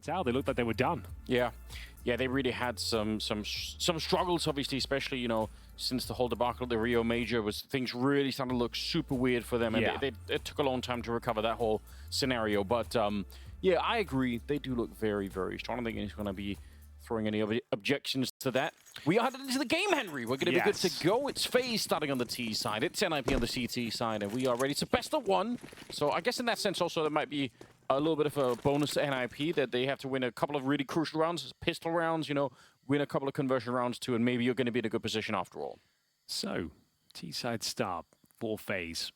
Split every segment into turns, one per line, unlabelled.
tell. They looked like they were done.
Yeah, they really had some struggles, obviously, especially, you know, since the whole debacle of the Rio Major things really started to look super weird for them, and it took a long time to recover that whole scenario. But yeah, I agree. They do look very, very strong. I don't think he's going to be throwing any objections to that. We are headed into the game, Henry. We're going to be good to go. It's FaZe starting on the T side. It's NiP on the CT side, and we are ready. It's a best of one. So I guess in that sense also there might be a little bit of a bonus to NiP that they have to win a couple of really crucial rounds, pistol rounds, you know, win a couple of conversion rounds too, and maybe you're going to be in a good position after all.
So, T-side start for FaZe.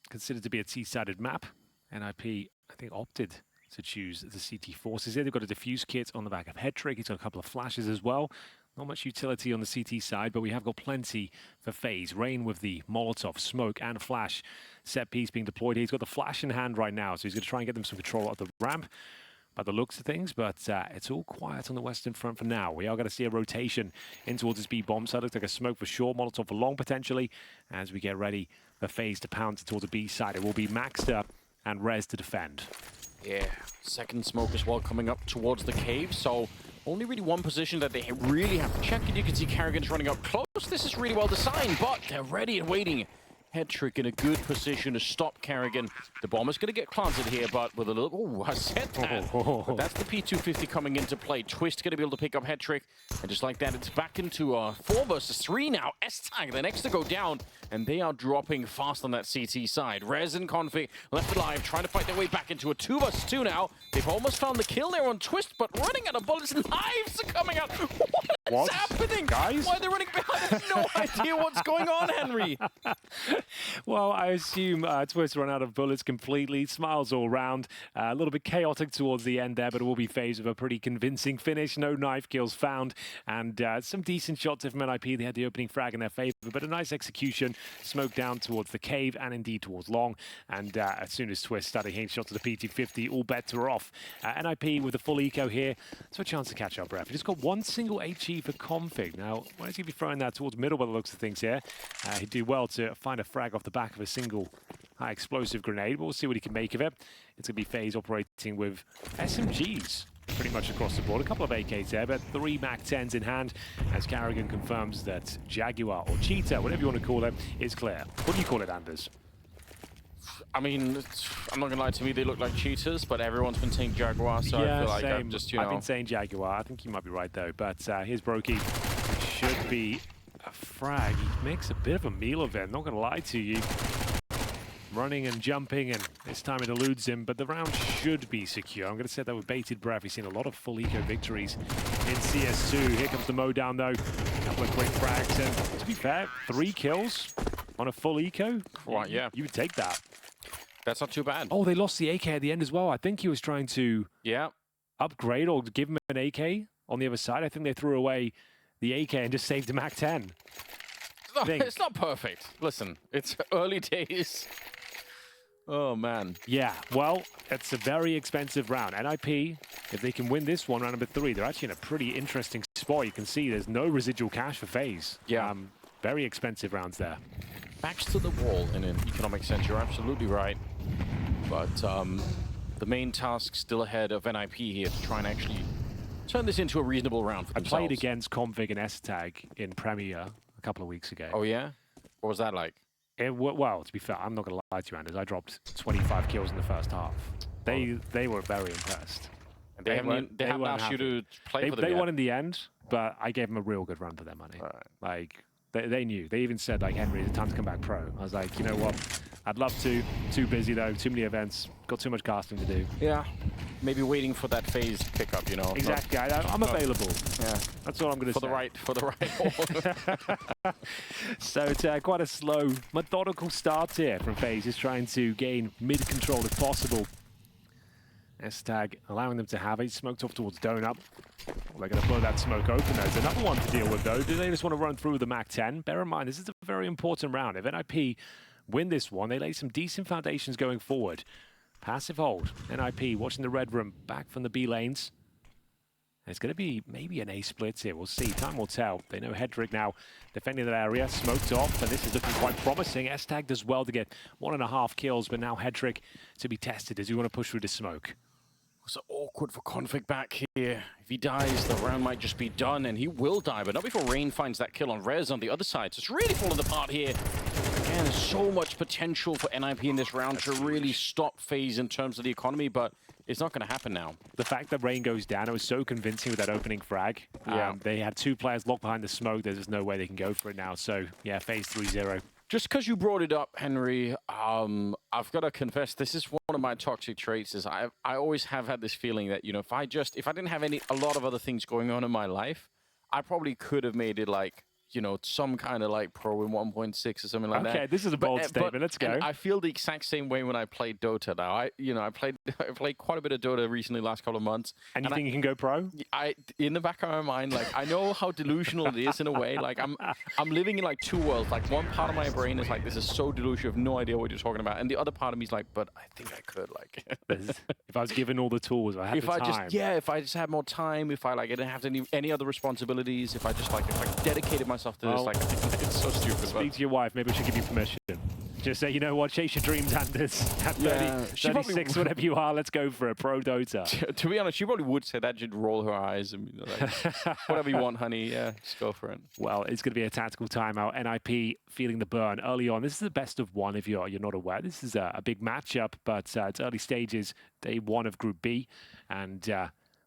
Considered to be a T-sided map. NiP, I think, opted to choose the CT forces here. They've got a diffuse kit on the back of Headtrick. He's got a couple of flashes as well. Not much utility on the CT side, but we have got plenty for FaZe. Rain with the Molotov, smoke, and flash set piece being deployed here. He's got the flash in hand right now, so he's going to try and get them some control of the ramp by the looks of things, but it's all quiet on the Western Front for now. We are going to see a rotation in towards his B bomb side. Looks like a smoke for sure, Molotov for long potentially, as we get ready for FaZe to pound towards the B side. It will be Maxter and Rez to defend.
Yeah, second smoke as well coming up towards the cave, so only really one position that they really have to check, and you can see Carrigan's running up close. This is really well designed, but they're ready and waiting. Headtrick in a good position to stop Carrigan. The bomb is going to get planted here, but with a little... I said that. But that's the P250 coming into play. Twist going to be able to pick up Headtrick. And just like that, it's back into 4 versus 3 now. S-Tag, the next to go down. And they are dropping fast on that CT side. Rez and Config left alive, trying to fight their way back into a 2 versus 2 now. They've almost found the kill there on Twist, but running out of bullets. Knives are coming out. What's happening?
Guys?
Why are they running behind? I have no idea what's going on, Henry.
Well, I assume Twist run out of bullets completely. Smiles all round. A little bit chaotic towards the end there, but it will be FaZe with a pretty convincing finish. No knife kills found, and some decent shots from NiP. They had the opening frag in their favor, but a nice execution. Smoke down towards the cave and indeed towards long. And as soon as Twist started hitting shots to the PT50, all bets were off. NiP with the full eco here. So a chance to catch up, ref. He just got one single HE for Config. Now, why is he be throwing that towards middle by the looks of things here? He'd do well to find a frag off the back of a single high explosive grenade. We'll see what he can make of it. It's going to be FaZe operating with SMGs pretty much across the board. A couple of AKs there, but 3 MAC-10s in hand as Carrigan confirms that Jaguar or Cheetah, whatever you want to call it, is clear. What do you call it, Anders?
I mean, I'm not going to lie, to me, they look like cheaters, but everyone's been saying Jaguar, so I feel like I'm just, you know...
I've been saying Jaguar. I think you might be right, though. But here's broky. Should be a frag. He makes a bit of a meal of it, not going to lie to you. Running and jumping, and this time it eludes him, but the round should be secure. I'm going to say that with bated breath. We've seen a lot of full eco victories in CS2. Here comes the Mo down, though. A couple of quick frags, and to be fair, 3 kills on a full eco.
Right, yeah.
You would take that.
That's not too bad.
Oh, they lost the AK at the end as well. I think he was trying to upgrade or give him an AK on the other side. I think they threw away the AK and just saved the MAC-10.
It's not perfect. Listen, it's early days. Oh, man.
Yeah, well, it's a very expensive round. NiP, if they can win this one, round number 3, they're actually in a pretty interesting spot. You can see there's no residual cash for FaZe.
Yeah.
Very expensive rounds there.
Backs to the wall in an economic sense. You're absolutely right. But the main task still ahead of NiP here to try and actually turn this into a reasonable round for themselves.
I played against Config and S-Tag in Premier a couple of weeks ago.
Oh, yeah? What was that like?
Well, to be fair, I'm not going to lie to you, Anders. I dropped 25 kills in the first half. They were very impressed.
And they haven't asked you to play for them
They
yet.
won in the end, but I gave them a real good run for their money.
Right.
Like, they knew. They even said, like, Henry, it's time to come back pro. I was like, you know what? I'd love to. Too busy, though. Too many events. Got too much casting to do.
Yeah. Maybe waiting for that FaZe pickup, you know.
Exactly. I'm available. Yeah. That's all I'm going to say.
For the right.
So it's quite a slow, methodical start here from FaZe. Just trying to gain mid-control if possible. S-Tag allowing them to have it. Smoked off towards Donut. Well, they're going to blow that smoke open. There's another one to deal with, though. Do they just want to run through the MAC-10? Bear in mind, this is a very important round. If NiP win this one, they lay some decent foundations going forward. Passive hold. NiP watching the red room back from the B lanes. It's going to be maybe an A split here. We'll see. Time will tell. They know Headtrick now defending that area. Smoked off, and this is looking quite promising. S-Tag does well to get 1.5 kills, but now Headtrick to be tested as you want to push through the smoke.
So awkward for Config back here. If he dies, the round might just be done, and he will die, but not before Rain finds that kill on Rez on the other side. So it's really falling apart here. Again, there's so much potential for NiP in this round to really stop FaZe in terms of the economy, but it's not going to happen now.
The fact that Rain goes down, it was so convincing with that opening frag.
Yeah.
They had two players locked behind the smoke. There's just no way they can go for it now. So, yeah, FaZe 3-0.
Just because you brought it up, Henry, I've got to confess, this is one of my toxic traits. Is I always have had this feeling that, you know, if I didn't have a lot of other things going on in my life, I probably could have made it like, you know, some kind of like pro in 1.6 or something like that.
Okay, this is a bold statement. Let's go.
I feel the exact same way when I played Dota now. I played quite a bit of Dota recently, last couple of months.
And you think you can go pro?
In the back of my mind, like, I know how delusional it is in a way. Like, I'm living in like two worlds. Like, one part of my brain is like, this is so delusional, you have no idea what you're talking about. And the other part of me is like, but I think I could. Like,
if I was given all the tools, I had the time.
If I just had more time, if I didn't have any other responsibilities, if I dedicated myself to this, like, it's so stupid.
Speak to your wife. Maybe I should give you permission. Just say, you know what, chase your dreams, Anders. At 36, whatever you are, let's go for a pro Dota.
To be honest, she probably would say that. She'd roll her eyes and be like, whatever you want, honey. Yeah, just go for it. Well,
it's going to be a tactical timeout. NiP feeling the burn early on. This is the best of one if you're not aware. This is a big matchup, but it's early stages, day one of Group B. And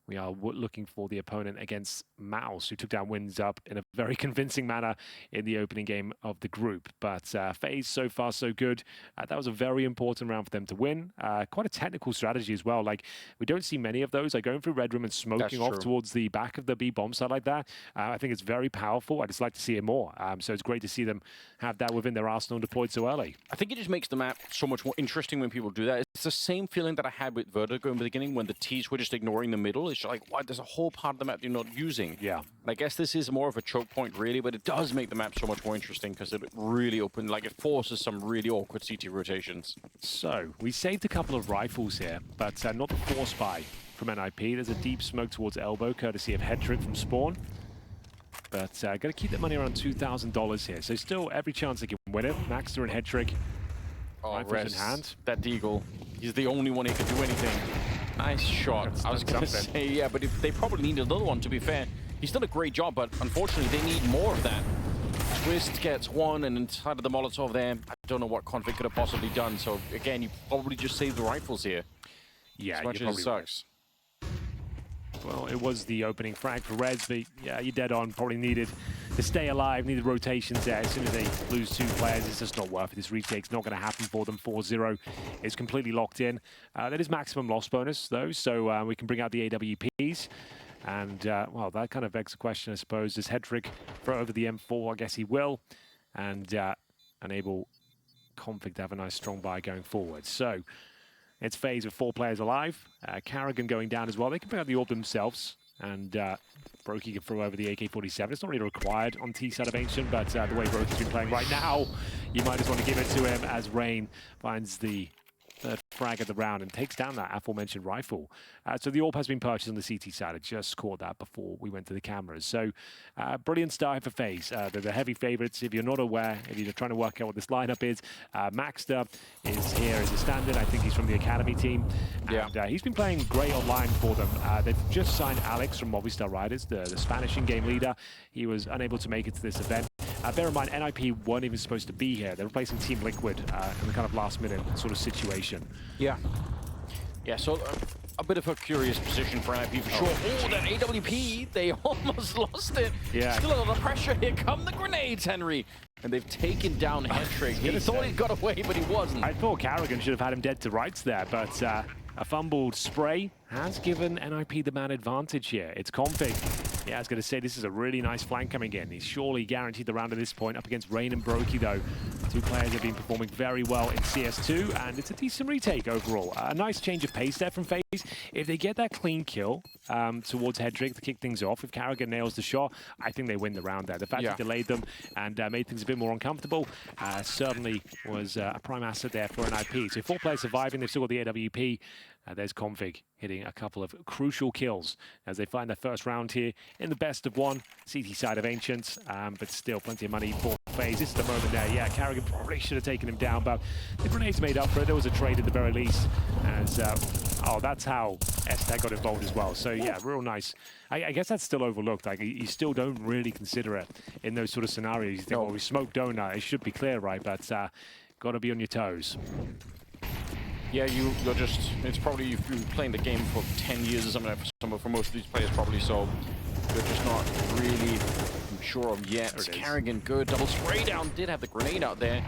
we are looking for the opponent against Mouse, who took down Wins Up in a very convincing manner in the opening game of the group. But FaZe, so far, so good. That was a very important round for them to win. Quite a technical strategy as well. Like, we don't see many of those, like going through Red Room and smoking off towards the back of the B bomb side like that. I think it's very powerful. I just like to see it more. So it's great to see them have that within their arsenal deployed so early.
I think it just makes the map so much more interesting when people do that. It's the same feeling that I had with Vertigo in the beginning when the Ts were just ignoring the middle. It's like, what? There's a whole part of the map you're not using.
Yeah.
I guess this is more of a choke point, really, but it does make the map so much more interesting because it really it forces some really awkward CT rotations.
So, we saved a couple of rifles here, but not the force buy from NiP. There's a deep smoke towards elbow, courtesy of Headtrick from Spawn. But got to keep that money around $2,000 here. So still every chance they can win it. Maxter and Headtrick. Rifles in hand.
That Deagle. He's the only one who can do anything. Nice shot. I was going to say, yeah, but if they probably need another one, to be fair. He's done a great job, but unfortunately, they need more of that. Twist gets one, and inside of the Molotov there, I don't know what Config could have possibly done. So, again, you probably just saved the rifles here.
Yeah,
as much as it sucks.
Well, it was the opening frag for Reds, but yeah, you're dead on. Probably needed to stay alive, needed rotations there. As soon as they lose two players, it's just not worth it. This retake's not going to happen for them. 4-0 is completely locked in. That is maximum loss bonus, though, so we can bring out the AWPs. And, well, that kind of begs the question, I suppose. Does Headtrick throw over the M4? I guess he will. And enable Config to have a nice strong buy going forward. So it's FaZe with 4 players alive. Carrigan going down as well. They can pick out the orb themselves. And broky can throw over the AK-47. It's not really required on T side of Ancient, but the way broky's been playing right now, you might just want to give it to him as Rain finds the third frag of the round and takes down that aforementioned rifle. So the AWP has been purchased on the CT side. I just caught that before we went to the cameras. So brilliant start for FaZe. They're the heavy favorites. If you're not aware, if you're trying to work out what this lineup is, Maxter is here as a stand-in. I think he's from the Academy team. And he's been playing great online for them. They've just signed Alex from Movistar Riders, the Spanish in-game leader. He was unable to make it to this event. Bear in mind, NiP weren't even supposed to be here. They're replacing Team Liquid in the kind of last-minute sort of situation.
Yeah. Yeah, so a bit of a curious position for NiP for sure. Oh, that AWP, they almost lost it.
Yeah.
Still a lot of pressure. Here come the grenades, Henry. And they've taken down Headtrick. He thought he got away, but he wasn't.
I thought Carrigan should have had him dead to rights there, but a fumbled spray has given NiP the man advantage here. It's Config. Yeah, I was going to say, this is a really nice flank coming in. He's surely guaranteed the round at this point. Up against Rain and broky, though. Two players have been performing very well in CS2, and it's a decent retake overall. A nice change of pace there from FaZe. If they get that clean kill towards Headtrick to kick things off, if Carrigan nails the shot, I think they win the round there. The fact he delayed them and made things a bit more uncomfortable certainly was a prime asset there for NiP. So 4 players surviving, they've still got the AWP. There's Config hitting a couple of crucial kills as they find their first round here in the best of one. CT side of Ancients, but still plenty of money for FaZe. This is the moment there. Yeah, Carrigan probably should have taken him down, but the grenades made up for it. There was a trade at the very least as Oh, that's how S-Tech got involved as well. So yeah, real nice. I guess that's still overlooked. Like you still don't really consider it in those sort of scenarios. You think, well, we smoked donut. It should be clear, right? But got to be on your toes.
Yeah, you're just, it's probably, you've been playing the game for 10 years or something, for most of these players probably, so you're just not really sure of yet. Carrigan, good, double spray down, did have the grenade out there.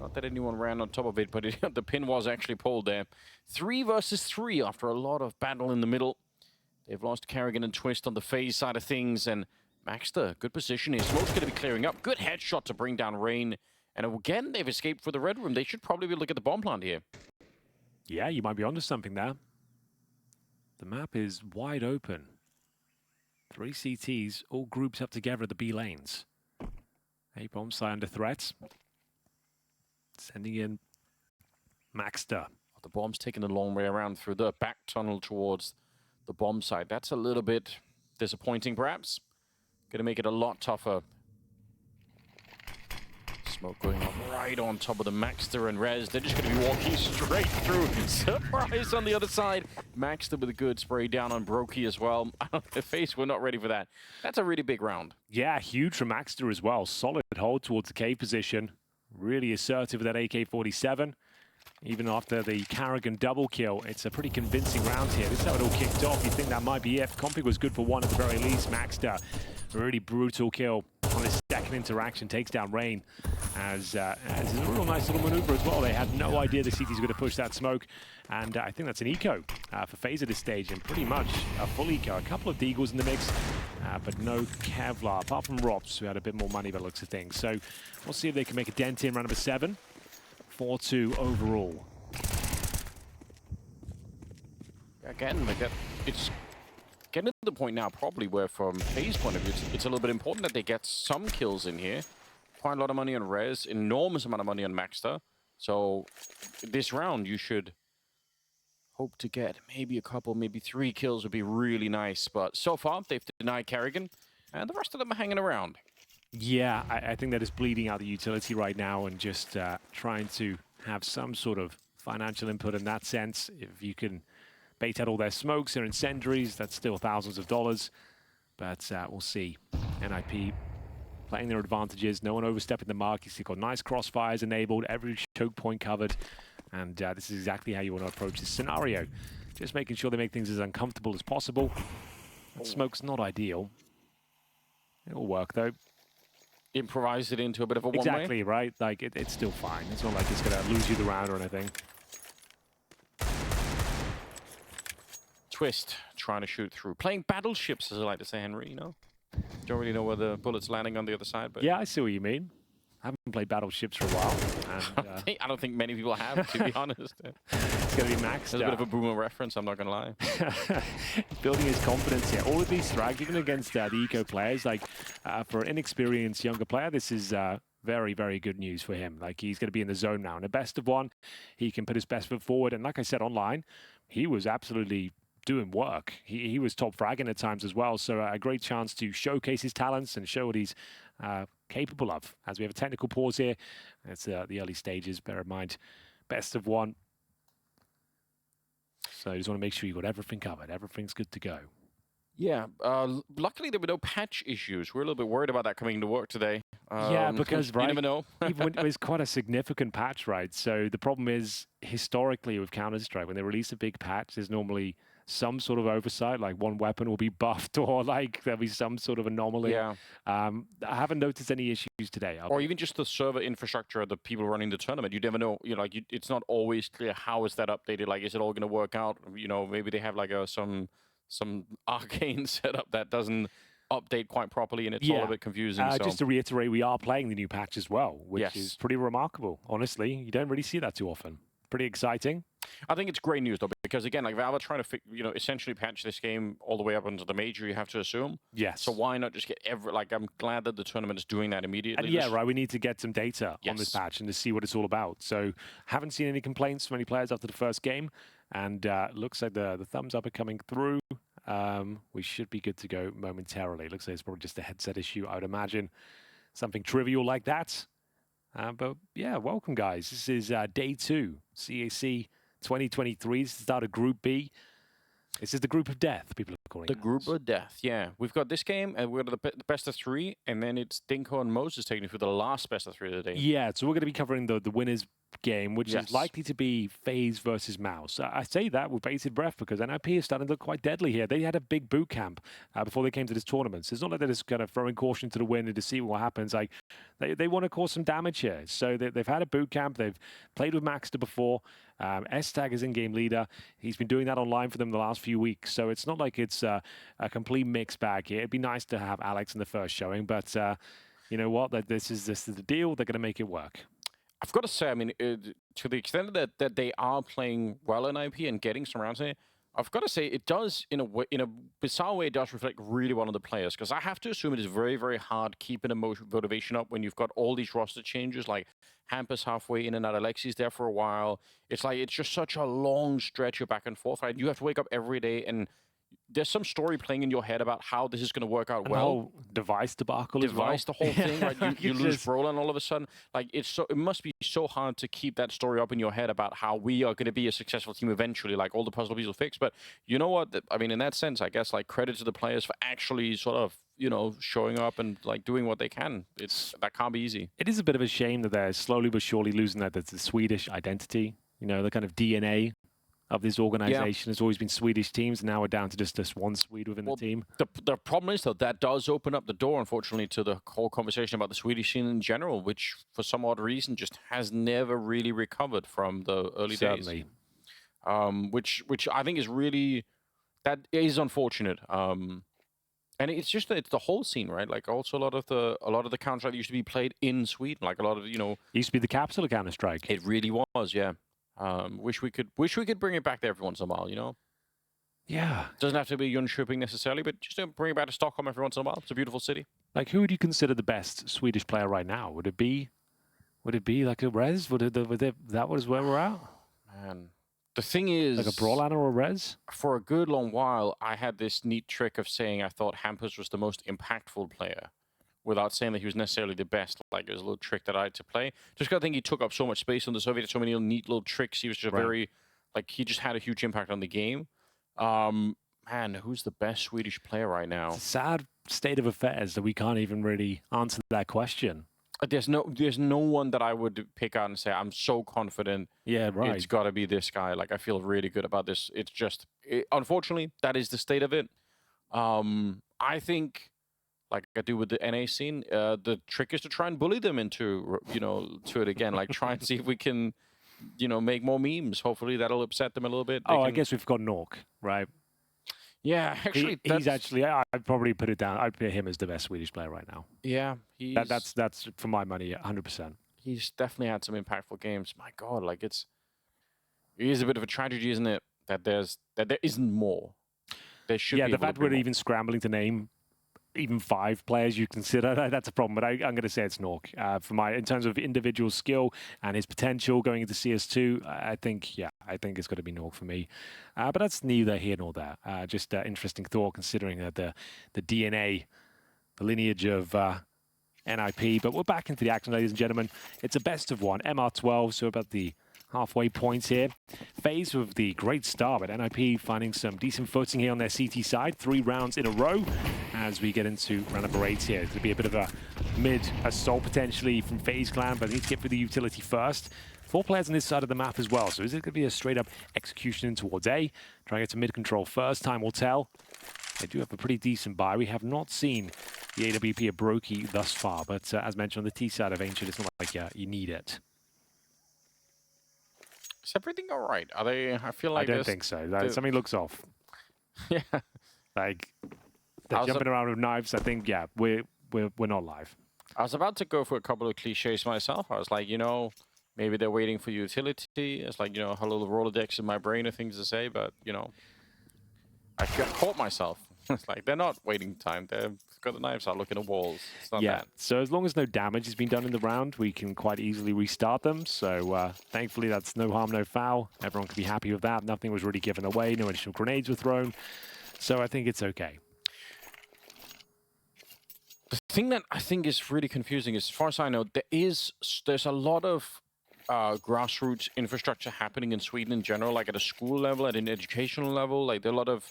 Not that anyone ran on top of it, but the pin was actually pulled there. 3 versus 3 after a lot of battle in the middle. They've lost Carrigan and Twist on the FaZe side of things, and Maxter, good position here. Smoke's going to be clearing up. Good headshot to bring down Rain. And again, they've escaped for the red room. They should probably be looking at the bomb plant here.
Yeah, you might be onto something there. The map is wide open. 3 CTs, all grouped up together at the B lanes. A bomb side under threat. Sending in Maxter.
The bomb's taking a long way around through the back tunnel towards the bomb site. That's a little bit disappointing, perhaps. Going to make it a lot tougher. Smoke going up right on top of the Maxter and Rez. They're just going to be walking straight through. Surprise on the other side. Maxter with a good spray down on broky as well. The FaZe were not ready for that. That's a really big round.
Yeah, huge from Maxter as well. Solid hold towards the cave position. Really assertive with that AK-47. Even after the Carrigan double kill, it's a pretty convincing round here. This is how it all kicked off. You think that might be it. Config was good for one at the very least. Maxter, a really brutal kill on his second interaction, takes down Rain as a real nice little maneuver as well. They had no idea the CT's going to push that smoke, and I think that's an eco for FaZe at this stage, and pretty much a full eco. A couple of deagles in the mix, but no Kevlar, apart from Rops, who had a bit more money by the looks of things. So we'll see if they can make a dent in round number 7. 4-2 overall.
Again, it's getting to the point now probably where from FaZe point of view, it's a little bit important that they get some kills in here. Quite a lot of money on Rez, enormous amount of money on Maxter. So this round you should hope to get maybe a couple, maybe 3 kills would be really nice. But so far they've denied Carrigan and the rest of them are hanging around.
Yeah, I think that is bleeding out the utility right now and just trying to have some sort of financial input in that sense. If you can bait out all their smokes, their incendiaries, that's still thousands of dollars. But we'll see. NiP playing their advantages. No one overstepping the mark. You've got nice crossfires enabled, every choke point covered. And this is exactly how you want to approach this scenario. Just making sure they make things as uncomfortable as possible. That smoke's not ideal. It'll work, though.
Improvise it into a bit of a one-way.
Exactly, right? Like, it's still fine. It's not like it's going to lose you the round or anything.
Twist trying to shoot through. Playing battleships, as I like to say, Henry, you know? Don't really know where the bullet's landing on the other side, but...
Yeah, I see what you mean. I haven't played battleships for a while. And,
I don't think many people have, to be honest.
It's going to be Max.
There's a bit of a boomer reference, I'm not going to lie.
Building his confidence here. All of these frags, even against the eco players, like for an inexperienced younger player, this is very, very good news for him. Like, he's going to be in the zone now. And a best of one, he can put his best foot forward. And like I said online, he was absolutely doing work. He was top fragging at times as well. So a great chance to showcase his talents and show what he's capable of. As we have a technical pause here, it's the early stages, bear in mind, best of one. So you just want to make sure you've got everything covered. Everything's good to go.
Yeah, luckily there were no patch issues. We're a little bit worried about that coming to work today.
Yeah, because, right,
you never know.
even when it was quite a significant patch, right? So the problem is, historically with Counter-Strike, when they release a big patch, there's normally some sort of oversight, like one weapon will be buffed or like there'll be some sort of anomaly.
Yeah.
I haven't noticed any issues today.
Or even just the server infrastructure, the people running the tournament. You never know. You know, like it's not always clear how is that updated. Like, is it all going to work out? You know, maybe they have like some arcane setup that doesn't update quite properly, and it's all a bit confusing. So.
Just to reiterate, we are playing the new patch as well, which is pretty remarkable. Honestly, you don't really see that too often. Pretty exciting.
I think it's great news, though, because, again, like Valve are trying to, essentially patch this game all the way up into the major, you have to assume.
Yes.
So why not just get I'm glad that the tournament is doing that immediately.
And yeah, right, we need to get some data on this patch and to see what it's all about. So haven't seen any complaints from any players after the first game, and looks like the thumbs up are coming through. We should be good to go momentarily. Looks like it's probably just a headset issue, I would imagine. Something trivial like that. But yeah, welcome, guys. This is day 2, CAC 2023. This is the start of Group B. This is the group of death, people are calling it.
The group of death, yeah. We've got this game, and we've got the best of 3, and then it's Dinko and Moses taking it for the last best of 3 of the day.
Yeah, so we're going to be covering the winners game, which is likely to be FaZe versus Mouse. I say that with bated breath because NiP is starting to look quite deadly here. They had a big boot camp before they came to this tournament. So it's not like they're just kind of throwing caution to the wind and to see what happens. Like they want to cause some damage here. So they've had a boot camp. They've played with Maxter before. S-Tag is in-game leader. He's been doing that online for them the last few weeks. So it's not like it's a complete mixed bag here. It'd be nice to have Alex in the first showing, but you know what? This is the deal. They're going to make it work.
I've got to say, I mean, to the extent that they are playing well in IP and getting some rounds here, I've got to say it does, in a bizarre way, it does reflect really well on the players. Because I have to assume it is very, very hard keeping a motivation up when you've got all these roster changes, like Hampus halfway in and out, Alexi's there for a while. It's like, it's just such a long stretch of back and forth, right? You have to wake up every day and there's some story playing in your head about how this is going to work out well.
The whole device debacle as well.
The whole thing, right? You lose Brolan all of a sudden. Like, it must be so hard to keep that story up in your head about how we are going to be a successful team eventually, like all the puzzle pieces will fix. But you know what? I mean, in that sense, I guess, like, credit to the players for actually sort of, you know, showing up and like doing what they can. That can't be easy.
It is a bit of a shame that they're slowly but surely losing the Swedish identity, you know, the kind of DNA of this organization. Has always been Swedish teams. Now we're down to just this one Swede within the team.
The problem is, though, that does open up the door, unfortunately, to the whole conversation about the Swedish scene in general, which, for some odd reason, just has never really recovered from the early days. Which I think is really, that is unfortunate. And it's just that it's the whole scene, right? Like, also a lot of the Counter-Strike used to be played in Sweden. Like, a lot of, you know,
it used to be the capital of Counter-Strike.
It really was, yeah. Wish we could bring it back there every once in a while, you know?
Yeah.
Doesn't have to be Jönköping necessarily, but just bring it back to Stockholm every once in a while. It's a beautiful city.
Like, who would you consider the best Swedish player right now? Would it be like a Rez? That was where we're at?
Man, the thing is,
like a Brawlan or a Rez?
For a good long while, I had this neat trick of saying I thought Hampus was the most impactful player, without saying that he was necessarily the best. Like, it was a little trick that I had to play. Just because I think he took up so much space on the Soviet, so many neat little tricks. He was just very, like, he just had a huge impact on the game. Man, who's the best Swedish player right now?
It's a sad state of affairs that we can't even really answer that question.
There's no one that I would pick out and say, I'm so confident.
Yeah, right.
It's got to be this guy. Like, I feel really good about this. It's just, unfortunately, that is the state of it. I think, like I do with the NA scene, the trick is to try and bully them into, you know, to it again. Like, try and see if we can, you know, make more memes. Hopefully that'll upset them a little bit.
I guess we've got Nork, right?
Yeah, actually,
he's actually, I'd probably put it down. I'd put him as the best Swedish player right now.
Yeah,
that's for my money, 100%.
He's definitely had some impactful games. My God, like, it is a bit of a tragedy, isn't it? That there isn't more. There should be.
Yeah, the fact we're even scrambling to name even 5 players you consider, that's a problem. But I'm going to say it's Nork. In terms of individual skill and his potential going into CS2, I think it's got to be Nork for me. But that's neither here nor there. Just interesting thought considering the DNA, the lineage of NiP. But we're back into the action, ladies and gentlemen. It's a best of 1, MR12, so about the halfway point here. FaZe with the great start, but NiP finding some decent footing here on their CT side. 3 rounds in a row as we get into round number 8 here. It's going to be a bit of a mid-assault potentially from FaZe Clan, but they need to get through the utility first. 4 players on this side of the map as well, so is it going to be a straight-up execution in towards A? Try to get to mid-control first, time will tell. They do have a pretty decent buy. We have not seen the AWP of broky thus far, but as mentioned on the T side of Ancient, it's not like you need it.
Is everything all right? Are they? I feel like
I don't think so. Something looks off.
Yeah,
like they're jumping around with knives. I think we're not live.
I was about to go for a couple of cliches myself. I was like, you know, maybe they're waiting for utility. It's like, you know, a little Rolodex in my brain of things to say, but you know, I caught myself. It's like they're not waiting time. They've got the knives out looking at walls. It's not that.
So as long as no damage has been done in the round, we can quite easily restart them. So thankfully that's no harm, no foul. Everyone can be happy with that. Nothing was really given away. No additional grenades were thrown. So I think it's okay.
The thing that I think is really confusing is, as far as I know, there's a lot of grassroots infrastructure happening in Sweden in general, like at a school level, at an educational level. Like there are a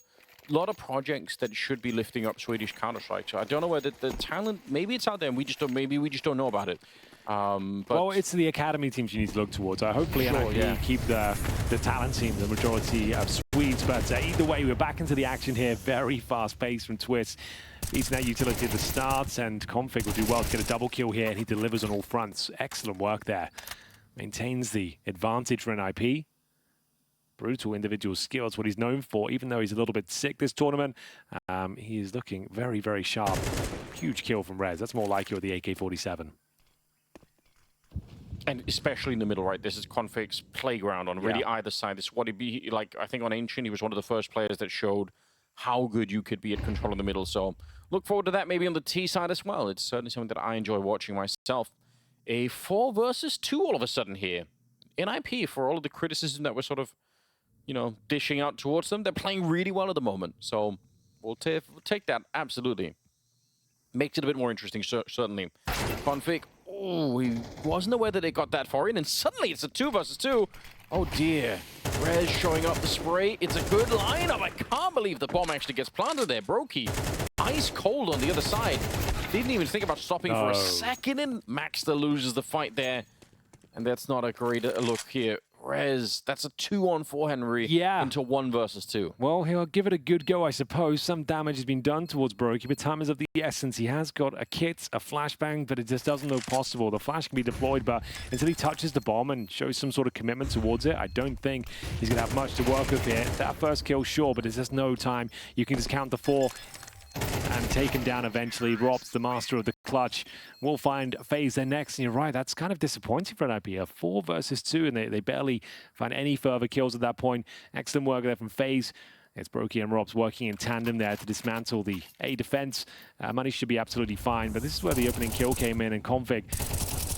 lot of projects that should be lifting up Swedish Counter-Strike. So I don't know whether the talent, maybe it's out there and maybe we just don't know about it. But
well, it's the academy teams you need to look towards. Hopefully,
sure,
NiP keep the talent team, the majority of Swedes. But either way, we're back into the action here. Very fast pace from Twist. Beats that utility at the start, and Config will do well to get a double kill here, and he delivers on all fronts. Excellent work there. Maintains the advantage for NiP. Brutal individual skill, it's what he's known for. Even though he's a little bit sick this tournament, he is looking very, very sharp. Huge kill from Rez. That's more like you with the AK-47.
And especially in the middle, right? This is Config's playground on really either side. This is what he'd be like. I think on Ancient, he was one of the first players that showed how good you could be at controlling the middle. So look forward to that maybe on the T side as well. It's certainly something that I enjoy watching myself. A 4 versus 2 all of a sudden here. NiP, for all of the criticism that we're sort of, you know, dishing out towards them, they're playing really well at the moment. So we'll take that, absolutely. Makes it a bit more interesting, certainly. Config, oh, he wasn't aware that they got that far in, and suddenly it's a 2 versus 2. Oh dear. Rez showing up the spray. It's a good lineup. I can't believe the bomb actually gets planted there. broky, ice cold on the other side. Didn't even think about stopping for a second, and Maxter loses the fight there. And that's not a great look here. Rez, that's a 2-on-4 Henry into 1 versus 2.
Well, he'll give it a good go, I suppose. Some damage has been done towards broky, but time is of the essence. He has got a kit, a flashbang, but it just doesn't look possible. The flash can be deployed, but until he touches the bomb and shows some sort of commitment towards it, I don't think he's going to have much to work with here. That first kill, sure, but there's just no time. You can just count the 4 and take him down eventually. Rob's the master of the clutch. We'll find FaZe there next, and you're right, that's kind of disappointing for NiP. A 4 versus 2, and they barely find any further kills at that point. Excellent work there from FaZe. It's broky and Robs working in tandem there to dismantle the A defense. Money should be absolutely fine, but this is where the opening kill came in, and Config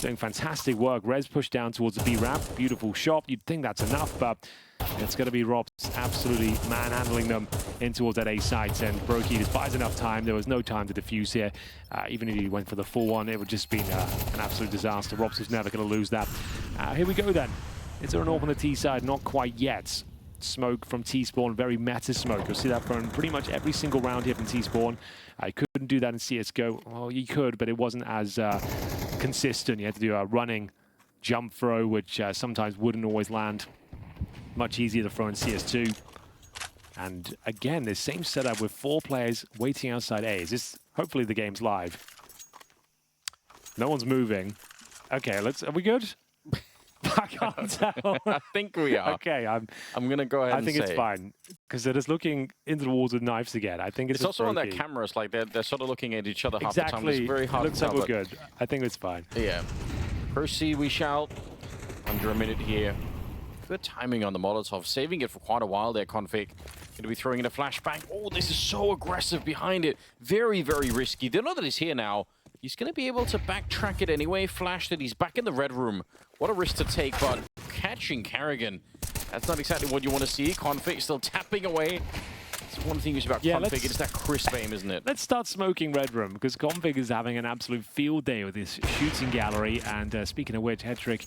doing fantastic work. Rez pushed down towards the B ramp. Beautiful shot. You'd think that's enough, but it's going to be Robs absolutely manhandling them in towards that A site, and broky just buys enough time. There was no time to defuse here. Even if he went for the full one, it would just be an absolute disaster. Robs was never going to lose that. Here we go then. Is there an AWP on the T side? Not quite yet. Smoke from T-Spawn, very meta smoke. You'll see that from pretty much every single round here from T-Spawn. I couldn't do that in CSGO. Well, you could, but it wasn't as consistent. You had to do a running jump throw, which sometimes wouldn't always land. Much easier to throw in CS2. And again, this same setup with 4 players waiting outside A. Is this, hopefully the game's live. No one's moving. Okay, are we good? I can't tell.
I think we are.
Okay, I'm
going to go ahead and say.
I think it's fine, because they're just looking into the walls with knives again. I think it's
also
broky.
on their cameras, like they're sort of looking at each other half
exactly.
the time. It's very hard
Looks
to tell.
like we're good. I think it's fine.
Yeah. Proceed, we shall. Under a minute here. Good timing on the Molotov, saving it for quite a while there, Config. Going to be throwing in a flashbang. Oh, this is so aggressive behind it. Very, very risky. They know that he's here now. He's going to be able to backtrack it anyway. Flashed it. He's back in the red room. What a risk to take, but catching Carrigan. That's not exactly what you want to see. Config still tapping away. It's one thing about Config. It's that crisp aim, isn't it?
Let's start smoking red room, because Config is having an absolute field day with his shooting gallery. And speaking of which, Hetrick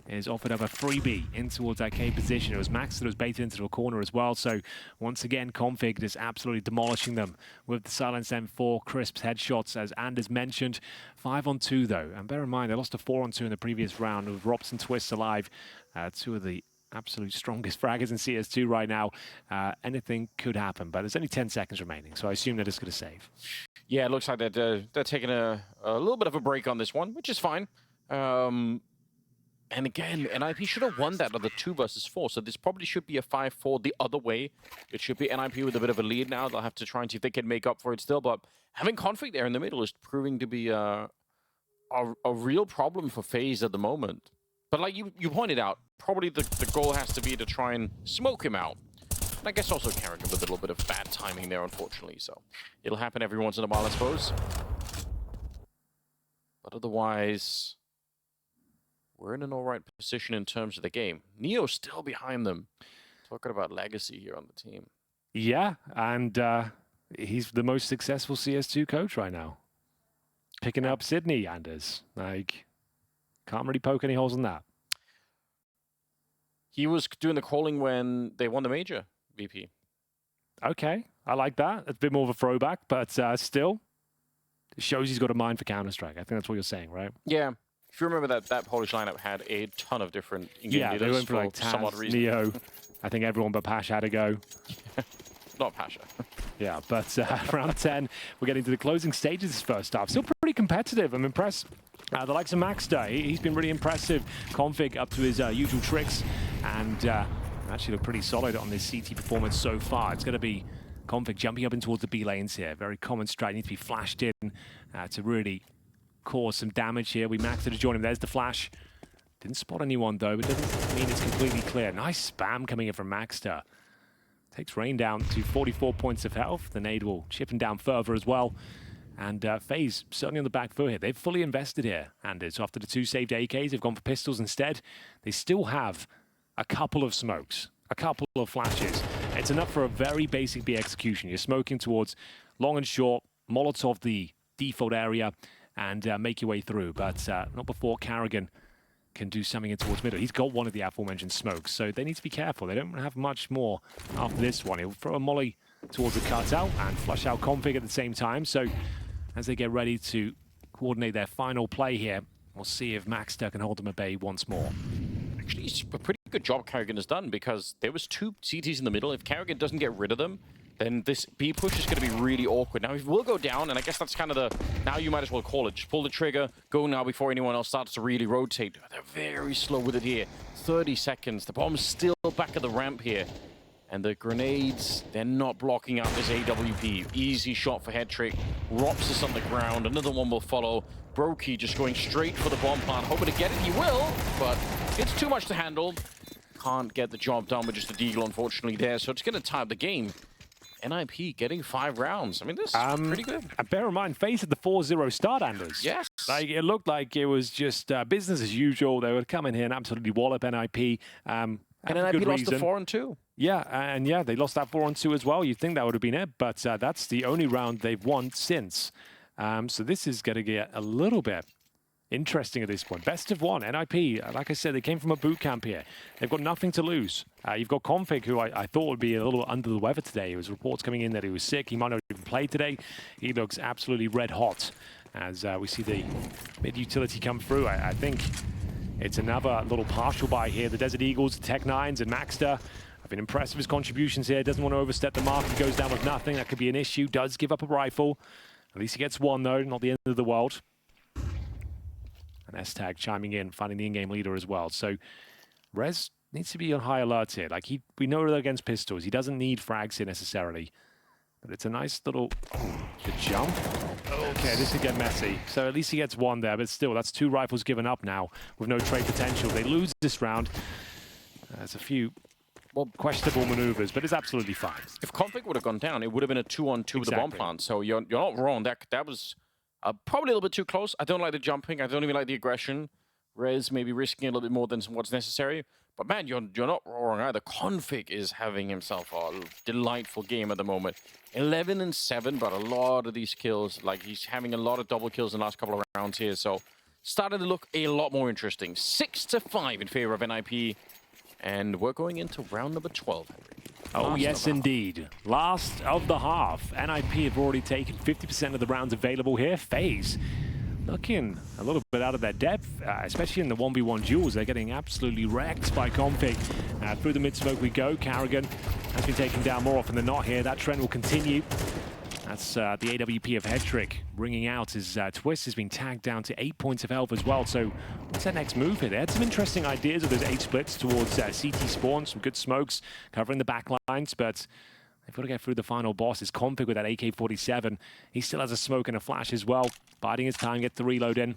is offered up a freebie in towards that K position. It was Max that was baited into a corner as well. So once again, Config is absolutely demolishing them with the Silence M4 crisp headshots, as Anders mentioned. 5-on-2 though, and bear in mind they lost a 4-on-2 in the previous round with Robson Twists alive. 2 of the absolute strongest fraggers in CS2 right now. Anything could happen, but there's only 10 seconds remaining, so I assume they're just going to save.
Yeah, it looks like they're taking a little bit of a break on this one, which is fine. And again, NiP should have won that on the 2 versus 4, so this probably should be a 5-4 the other way. It should be NiP with a bit of a lead now. They'll have to try and see if they can make up for it still, but having Config there in the middle is proving to be a real problem for FaZe at the moment. But like you pointed out, probably the goal has to be to try and smoke him out. And I guess also Carrigan with a little bit of bad timing there, unfortunately, so it'll happen every once in a while, I suppose. But otherwise, we're in an alright position in terms of the game. Neo's still behind them. Talking about legacy here on the team.
Yeah, and he's the most successful CS2 coach right now. Picking up Sydney, Anders. Like, can't really poke any holes in that.
He was doing the calling when they won the major, VP.
Okay, I like that. It's a bit more of a throwback, but still, it shows he's got a mind for Counter-Strike. I think that's what you're saying, right?
Yeah. If you remember that Polish lineup had a ton of different in-game leaders
they went for like
some odd
Taz,
reason.
Neo. I think everyone but Pasha had to go.
Not Pasha.
Yeah, but round 10, we're getting to the closing stages of this first half. Still pretty competitive. I'm impressed. The likes of Maxter, he's been really impressive. Config up to his usual tricks, and actually look pretty solid on this CT performance so far. It's going to be Config jumping up in towards the B lanes here. Very common strat, needs to be flashed in to really cause some damage here. We Maxter to join him. There's the flash. Didn't spot anyone though, but doesn't mean it's completely clear. Nice spam coming in from Maxter. Takes Rain down to 44 points of health. The nade will chip him down further as well. And FaZe certainly on the back foot here. They've fully invested here. And so after the 2 saved AKs, they've gone for pistols instead. They still have a couple of smokes, a couple of flashes. It's enough for a very basic B execution. You're smoking towards long and short, Molotov the default area, and make your way through. But not before Carrigan can do something in towards middle. He's got one of the aforementioned smokes, so they need to be careful. They don't have much more after this one. He'll throw a molly towards the cutout and flush out Config at the same time. So as they get ready to coordinate their final play here, we'll see if Maxter can hold them at bay once more.
Actually, it's a pretty good job Carrigan has done, because there was 2 CTs in the middle. If Carrigan doesn't get rid of them, then this B push is going to be really awkward. Now, he will go down, and I guess that's kind of the... Now you might as well call it. Just pull the trigger, go now before anyone else starts to really rotate. They're very slow with it here. 30 seconds. The bomb's still back at the ramp here. And the grenades, they're not blocking out this AWP. Easy shot for head trick. Rops is on the ground. Another one will follow. broky just going straight for the bomb plant. Hoping to get it. He will, but it's too much to handle. Can't get the job done with just a deagle, unfortunately, there. So it's going to tie up the game. NiP getting 5 rounds. I mean, this is pretty good.
Bear in mind, FaZe at the 4-0 start, Anders.
Yes.
Like, it looked like it was just business as usual. They would come in here and absolutely wallop NiP.
And NiP lost to 4-2.
Yeah, and yeah, they lost that 4-2 as well. You'd think that would have been it, but that's the only round they've won since. So this is going to get a little bit interesting at this point. Best of 1, NiP, like I said, they came from a boot camp here. They've got nothing to lose. You've got Config, who I thought would be a little under the weather today. There was reports coming in that he was sick. He might not even play today. He looks absolutely red hot as we see the mid-utility come through. I think it's another little partial buy here. The Desert Eagles, Tech9s, and Maxter. I've been impressed with his contributions here. Doesn't want to overstep the mark. He goes down with nothing. That could be an issue. Does give up a rifle. At least he gets 1, though. Not the end of the world. And S-Tag chiming in, finding the in-game leader as well. So Rez needs to be on high alert here. Like, we know that against pistols. He doesn't need frags here necessarily. But it's a nice little good jump. Okay, this could get messy. So at least he gets 1 there. But still, that's 2 rifles given up now with no trade potential. They lose this round. There's a few questionable maneuvers, but it's absolutely fine.
If Config would have gone down, it would have been a 2-on-2 with the bomb plant. So you're not wrong. That was probably a little bit too close. I don't like the jumping. I don't even like the aggression. Rez maybe risking a little bit more than what's necessary. But man, you're not wrong either. Config is having himself a delightful game at the moment. 11-7, but a lot of these kills, like he's having a lot of double kills in the last couple of rounds here. So starting to look a lot more interesting. 6-5 in favor of NiP. And we're going into round number 12.
Oh, yes, indeed. Last of the half. NiP have already taken 50% of the rounds available here. FaZe looking a little bit out of their depth, especially in the 1v1 duels. They're getting absolutely wrecked by Config. Through the mid-smoke we go. Carrigan has been taken down more often than not here. That trend will continue. That's the AWP of Headtrick bringing out his Twist has been tagged down to 8 points of health as well. So what's their next move here? They had some interesting ideas of those 8 splits towards CT spawn, some good smokes covering the back lines, but they've got to get through the final boss. Is Config with that AK-47. He still has a smoke and a flash as well. Biding his time, get the reload in.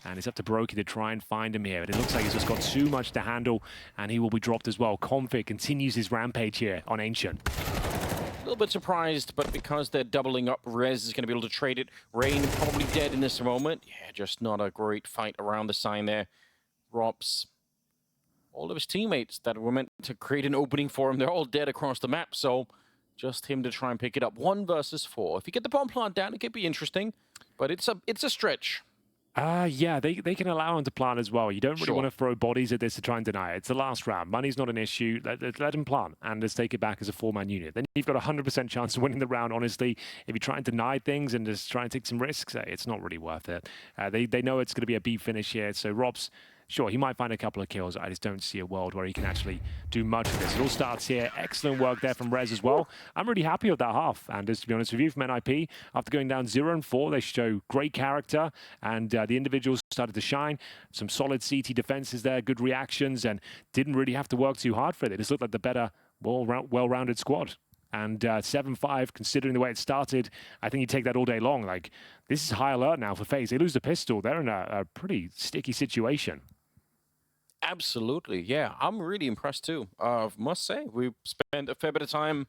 And it's up to broky to try and find him here. But it looks like he's just got too much to handle, and he will be dropped as well. Config continues his rampage here on Ancient.
A little bit surprised, but because they're doubling up, Rez is going to be able to trade it. Rain probably dead in this moment. Yeah, just not a great fight around the sign there. Rops, all of his teammates that were meant to create an opening for him, they're all dead across the map, so just him to try and pick it up. 1 versus 4. If you get the bomb plant down, it could be interesting, but it's a stretch.
Yeah, they can allow him to plant as well. You don't really
Sure.
want to throw bodies at this to try and deny it. It's the last round. Money's not an issue. Let him plant and just take it back as a four-man unit. Then you've got a 100% chance of winning the round, honestly. If you try and deny things and just try and take some risks, it's not really worth it. They know it's going to be a B finish here, so Rob's... Sure, he might find a couple of kills. I just don't see a world where he can actually do much of this. It all starts here. Excellent work there from Rez as well. I'm really happy with that half. And just to be honest with you, from NiP, after going down 0-4, they show great character. And the individuals started to shine. Some solid CT defenses there, good reactions, and didn't really have to work too hard for it. They just looked like the better, well-rounded squad. And 7-5, considering the way it started, I think you take that all day long. Like, this is high alert now for FaZe. They lose the pistol. They're in a pretty sticky situation.
Absolutely, yeah. I'm really impressed too. Must say, we spent a fair bit of time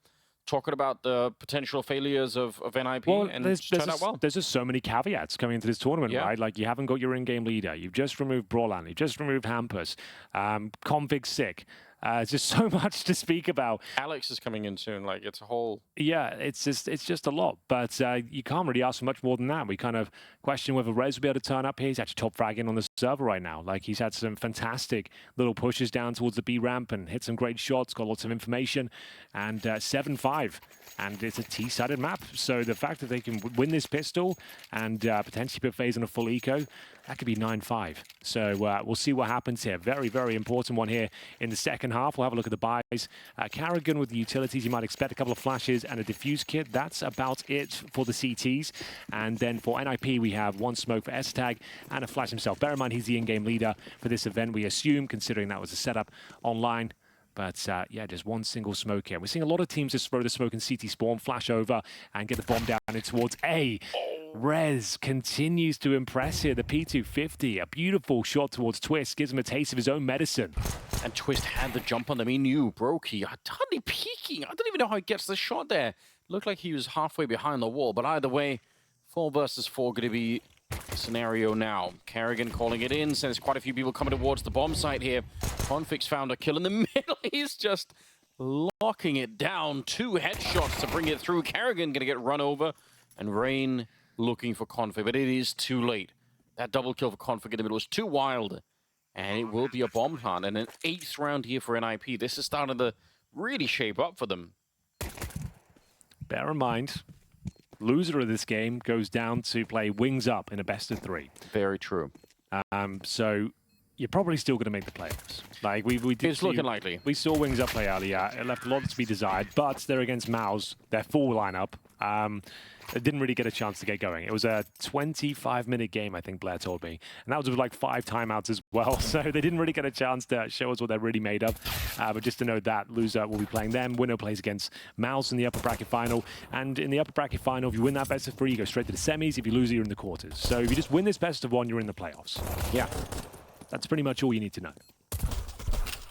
talking about the potential failures of NiP, and it's turned out well.
There's just so many caveats coming into this tournament, right? Like, you haven't got your in-game leader. You've just removed Brawlan. You've just removed Hampus. Config's sick. It's just so much to speak about.
Alex is coming in soon. Like, it's a whole...
Yeah, it's just a lot. But you can't really ask for much more than that. We kind of question whether Rez will be able to turn up here. He's actually top fragging on the server right now. Like, he's had some fantastic little pushes down towards the B ramp and hit some great shots, got lots of information. And 7-5. And it's a T-sided map. So the fact that they can win this pistol and potentially put FaZe on a full eco, that could be 9-5. So we'll see what happens here. Very, very important one here in the second half. We'll have a look at the buys. Karrigan with the utilities, you might expect a couple of flashes and a diffuse kit. That's about it for the CTs. And then for NiP, we have one smoke for S-Tag and a flash himself. Bear in mind, he's the in-game leader for this event, we assume, considering that was a setup online. But yeah, just one single smoke here. We're seeing a lot of teams just throw the smoke in CT spawn, flash over, and get the bomb down in towards A. Rez continues to impress here. The P250, a beautiful shot towards Twist, gives him a taste of his own medicine.
And Twist had the jump on them. He knew broky. Totally peeking. I don't even know how he gets the shot there. Looked like he was halfway behind the wall. But either way, 4 versus 4 going to be the scenario now. Karrigan calling it in. So there's quite a few people coming towards the bomb site here. Config's found a kill in the middle. He's just locking it down. 2 headshots to bring it through. Karrigan going to get run over. And Rain looking for Config, but it is too late. That double kill for Config in the middle is too wild. And it will be a bomb plant. And an 8th round here for NiP. This is starting to really shape up for them.
Bear in mind, loser of this game goes down to play Wings Up in a best of 3.
Very true.
So you're probably still going to make the playoffs. Like we did.
It's looking likely.
We saw Wings Up play earlier. It left a lot to be desired, but they're against Mouse. Their full lineup. It didn't really get a chance to get going. It was a 25-minute game, I think Blair told me. And that was with like 5 timeouts as well. So they didn't really get a chance to show us what they're really made of. But just to know that, loser will be playing them. Winner plays against Mouse in the upper bracket final. And in the upper bracket final, if you win that best of 3, you go straight to the semis. If you lose it, you're in the quarters. So if you just win this best of 1, you're in the playoffs. Yeah, that's pretty much all you need to know.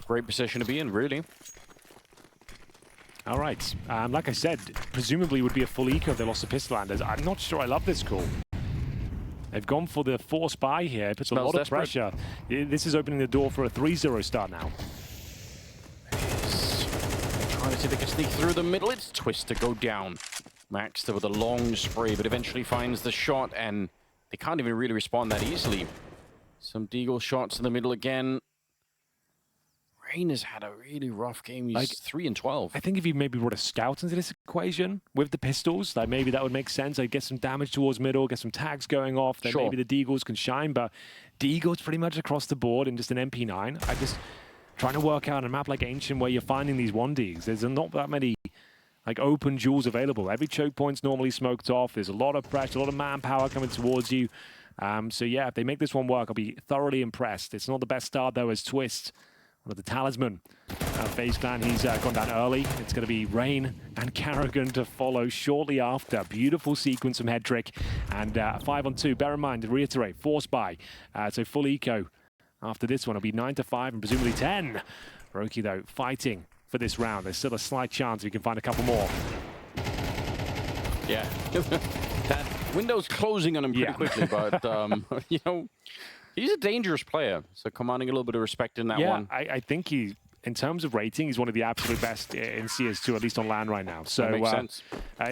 Great position to be in, really.
All right. Like I said, presumably would be a full eco if they lost the pistol landers. I'm not sure I love this call. They've gone for the force buy here. It puts a lot of pressure. This is opening the door for a 3-0 start now.
Trying to see if they can sneak through the middle. It's Twist to go down. Max with a long spray, but eventually finds the shot, and they can't even really respond that easily. Some Deagle shots in the middle again. Rain has had a really rough game. He's like 3-12.
I think if you maybe brought a scout into this equation with the pistols, like maybe that would make sense. I'd get some damage towards middle, get some tags going off, then maybe the Deagles can shine. But Deagle's pretty much across the board in just an MP9. I just trying to work out a map like Ancient where you're finding these 1Ds. There's not that many like open jewels available. Every choke point's normally smoked off. There's a lot of pressure, a lot of manpower coming towards you. So yeah, if they make this one work, I'll be thoroughly impressed. It's not the best start though as Twist. One of the talisman FaZe clan, he's gone down early. It's going to be Rain and Karrigan to follow shortly after. Beautiful sequence from Hedrick. And 5-on-2. Bear in mind, to reiterate, force buy. So full eco after this one. It'll be 9-5 and presumably 10. broky, though, fighting for this round. There's still a slight chance we can find a couple more.
Yeah. That window's closing on him pretty quickly, but, you know, he's a dangerous player, so commanding a little bit of respect in that one.
Yeah, I think he in terms of rating, he's one of the absolute best in CS2, at least on LAN right now. So
that makes sense.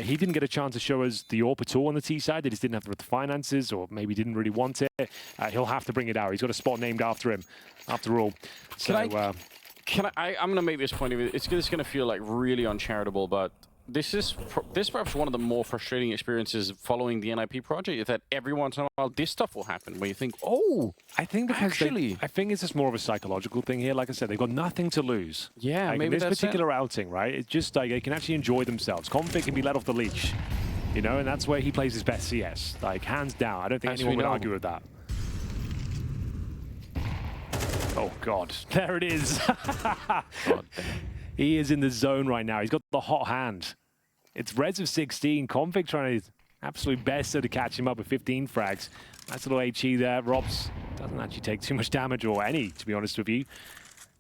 He didn't get a chance to show us the AWP at all on the T side. They just didn't have the finances, or maybe didn't really want it. He'll have to bring it out. He's got a spot named after him, after all. So,
I'm going to make this point. It's going to feel like really uncharitable, but this is perhaps one of the more frustrating experiences following the NiP project, is that every once in a while this stuff will happen where you think, oh,
I think because
actually,
I think it's just more of a psychological thing here. Like I said, they've got nothing to lose.
Yeah,
like
maybe
in this
that's
particular outing, right? It's just like they can actually enjoy themselves. Config can be let off the leash, you know, and that's where he plays his best CS. Like hands down, I don't think anyone would argue with that. Oh God, there it is.
God.
He is in the zone right now. He's got the hot hand. It's Reds of 16. Config trying his absolute best to catch him up with 15 frags. Nice little HE there. Robs doesn't actually take too much damage, or any, to be honest with you.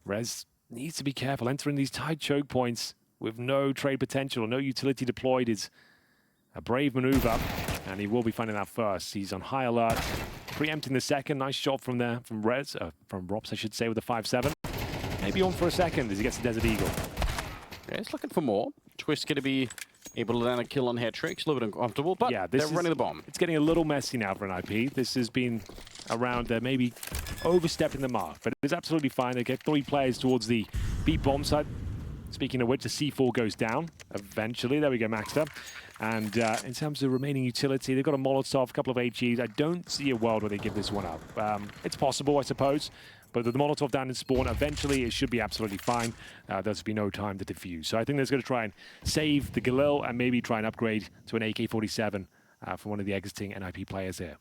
Rez needs to be careful. Entering these tight choke points with no trade potential, no utility deployed is a brave maneuver, and he will be finding that first. He's on high alert. Preempting the second. Nice shot from there, from Rez, from Robs, I should say, with a 5-7. Maybe on for a second as he gets the Desert Eagle.
Yeah, he's looking for more. Twist going to be able to land a kill on Hetrick. A little bit uncomfortable, but yeah, they're running the bomb.
It's getting a little messy now for NiP. This has been around maybe overstepping the mark, but it's absolutely fine. They get 3 players towards the B bomb side. Speaking of which, the C4 goes down eventually. There we go, maxed up. And in terms of remaining utility, they've got a Molotov, a couple of HEs. I don't see a world where they give this one up. It's possible, I suppose. But with the Molotov down in spawn, eventually it should be absolutely fine. There's be no time to defuse. So I think they're going to try and save the Galil and maybe try and upgrade to an AK-47 from one of the exiting NiP players here.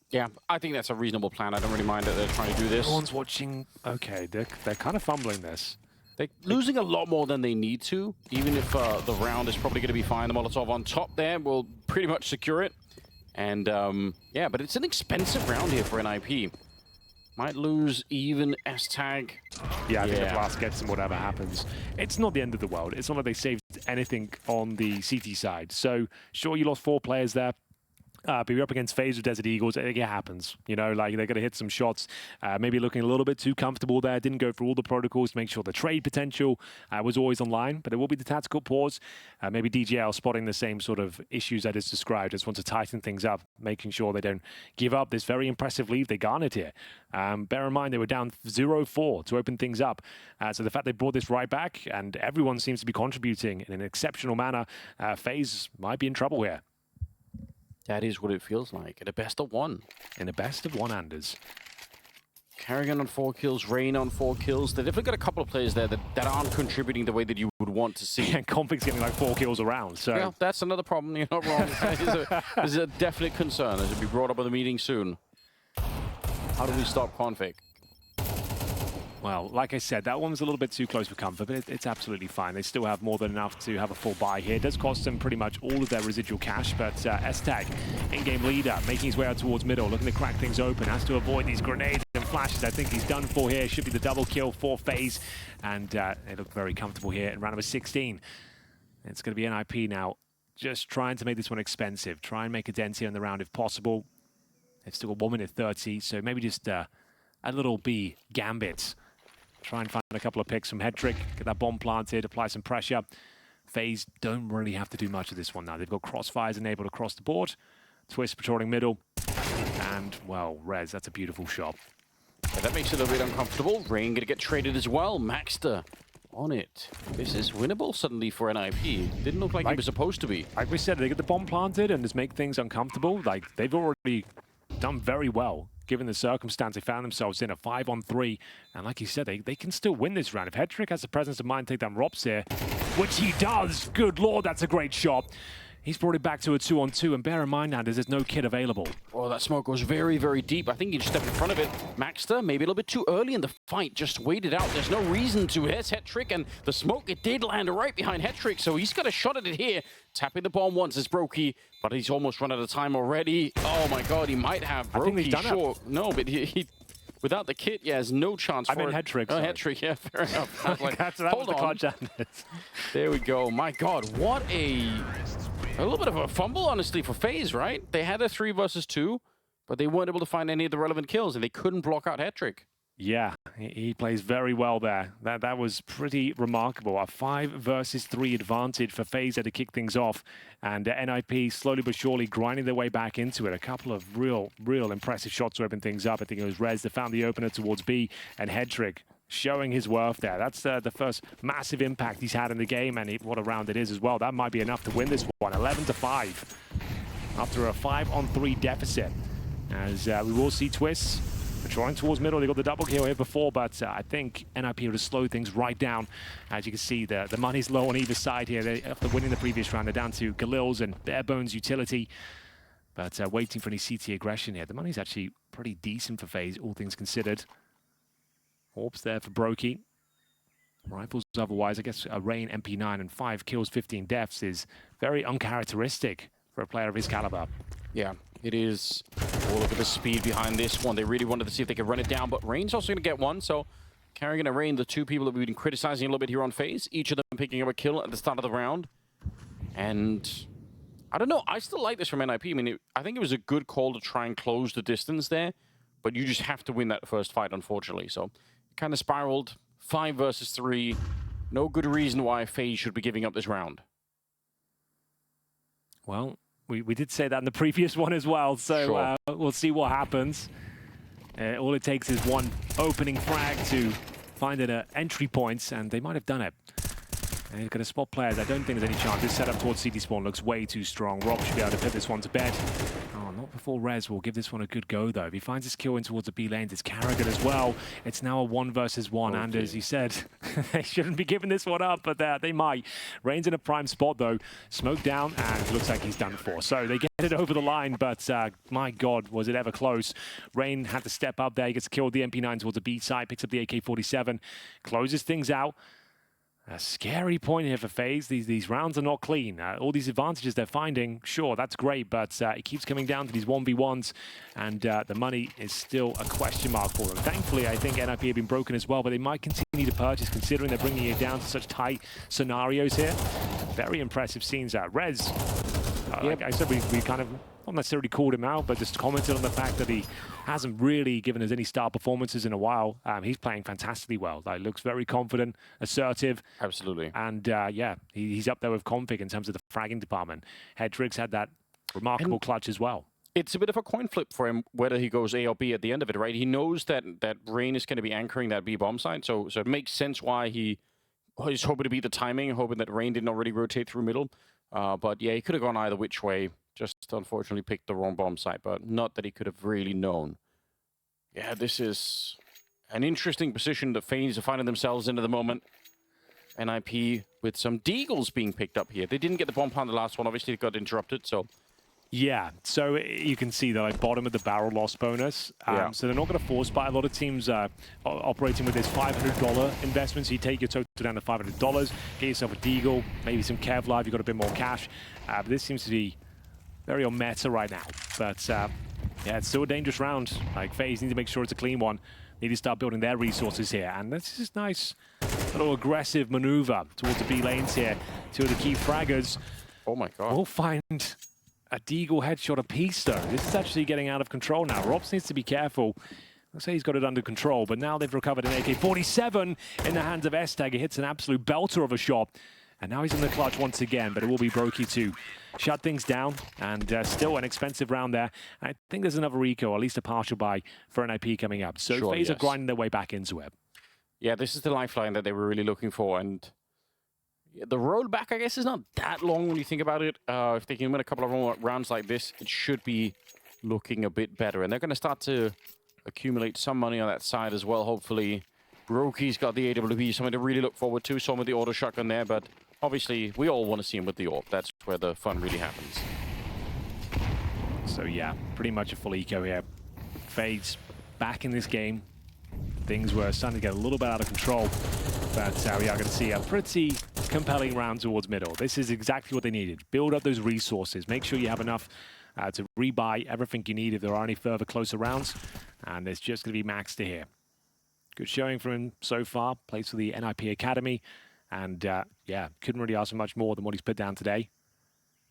Yeah, I think that's a reasonable plan. I don't really mind that they're trying to do this.
No one's watching. Okay, they're kind of fumbling this.
They're losing a lot more than they need to, even if the round is probably going to be fine. The Molotov on top there will pretty much secure it. And yeah, but it's an expensive round here for NiP. Might lose even S-Tag.
Yeah, I think the blast gets them whatever happens. It's not the end of the world. It's not like they saved anything on the CT side. So sure, you lost 4 players there. But you're up against FaZe with Desert Eagles. It happens, you know, like they're going to hit some shots. Maybe looking a little bit too comfortable there. Didn't go through all the protocols to make sure the trade potential was always online. But there will be the tactical pause. Maybe DGL spotting the same sort of issues I just described. Just want to tighten things up, making sure they don't give up this very impressive lead they garnered here. Bear in mind, they were down 0-4 to open things up. So the fact they brought this right back and everyone seems to be contributing in an exceptional manner, FaZe might be in trouble here.
That is what it feels like. In a best of 1.
In a best of 1, Anders.
Carrigan on 4 kills, Rain on 4 kills. They've definitely got a couple of players there that aren't contributing the way that you would want to see.
And Config's getting like 4 kills around, so...
Yeah, that's another problem. You're not wrong. It's a definite concern. It will be brought up at the meeting soon. How do we stop Config?
Well, like I said, that one was a little bit too close for comfort, but it's absolutely fine. They still have more than enough to have a full buy here. It does cost them pretty much all of their residual cash, but S-Tag, in-game leader, making his way out towards middle, looking to crack things open, has to avoid these grenades and flashes. I think he's done for here. Should be the double kill for FaZe, and they look very comfortable here in round number 16. It's going to be NiP now, just trying to make this one expensive. Try and make a dent here in the round if possible. They've still got 1 minute 30, so maybe just a little B gambit. Try and find a couple of picks from Hetrick, get that bomb planted, apply some pressure. FaZe don't really have to do much of this one now. They've got crossfires enabled across the board. Twist patrolling middle. And, well, Rez, that's a beautiful shot.
Yeah, that makes it a little bit uncomfortable. Rain gonna get traded as well. Maxter on it. This is winnable suddenly for NiP. Didn't look like it was supposed to be.
Like we said, they get the bomb planted and just make things uncomfortable. Like, they've already done very well. Given the circumstance, they found themselves in a 5-on-3. And like you said, they can still win this round. If Hetrick has the presence of mind to take down Robs here, which he does, good lord, that's a great shot. He's brought it back to a 2-on-2, and bear in mind, Anders, there's no kid available.
Oh, that smoke goes very, very deep. I think he just stepped in front of it. Maxter, maybe a little bit too early in the fight, just waited out. There's no reason to. Here's Hetrick, and the smoke, it did land right behind Hetrick, so he's got a shot at it here. Tapping the bomb once is broky, but he's almost run out of time already. Oh my god, he might have. Broky, I think he's done sure. No, but he without the kit, yeah, has no chance for it.
Hetrick.
Oh, Hetrick, yeah, fair enough. I was like,
hold on.
There we go. My god, what a little bit of a fumble, honestly, for FaZe, right? They had a 3 versus 2, but they weren't able to find any of the relevant kills, and they couldn't block out Hetrick.
Yeah, he plays very well there. That was pretty remarkable. A 5 versus 3 advantage for FaZe to kick things off. And NiP slowly but surely grinding their way back into it. A couple of real impressive shots to open things up. I think it was Rez that found the opener towards B, and Hedrick showing his worth there. That's the first massive impact he's had in the game, and what a round it is as well. That might be enough to win this one. 11-5 after a 5-on-3 deficit. As we will see twists. Drawing towards middle, they got the double kill here before, but I think NiP would have slowed things right down. As you can see, the money's low on either side here. After winning the previous round, they're down to Galil's and bare bones utility. But waiting for any CT aggression here. The money's actually pretty decent for FaZe, all things considered. Orbs there for broky. Rifles otherwise, I guess a Rain MP9 and 5 kills, 15 deaths is very uncharacteristic for a player of his caliber.
Yeah, it is. Oh, look at the speed behind this one. They really wanted to see if they could run it down, but Rain's also going to get one. So Carrigan and Rain, the two people that we've been criticizing a little bit here on FaZe, each of them picking up a kill at the start of the round. And I don't know, I still like this from NiP. I mean, I think it was a good call to try and close the distance there, but you just have to win that first fight, unfortunately. So it kind of spiraled. 5 versus 3. No good reason why FaZe should be giving up this round.
Well, we did say that in the previous one as well, so
Sure.
We'll see what happens. All it takes is one opening frag to find an entry point, and they might have done it. And he's going to spot players. I don't think there's any chance. This setup towards CT spawn looks way too strong. Rob should be able to put this one to bed. Oh, not before Rez will give this one a good go, though. If he finds his kill in towards the B lanes, it's Carrigan as well. It's now a 1 versus 1, and as you said, they shouldn't be giving this one up, but they might. Rain's in a prime spot, though. Smoke down, and looks like he's done for. So they get it over the line, but my God, was it ever close. Rain had to step up there. He gets killed the MP9 towards the B side, picks up the AK-47, closes things out. A scary point here for FaZe. These rounds are not clean. All these advantages they're finding, sure, that's great, but it keeps coming down to these 1v1s, and the money is still a question mark for them. Thankfully, I think NiP have been broken as well, but they might continue to purchase, considering they're bringing it down to such tight scenarios here. Very impressive scenes out. Rez, like I said, we kind of not necessarily called him out, but just commented on the fact that he hasn't really given us any star performances in a while. He's playing fantastically well. Like, looks very confident, assertive.
Absolutely.
And yeah, he's up there with Config in terms of the fragging department. Hedrick's had that remarkable clutch as well.
It's a bit of a coin flip for him whether he goes A or B at the end of it, right? He knows that Rain is going to be anchoring that B bomb site, so it makes sense why he's hoping to beat the timing, hoping that Rain didn't already rotate through middle. But yeah, he could have gone either which way. Just unfortunately picked the wrong bomb site, but not that he could have really known. Yeah, this is an interesting position that FaZe are finding themselves in at the moment. NiP with some deagles being picked up here. They didn't get the bomb on the last one. Obviously, it got interrupted, so...
Yeah, so you can see the bottom of the barrel loss bonus. So they're not going to force buy. A lot of teams operating with this $500 investment. So you take your total down to $500, get yourself a deagle, maybe some Kevlar if you've got a bit more cash. But this seems to be very on meta right now. But yeah, it's still a dangerous round. Like, FaZe need to make sure it's a clean one. Need to start building their resources here. And this is nice little aggressive maneuver towards the B lanes here. Two of the key fraggers.
Oh my God.
We'll find a deagle headshot apiece, though. This is actually getting out of control now. Robs needs to be careful. Let's say he's got it under control, but now they've recovered an AK-47 in the hands of Estag. He hits an absolute belter of a shot. And now he's in the clutch once again, but it will be broky to shut things down. And still an expensive round there. I think there's another eco, or at least a partial buy for NiP coming up. So
Sure,
FaZe are grinding their way back into it.
Yeah, this is the lifeline that they were really looking for. And the rollback, I guess, is not that long when you think about it. If they can win a couple of rounds like this, it should be looking a bit better. And they're going to start to accumulate some money on that side as well, hopefully. broky's got the AWP, something to really look forward to. Some with the auto shotgun there, but obviously we all want to see him with the AWP. That's where the fun really happens.
So yeah, pretty much a full eco here. FaZe back in this game. Things were starting to get a little bit out of control, but we are going to see a pretty compelling round towards middle. This is exactly what they needed. Build up those resources. Make sure you have enough to rebuy everything you need if there are any further closer rounds, and it's just going to be max to here. Good showing from him so far. Plays for the NiP Academy, and yeah, couldn't really ask for much more than what he's put down today.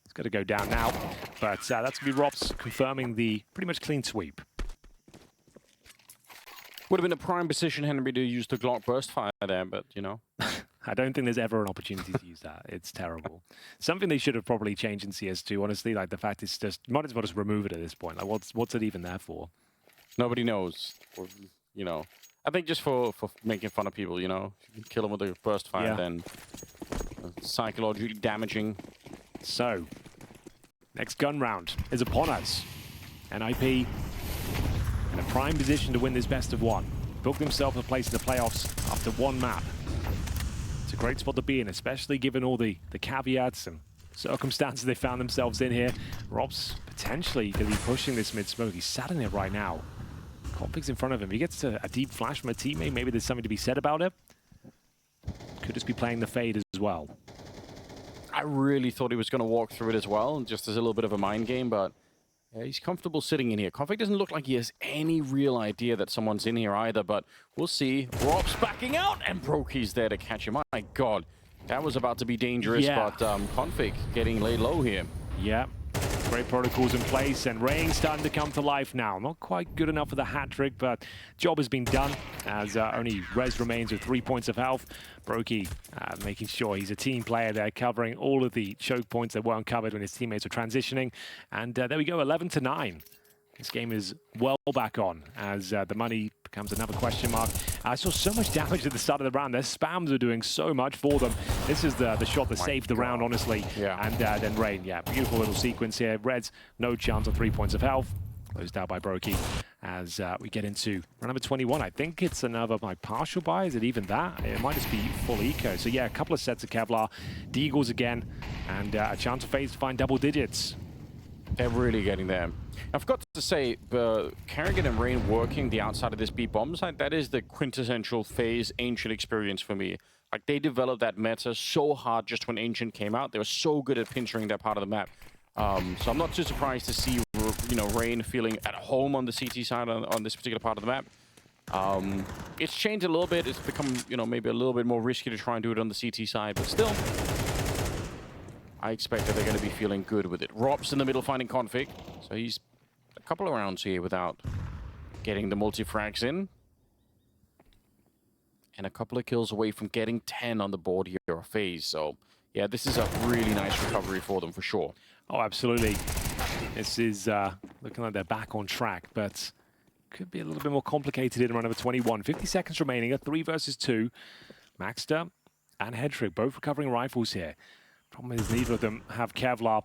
It's got to go down now, but that's going to be Rops confirming the pretty much clean sweep.
Would have been a prime position, Henry, to use the Glock burst fire there, but, you know.
I don't think there's ever an opportunity to use that. It's terrible. Something they should have probably changed in CS2, honestly. Like, the fact is just, might as well just remove it at this point. Like, what's it even there for?
Nobody knows. Or, you know. I think just for making fun of people, you know. If you can kill them with a burst fire, then psychologically damaging.
So, next gun round is upon us. NiP in a prime position to win this best of one. Booked himself a place in the playoffs after one map. It's a great spot to be in, especially given all the caveats and circumstances they found themselves in here. Rob's potentially going to be pushing this mid-smoke. He's sat in it right now. Config's in front of him. He gets a deep flash from a teammate. Maybe there's something to be said about it. Could just be playing the fade as well.
I really thought he was going to walk through it as well, just as a little bit of a mind game, but yeah, he's comfortable sitting in here. Config doesn't look like he has any real idea that someone's in here either, but we'll see. Rob's backing out, and broky's there to catch him. My God, that was about to be dangerous, but Config getting laid low here.
Yeah, great protocols in place, and Rain's starting to come to life now. Not quite good enough for the hat trick, but job has been done as only Rez remains with 3 points of health. broky making sure he's a team player there, covering all of the choke points that weren't covered when his teammates were transitioning. And there we go, 11-9. This game is well back on as the money becomes another question mark. I saw so much damage at the start of the round. Their spams are doing so much for them. This is the shot that saved the round, honestly.
Yeah.
And then Rain, beautiful little sequence here. Reds, no chance of 3 points of health. Closed out by broky as we get into round number 21. I think it's another partial buy. Is it even that? It might just be full eco. So yeah, a couple of sets of Kevlar, Deagles again, and a chance of FaZe to find double digits.
They're really getting there. I forgot to say, Karrigan and Rain working the outside of this B bomb site, that is the quintessential FaZe Ancient experience for me. Like, they developed that meta so hard just when Ancient came out. They were so good at pinching that part of the map. So I'm not too surprised to see, you know, Rain feeling at home on the CT side on this particular part of the map. It's changed a little bit. It's become, you know, maybe a little bit more risky to try and do it on the CT side, but still, I expect that they're going to be feeling good with it. Rob's in the middle finding config, so he's a couple of rounds here without getting the multi-frags in. And a couple of kills away from getting 10 on the board here of FaZe. So, yeah, this is a really nice recovery for them, for sure.
Oh, absolutely. This is looking like they're back on track, but could be a little bit more complicated in round number 21. 50 seconds remaining, a 3 versus 2. Maxter and Headtrick both recovering rifles here. Problem is neither of them have Kevlar,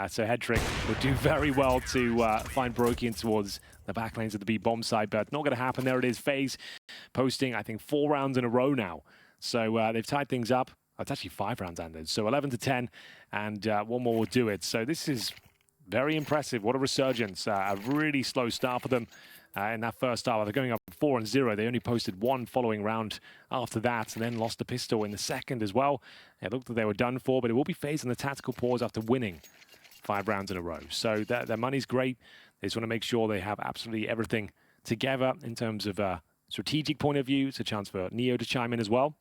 so Headtrick would do very well to find broky in towards the back lanes of the B bomb side, but not going to happen. There it is, FaZe posting, I think, 4 rounds in a row now. So they've tied things up. Oh, it's actually 5 rounds ended, so 11-10, and one more will do it. So this is very impressive. What a resurgence. A really slow start for them in that first half. They're going up 4-0. They only posted 1 following round after that, and then lost the pistol in the second as well. It looked like they were done for, but it will be FaZe in the tactical pause after winning 5 rounds in a row. So their money's great. They just want to make sure they have absolutely everything together in terms of a strategic point of view. It's a chance for Neo to chime in as well.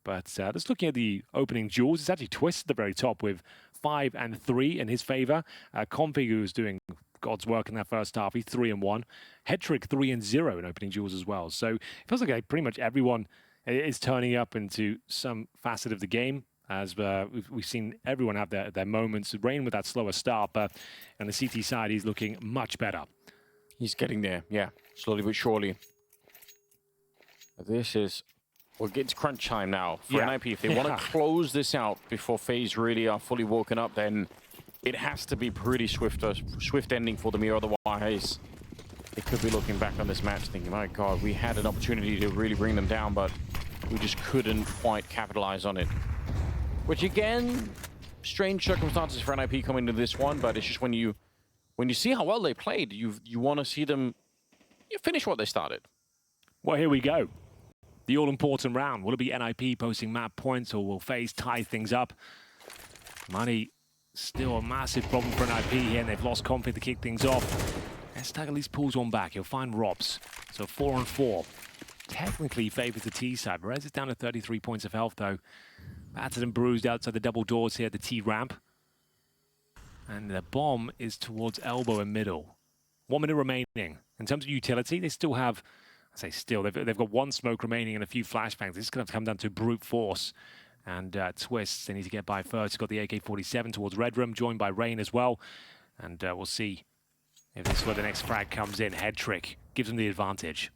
But just looking at the opening duels, it's actually twisted at the very top with 5 and 3 in his favor. Config, who's doing God's work in that first half, he's 3-1. Headtrick 3-0 in opening duels as well. So it feels like pretty much everyone is turning up into some facet of the game, as we've seen everyone have their moments. Rain with that slower start, but on the CT side, he's looking much better.
He's getting there, yeah, slowly but surely. This is, well, it's crunch time now for NiP. If they want to close this out before FaZe really are fully woken up, then it has to be pretty swift ending for them here. Otherwise, they could be looking back on this match thinking, my God, we had an opportunity to really bring them down, but we just couldn't quite capitalize on it. Which, again, strange circumstances for NiP coming into this one, but it's just when you see how well they played, you want to see them finish what they started.
Well, here we go. The all-important round. Will it be NiP posting map points, or will FaZe tie things up? Money, still a massive problem for NiP here, and they've lost confidence to kick things off. S-Tag at least pulls one back. He'll find Robs. So 4-4. Technically favors the T side. Rez is down to 33 points of health, though. Battered and bruised outside the double doors here at the T ramp. And the bomb is towards elbow and middle. 1 minute remaining. In terms of utility, they still have I say still, they've got one smoke remaining and a few flashbangs. This is going to come down to brute force. And Twists, they need to get by first. He's got the AK-47 towards Red Room, joined by Rain as well. And we'll see if this is where the next frag comes in. Head trick gives him the advantage.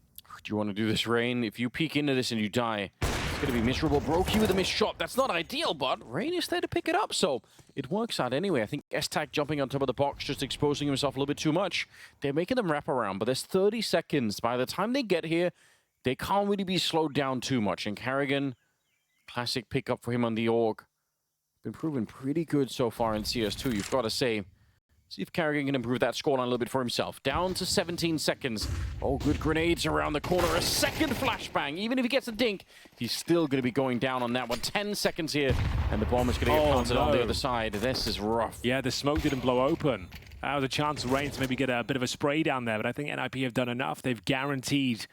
Do you want to do this, Rain? If you peek into this and you die, it's going to be miserable. broky with a missed shot. That's not ideal, but Rain is there to pick it up, so it works out anyway. I think S-Tag jumping on top of the box, just exposing himself a little bit too much. They're making them wrap around, but there's 30 seconds. By the time they get here, they can't really be slowed down too much. And Carrigan, classic pickup for him on the Org. Been proven pretty good so far in CS2, you've got to say. See if Carrigan can improve that scoreline a little bit for himself. Down to 17 seconds. Oh, good grenades around the corner. A second flashbang. Even if he gets a dink, he's still going to be going down on that one. 10 seconds here, and the bomb is going to get planted on the other side. This is rough.
Yeah, the smoke didn't blow open. That was a chance for Rain to maybe get a bit of a spray down there, but I think NiP have done enough. They've guaranteed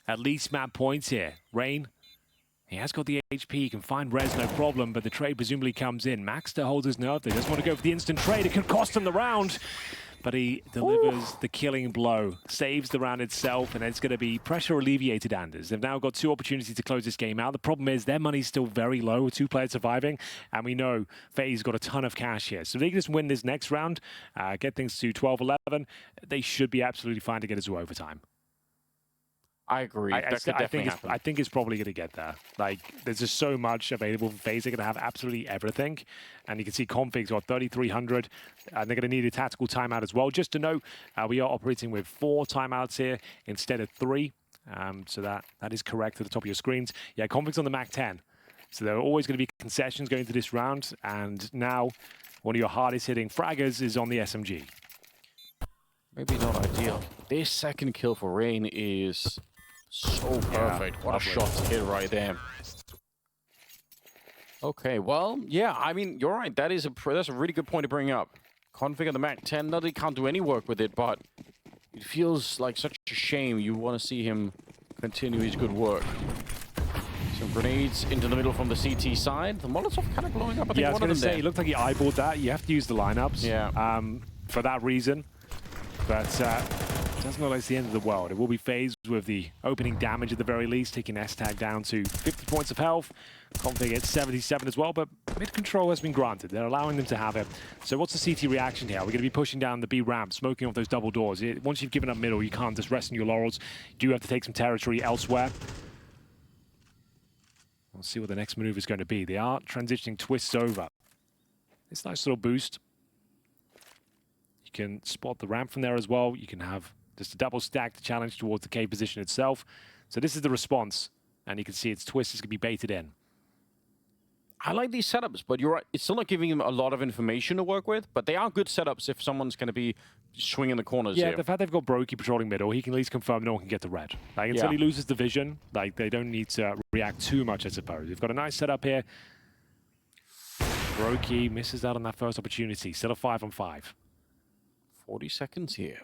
at least map points here. Rain, he has got the HP, he can find res, no problem, but the trade presumably comes in. Maxter holds his nerve, he doesn't want to go for the instant trade, it could cost him the round, but he delivers the killing blow, saves the round itself, and it's going to be pressure alleviated, Anders. They've now got two opportunities to close this game out. The problem is their money's still very low, with two players surviving, and we know FaZe got a ton of cash here. So if they can just win this next round, get things to 12-11, they should be absolutely fine to get us to overtime.
I agree.
I think it's probably going to get there. Like, there's just so much available for FaZe. They're going to have absolutely everything. And you can see Config's got 3,300. And they're going to need a tactical timeout as well. Just to note, we are operating with 4 timeouts here instead of 3. So that is correct at the top of your screens. Yeah, Config's on the Mac 10. So there are always going to be concessions going into this round. And now, one of your hardest hitting fraggers is on the SMG.
Maybe not ideal. This second kill for Rain is so perfect.
Yeah,
what a shot to hit right there. Okay, well, yeah, I mean, you're right. That's a really good point to bring up. Config on the Mac 10, not that he can't do any work with it, but it feels like such a shame. You want to see him continue his good work. Some grenades into the middle from the CT side. The Molotov kind of blowing up. I think
I was going to say, it looked like he eyeballed that. You have to use the lineups.
Yeah.
For that reason. But it doesn't look like it's the end of the world. It will be FaZe with the opening damage at the very least, taking S-Tag down to 50 points of health. Config at 77 as well, but mid-control has been granted. They're allowing them to have it. So what's the CT reaction here? We're going to be pushing down the B ramp, smoking off those double doors. Once you've given up middle, you can't just rest on your laurels. You do have to take some territory elsewhere. We'll see what the next maneuver is going to be. They are transitioning Twists over. It's a nice little boost. You can spot the ramp from there as well. You can have just a double stack to challenge towards the K position itself. So this is the response. And you can see its Twist is going to be baited in.
I like these setups, but you're right. It's still not giving them a lot of information to work with, but they are good setups if someone's going to be swinging the corners
Yeah,
here.
the fact they've got broky patrolling middle, he can at least confirm no one can get the red. Like, until he loses the vision, like, they don't need to react too much, I suppose. They've got a nice setup here. broky misses out on that first opportunity. Still a 5-on-5.
40 seconds here.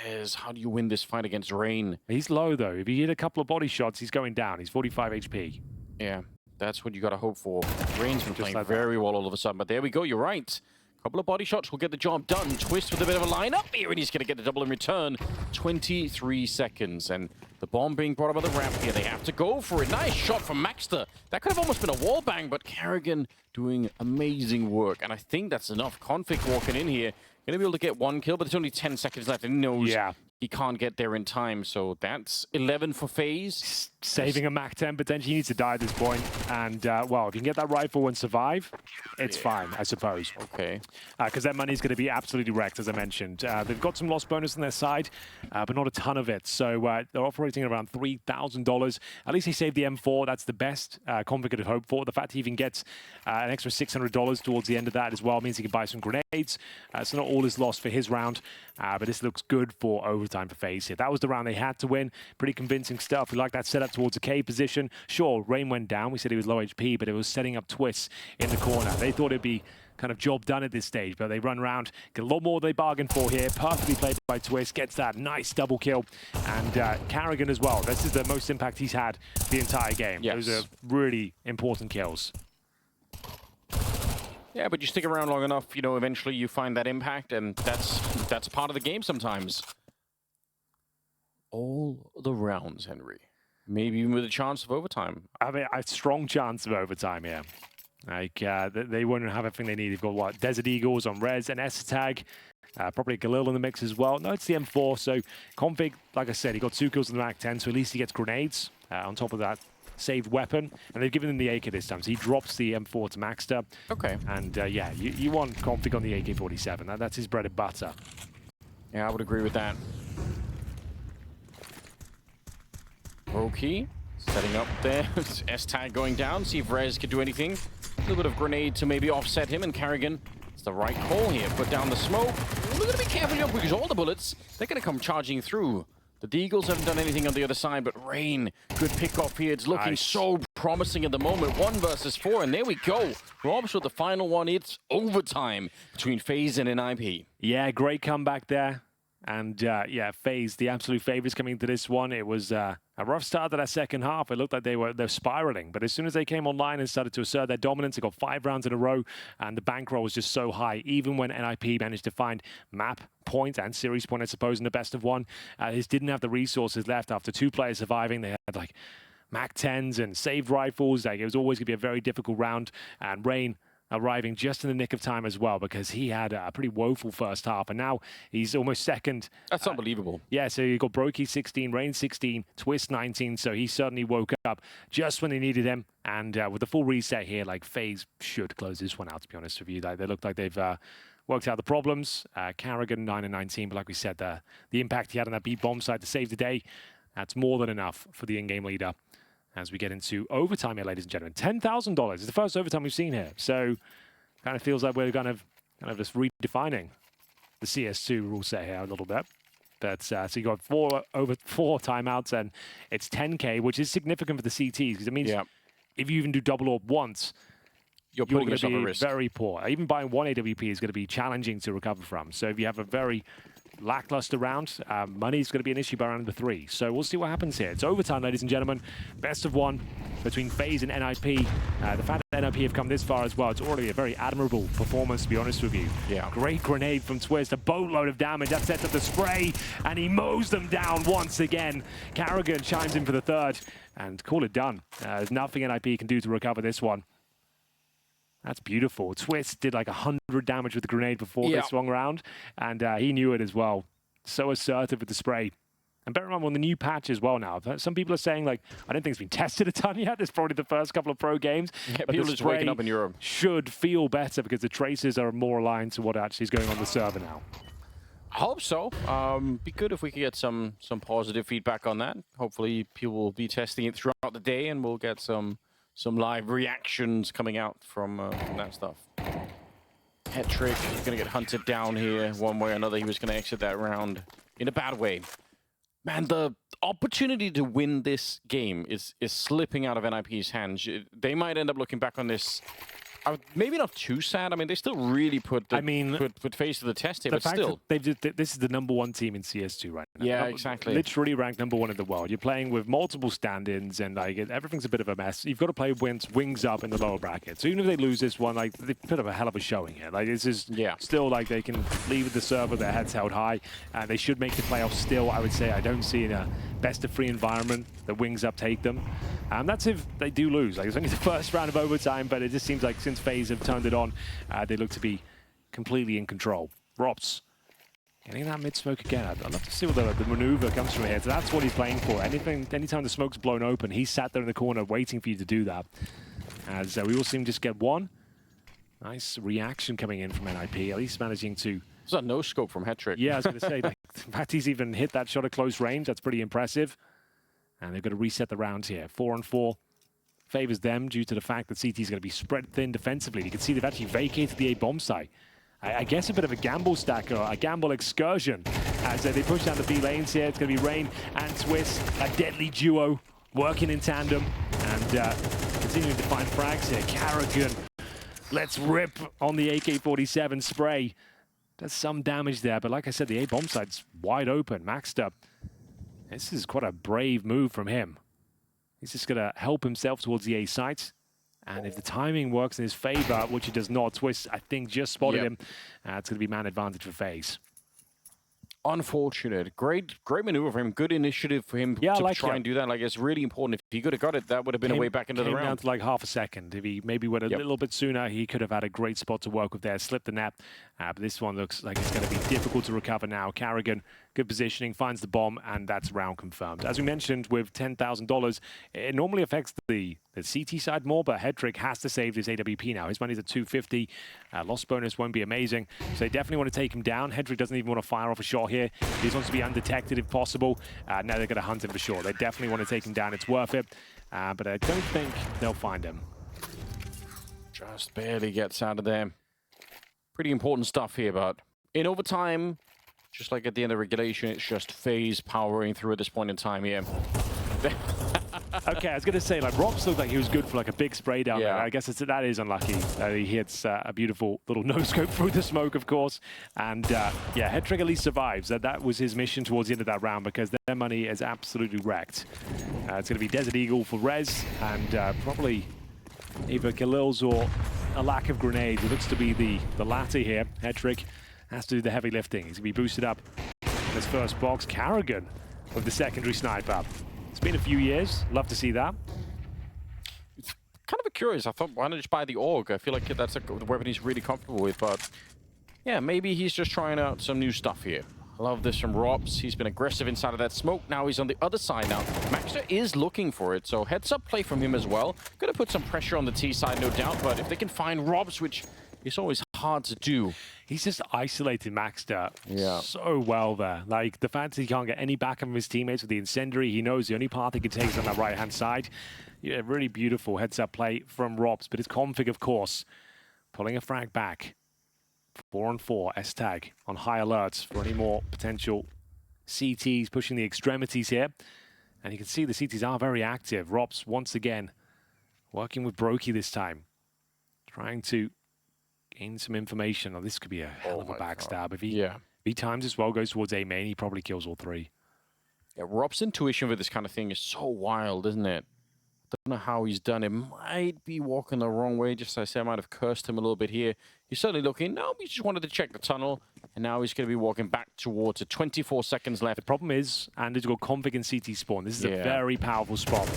Rez, how do you win this fight against Rain?
He's low, though. If he hit a couple of body shots, he's going down. He's 45 HP.
Yeah, that's what you got to hope for. Rain's been playing very well all of a sudden, but there we go. You're right. Couple of body shots will get the job done. Twist with a bit of a lineup here, and he's going to get the double in return. 23 seconds, and the bomb being brought up on the ramp here. They have to go for it. Nice shot from Maxter. That could have almost been a wall bang, but Carrigan doing amazing work, and I think that's enough. Config walking in here. Going to be able to get one kill, but there's only 10 seconds left, and he knows he can't get there in time, so that's 11 for FaZe.
Saving a Mac 10, potentially he needs to die at this point. And, well, if you can get that rifle and survive, it's fine, I suppose.
Okay.
Because that money's going to be absolutely wrecked, as I mentioned. They've got some loss bonus on their side, but not a ton of it. So they're operating at around $3,000. At least he saved the M4. That's the best Config could have hoped for. The fact he even gets an extra $600 towards the end of that as well means he can buy some grenades. So not all is lost for his round, but this looks good for overtime for FaZe here. That was the round they had to win. Pretty convincing stuff. We like that setup towards the K position. Sure, Rain went down. We said he was low HP, but it was setting up Twists in the corner. They thought it'd be kind of job done at this stage, but they run around, get a lot more than they bargained for here. Perfectly played by Twist, gets that nice double kill. And Carrigan as well. This is the most impact he's had the entire game.
Yes.
Those are really important kills.
Yeah, but you stick around long enough, you know, eventually you find that impact, and that's part of the game sometimes. All the rounds, Henry. Maybe even with a chance of overtime.
I mean, a strong chance of overtime here. Like, they won't have everything they need. They've got, what, Desert Eagles on Res and S-Tag. Probably Galil in the mix as well. No, it's the M4, so Config, like I said, he got 2 kills in the MAC-10, so at least he gets grenades on top of that saved weapon. And they've given him the AK this time, so he drops the M4 to Maxter.
Okay.
And yeah, you want Config on the AK-47. That's his bread and butter.
Yeah, I would agree with that. Broky setting up there. S-Tag going down. See if Rez could do anything. A little bit of grenade to maybe offset him, and Carrigan, it's the right call here. Put down the smoke. We're going to be careful here because all the bullets, they're going to come charging through. The Deagles haven't done anything on the other side, but Rain, good pick off here. It's looking so promising at the moment. 1 versus 4, and there we go. Robs with the final one. It's overtime between FaZe and NiP.
Yeah, great comeback there. And yeah, FaZe, the absolute favorites coming into this one. It was a rough start to that second half. It looked like they're spiraling. But as soon as they came online and started to assert their dominance, they got 5 rounds in a row. And the bankroll was just so high. Even when NiP managed to find map point and series point, I suppose, in the best of one, they didn't have the resources left after 2 players surviving. They had like MAC-10s and saved rifles. Like, it was always going to be a very difficult round. And Rain arriving just in the nick of time as well, because he had a pretty woeful first half, and now he's almost second.
That's unbelievable.
Yeah, so you got broky 16, Rain 16, Twist 19, so he certainly woke up just when they needed him. And with the full reset here, like, FaZe should close this one out, to be honest with you. They look like they've worked out the problems. Carrigan 9 and 19, but like we said, the impact he had on that beat bomb side to save the day, that's more than enough for the in-game leader. As we get into overtime here, ladies and gentlemen. $10,000 is the first overtime we've seen here. So kind of feels like we're kind of just redefining the CS2 rule set here a little bit. But so you got over 4 timeouts, and it's 10K, which is significant for the CTs, because it means if you even do double AWP once, you're going to be very poor. Even buying 1 AWP is going to be challenging to recover from. So if you have a very lackluster round, money is going to be an issue by round number 3. So we'll see what happens here. It's overtime, ladies and gentlemen. Best of 1 between FaZe and NiP. The fact that NiP have come this far as well, it's already a very admirable performance, to be honest with you.
Yeah.
Great grenade from Twist, a boatload of damage. That sets up the spray, and he mows them down once again. Carrigan chimes in for the 3rd, and call it done. There's nothing NiP can do to recover this one. That's beautiful. Twist did like 100 damage with the grenade before they swung around, and he knew it as well. So assertive with the spray. And bear in mind, on the new patch as well now, some people are saying, like, I don't think it's been tested a ton yet. It's probably the first couple of pro games.
Yeah,
but
people are just waking up in Europe.
Should feel better because the traces are more aligned to what actually is going on the server now.
I hope so. Be good if we could get some positive feedback on that. Hopefully people will be testing it throughout the day, and we'll get some live reactions coming out from that stuff. Hetrick is going to get hunted down here one way or another. He was going to exit that round in a bad way. Man, the opportunity to win this game is slipping out of NiP's hands. They might end up looking back on this, maybe not too sad. I mean, they still really put FaZe to the test here, but still.
This is the #1 team in CS2 right now.
Yeah, exactly.
Literally ranked #1 in the world. You're playing with multiple stand-ins, and like everything's a bit of a mess. You've got to play wings up in the lower bracket. So even if they lose this one, like, they put up a hell of a showing here. Like, this is still like they can leave the server, their heads held high. They should make the playoffs still, I would say. I don't see in a best-of-3 environment the wings up take them. That's if they do lose. Like, it's only the first round of overtime, but it just seems like since FaZe have turned it on, they look to be completely in control. Rops getting that mid-smoke again. I'd love to see what the maneuver comes from here. So that's what he's playing for. Anytime the smoke's blown open, he's sat there in the corner waiting for you to do that. As we will see him just get one. Nice reaction coming in from NiP, at least managing to...
Is that no scope from Hetrick?
Yeah, I was going to say, like, the fact he's even hit that shot at close range, that's pretty impressive. And they've got to reset the round here. 4-on-4 favors them due to the fact that CT is going to be spread thin defensively. You can see they've actually vacated the A-bomb site. I guess a bit of a gamble stack or a gamble excursion as they push down the B lanes here. It's going to be Rain and Twist, a deadly duo working in tandem and continuing to find frags here. Carrigan, let's rip on the AK-47 spray. Does some damage there, but like I said, the A-bomb site's wide open, maxed up. This is quite a brave move from him. He's just going to help himself towards the A site. And if the timing works in his favor, which it does not, Twist, I think, just spotted him. It's going to be man advantage for FaZe.
Unfortunate. Great maneuver for him. Good initiative for him
Yeah,
to
like
try and do that. Like, it's really important. If he could have got it, that would have been a way back into the
Came down
round.
to like half a second. If he maybe went a little bit sooner, he could have had a great spot to work with there. Slipped the net. But this one looks like it's going to be difficult to recover now. Carrigan, good positioning, finds the bomb, and that's round confirmed. As we mentioned, with $10,000, it normally affects the CT side more, but Hedrick has to save this AWP now. His money's at 250. Loss bonus won't be amazing, so they definitely want to take him down. Hedrick doesn't even want to fire off a shot here. He just wants to be undetected if possible. Now they're going to hunt him for sure. They definitely want to take him down. It's worth it, but I don't think they'll find him.
Just barely gets out of there. Pretty important stuff here, but in overtime, just like at the end of regulation, it's just FaZe powering through at this point in time here.
Okay, I was going to say, like, Rops looked like he was good for like a big spray down there. I guess that is unlucky. He hits a beautiful little no-scope through the smoke, of course. And yeah, Hedrick at least survives. That was his mission towards the end of that round because their money is absolutely wrecked. It's going to be Desert Eagle for Rez and probably either Khalil's or a lack of grenades. It looks to be the latter here. Hedrick has to do the heavy lifting. He's going to be boosted up in his first box. Carrigan with the secondary sniper. It's been a few years. Love to see that.
It's kind of curious. I thought, why not just buy the AUG? I feel like that's the weapon he's really comfortable with, but yeah, maybe he's just trying out some new stuff here. I love this from Robs. He's been aggressive inside of that smoke. Now he's on the other side now. Maxter is looking for it, so heads up play from him as well. Gonna put some pressure on the T side, no doubt, but if they can find Robs, which is always hard to do.
He's just isolated Maxter so well there. Like, the fact that he can't get any back from his teammates with the incendiary, he knows the only path he can take is on that right-hand side. Yeah, really beautiful heads-up play from Robs, but his config, of course, pulling a frag back. 4-on-4, S-tag on high alert for any more potential CTs, pushing the extremities here. And you can see the CTs are very active. Robs, once again, working with broky this time, trying to gain some information. Oh, this could be a hell of a backstab. If he times as well, goes towards A main, he probably kills all three.
Yeah, Rob's intuition with this kind of thing is so wild, isn't it? Don't know how he's done it. Might be walking the wrong way. Just as I say, I might have cursed him a little bit here. He's certainly looking. No, he just wanted to check the tunnel. And now he's going to be walking back towards it. 24 seconds left.
The problem is, and he's got config and CT spawn. This is a very powerful spot.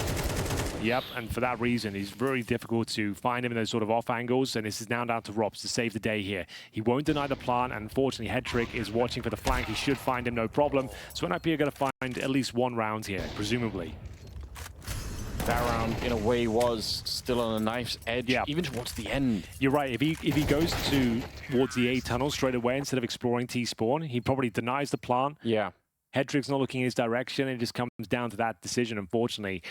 Yep, and for that reason, it's very difficult to find him in those sort of off angles, and this is now down to Robs to save the day here. He won't deny the plant, and unfortunately, Hedrick is watching for the flank. He should find him, no problem. So NiP are going to find at least one round here, presumably.
That round, in a way, was still on a knife's edge, even towards the end.
You're right. If he goes towards the A tunnel straight away instead of exploring T spawn, he probably denies the plant.
Yeah.
Hedrick's not looking in his direction. It just comes down to that decision, unfortunately.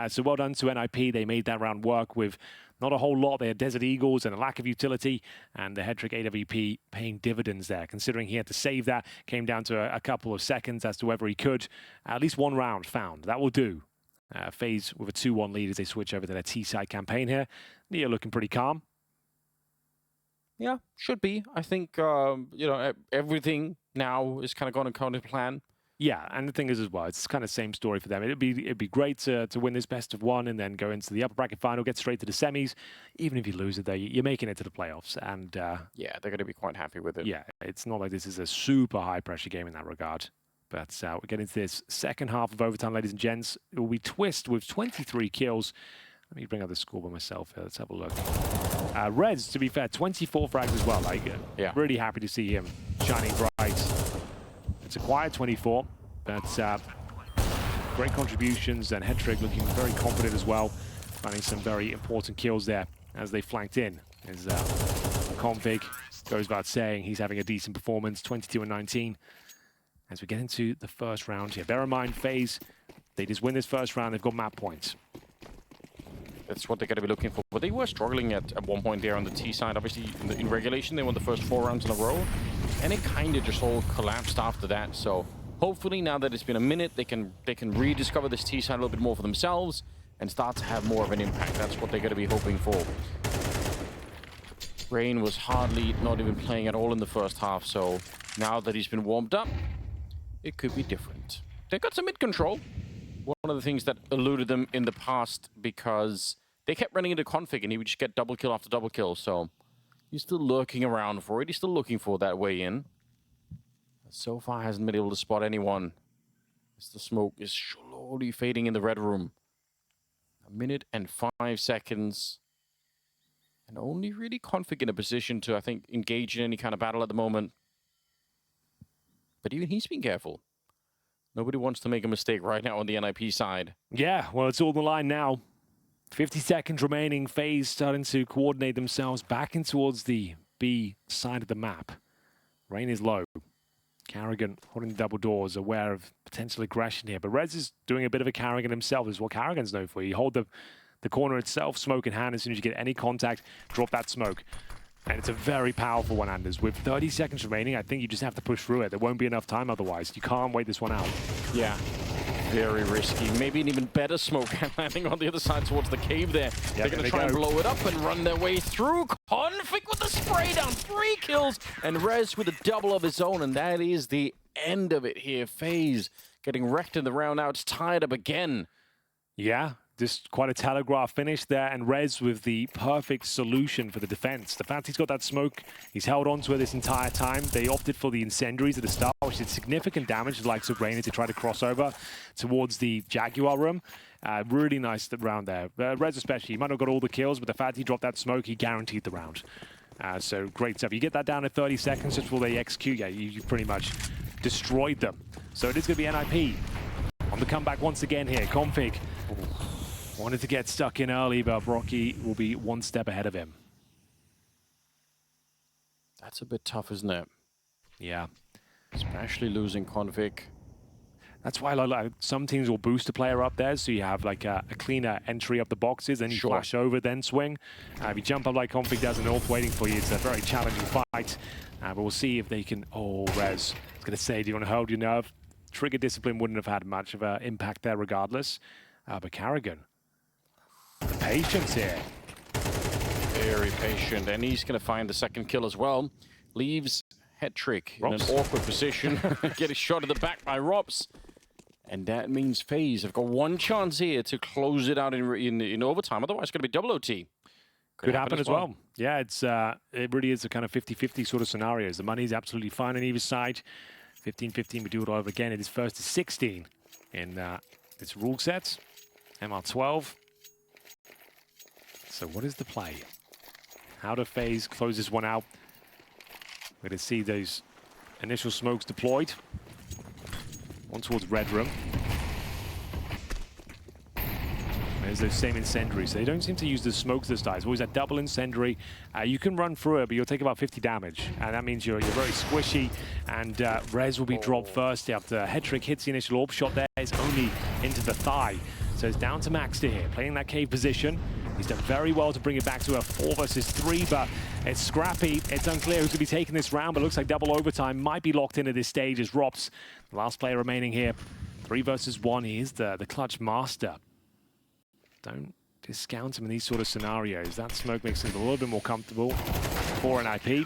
So well done to NiP. They made that round work with not a whole lot. They had Desert Eagles and a lack of utility, and the Hedrick AWP paying dividends there, considering he had to save that. Came down to a couple of seconds as to whether he could. At least one round found. That will do. FaZe with a 2-1 lead as they switch over to their T-side campaign here. Neo looking pretty calm.
Yeah, should be. I think, you know, everything now is kind of going according to plan.
Yeah, and the thing is as well, it's kind of same story for them. It'd be great to win this best of one and then go into the upper bracket final, get straight to the semis. Even if you lose it there, you're making it to the playoffs. And
yeah, they're going to be quite happy with it.
Yeah, it's not like this is a super high pressure game in that regard. But we're getting to this second half of overtime, ladies and gents. It will be Twist with 23 kills. Let me bring up the score by myself here. Let's have a look. Reds, to be fair, 24 frags as well. Like, really happy to see him shining bright. It's a quiet 24, but great contributions, and Hedrick looking very confident as well, finding some very important kills there as they flanked in. His config goes without saying he's having a decent performance, 22 and 19. As we get into the first round here. Bear in mind, FaZe, they just win this first round, they've got map points.
That's what they're going to be looking for. But they were struggling at one point there on the T side. Obviously, in regulation, they won the first 4 rounds in a row. And it kind of just all collapsed after that. So hopefully, now that it's been a minute, they can rediscover this T side a little bit more for themselves and start to have more of an impact. That's what they're going to be hoping for. Rain was hardly not even playing at all in the first half. So now that he's been warmed up, it could be different. They got some mid control. One of the things that eluded them in the past because they kept running into config and he would just get double kill after double kill. So he's still lurking around for it. He's still looking for that way in. So far hasn't been able to spot anyone. As the smoke is slowly fading in the red room. 1 minute and 5 seconds. And only really Config in a position to, I think, engage in any kind of battle at the moment. But even he's been careful. Nobody wants to make a mistake right now on the NiP side.
Yeah, well, it's all on the line now. 50 seconds remaining. FaZe starting to coordinate themselves back in towards the B side of the map. Rain is low. Carrigan holding the double doors, aware of potential aggression here. But Rez is doing a bit of a Carrigan himself. This is what Carrigan's known for. You hold the corner itself, smoke in hand. As soon as you get any contact, drop that smoke. And it's a very powerful one, Anders. With 30 seconds remaining, I think you just have to push through it. There won't be enough time otherwise. You can't wait this one out.
Yeah. Very risky. Maybe an even better smoke landing on the other side towards the cave there. They're going to try and blow it up and run their way through. Config with the spray down. 3 kills. And Rez with a double of his own. And that is the end of it here. FaZe getting wrecked in the round. Now it's tied up again.
Yeah. Just quite a telegraph finish there, and Rez with the perfect solution for the defense. The fact he's got that smoke, he's held on to it this entire time. They opted for the incendiaries at the start, which did significant damage to the likes of Rainer to try to cross over towards the Jaguar room. Really nice round there. Rez especially, he might not have got all the kills, but the fact he dropped that smoke, he guaranteed the round. So great stuff. You get that down in 30 seconds just before they execute, yeah, you pretty much destroyed them. So it is going to be NiP on the comeback once again here. Config wanted to get stuck in early, but broky will be one step ahead of him.
That's a bit tough, isn't it?
Yeah.
Especially losing Config.
That's why like, some teams will boost a player up there, so you have like a cleaner entry up the boxes, then you flash over, then swing. If you jump up like Config does in North waiting for you, it's a very challenging fight. But we'll see if they can... Oh, Rez. I was going to say, do you want to hold your nerve? Trigger discipline wouldn't have had much of an impact there regardless. But Carrigan... The patience here.
Very patient, and he's going to find the second kill as well. Leaves Hetrick in an awkward position. Get a shot at the back by Rops. And that means FaZe have got one chance here to close it out in overtime. Otherwise, it's going to be double OT.
Could happen as well. Yeah, it really is a kind of 50-50 sort of scenarios. The money's absolutely fine on either side. 15-15, we do it all over again. It is first to 16 in this rule set. MR12. So what is the play? How do FaZe close this one out? We're going to see those initial smokes deployed. One towards Red Room. There's those same incendiaries. They don't seem to use the smokes this time. It's always that double incendiary. You can run through it, but you'll take about 50 damage. And that means you're very squishy. And Rez will be dropped first after Hetrick hits the initial orb shot there. It's only into the thigh. So it's down to Maxter here, playing that cave position. He's done very well to bring it back to a 4 versus 3, but it's scrappy. It's unclear who's going to be taking this round, but looks like double overtime might be locked in at this stage as Rops, the last player remaining here. 3 versus 1, he is the clutch master. Don't discount him in these sort of scenarios. That smoke makes things a little bit more comfortable for NiP.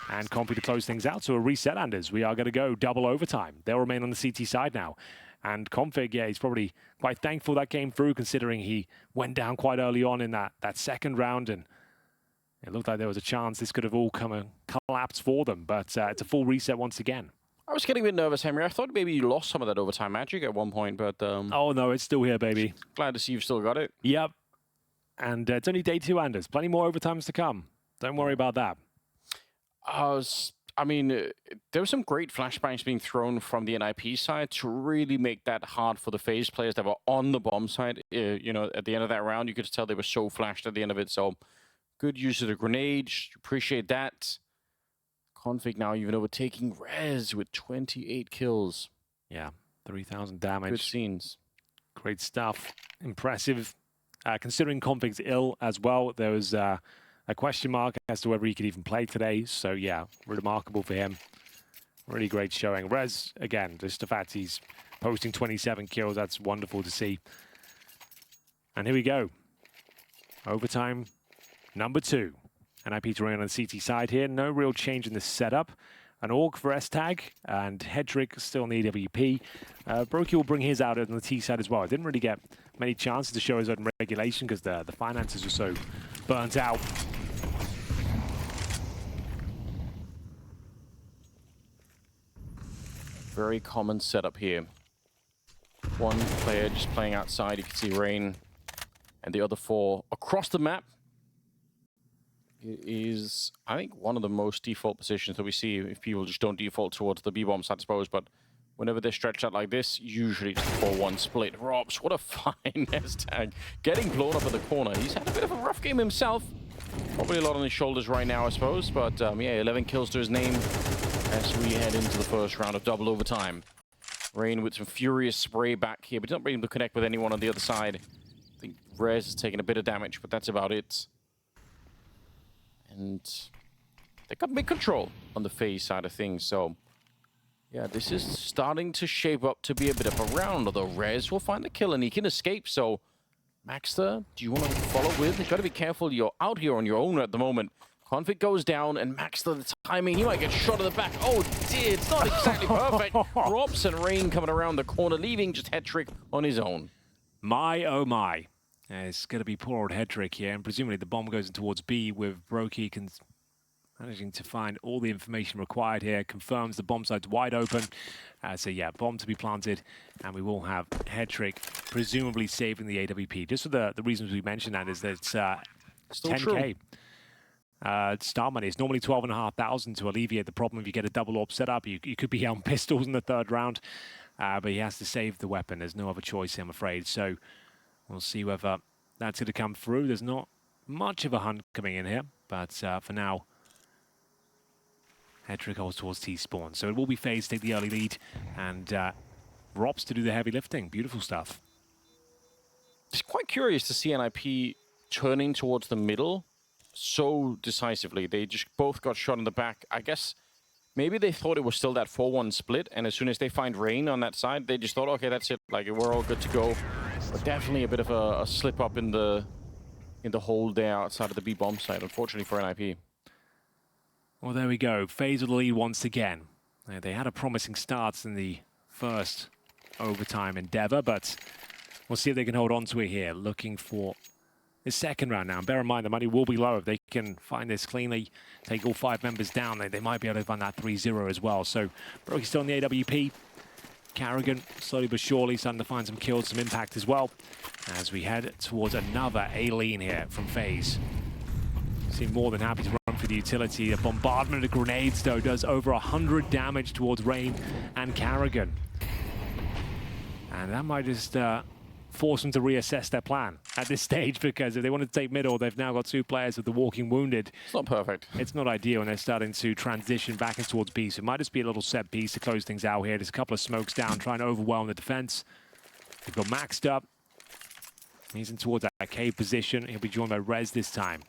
And Compy to close things out. So a reset, Anders. We are going to go double overtime. They'll remain on the CT side now. And Config, yeah, he's probably quite thankful that came through, considering he went down quite early on in that second round, and it looked like there was a chance this could have all come and collapsed for them. But it's a full reset once again.
I was getting a bit nervous, Henry. I thought maybe you lost some of that overtime magic at one point, but...
Oh, no, it's still here, baby.
Glad to see you've still got it.
Yep. And it's only day 2, Anders. Plenty more overtimes to come. Don't worry about that.
I mean, there were some great flashbangs being thrown from the NiP side to really make that hard for the FaZe players that were on the bomb side. You know, at the end of that round, you could tell they were so flashed at the end of it. So, good use of the grenade. Appreciate that. Config now even overtaking Rez with 28 kills.
Yeah, 3,000 damage.
Good scenes.
Great stuff. Impressive. Considering Config's ill as well, there was... a question mark as to whether he could even play today. So, yeah, remarkable for him. Really great showing. Rez, again, just the fact he's posting 27 kills, that's wonderful to see. And here we go. Overtime number 2. NiP to remain on the CT side here. No real change in the setup. An Orc for S-Tag, and Hetrick still in the AWP. broky will bring his out on the T side as well. Didn't really get many chances to show his own regulation because the finances are so burnt out.
Very common setup here. One player just playing outside. You can see Rain and the other four across the map. It is, I think, one of the most default positions that we see if people just don't default towards the B-bomb side, I suppose. But whenever they're stretched out like this, usually it's a 4-1 split. Robs, what a fine S tag. Getting blown up in the corner. He's had a bit of a rough game himself. Probably a lot on his shoulders right now, I suppose. But yeah, 11 kills to his name as we head into the first round of double overtime. Rain with some furious spray back here, but he's not being able to connect with anyone on the other side. I think Rez has taken a bit of damage, but that's about it. And they got mid-control on the FaZe side of things, so yeah, this is starting to shape up to be a bit of a round, although Rez will find the kill and he can escape, so Maxter, do you want to follow with? You've got to be careful, you're out here on your own at the moment. Config goes down, and Maxter, the timing, he might get shot in the back. Oh dear, it's not exactly perfect. Robs and Rain coming around the corner, leaving just Hetrick on his own.
My, oh my. It's going to be poor old Hetrick here, and presumably the bomb goes in towards B with broky managing to find all the information required here, confirms the bomb site's wide open. So yeah, bomb to be planted, and we will have Hetrick presumably saving the AWP. Just for the reasons we mentioned, that is that it's 10K. Start money. It's normally 12,500 to alleviate the problem if you get a double AWP setup. You could be on pistols in the third round, but he has to save the weapon. There's no other choice, I'm afraid. So we'll see whether that's going to come through. There's not much of a hunt coming in here, but for now, Hetrick holds towards T-spawn. So it will be FaZe take the early lead, and Rops to do the heavy lifting. Beautiful stuff.
It's quite curious to see NiP turning towards the middle so decisively. They just both got shot in the back. I guess maybe they thought it was still that 4-1 split, and as soon as they find Rain on that side, they just thought, okay, that's it. Like, we're all good to go. But definitely a bit of a slip up in the hole there outside of the B-bomb side, unfortunately for NiP.
Well, there we go. FaZe with the lead once again. They had a promising start in the first overtime endeavor, but we'll see if they can hold on to it here. Looking for the second round now. And bear in mind, the money will be low. If they can find this cleanly, take all 5 members down, they might be able to find that 3-0 as well. So, broky still on the AWP. Carrigan, slowly but surely, starting to find some kills, some impact as well, as we head towards another A-lean here from FaZe. Seem more than happy to run for the utility. A bombardment of grenades, though, does over 100 damage towards Rain and Carrigan. And that might just force them to reassess their plan at this stage, because if they want to take middle, they've now got 2 players with the walking wounded.
It's not perfect.
It's not ideal, and they're starting to transition back in towards B. So it might just be a little set piece to close things out here. There's a couple of smokes down, trying to overwhelm the defense. They've got maxed up. He's in towards that cave position. He'll be joined by Rez this time.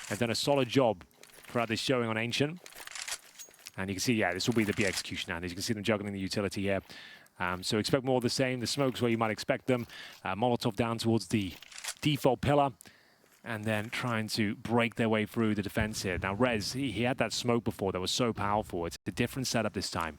They've done a solid job throughout this showing on Ancient. And you can see, yeah, this will be the B execution now. As you can see them juggling the utility here. So expect more of the same. The smokes where you might expect them. Molotov down towards the default pillar. And then trying to break their way through the defense here. Now, Rez, he had that smoke before that was so powerful. It's a different setup this time.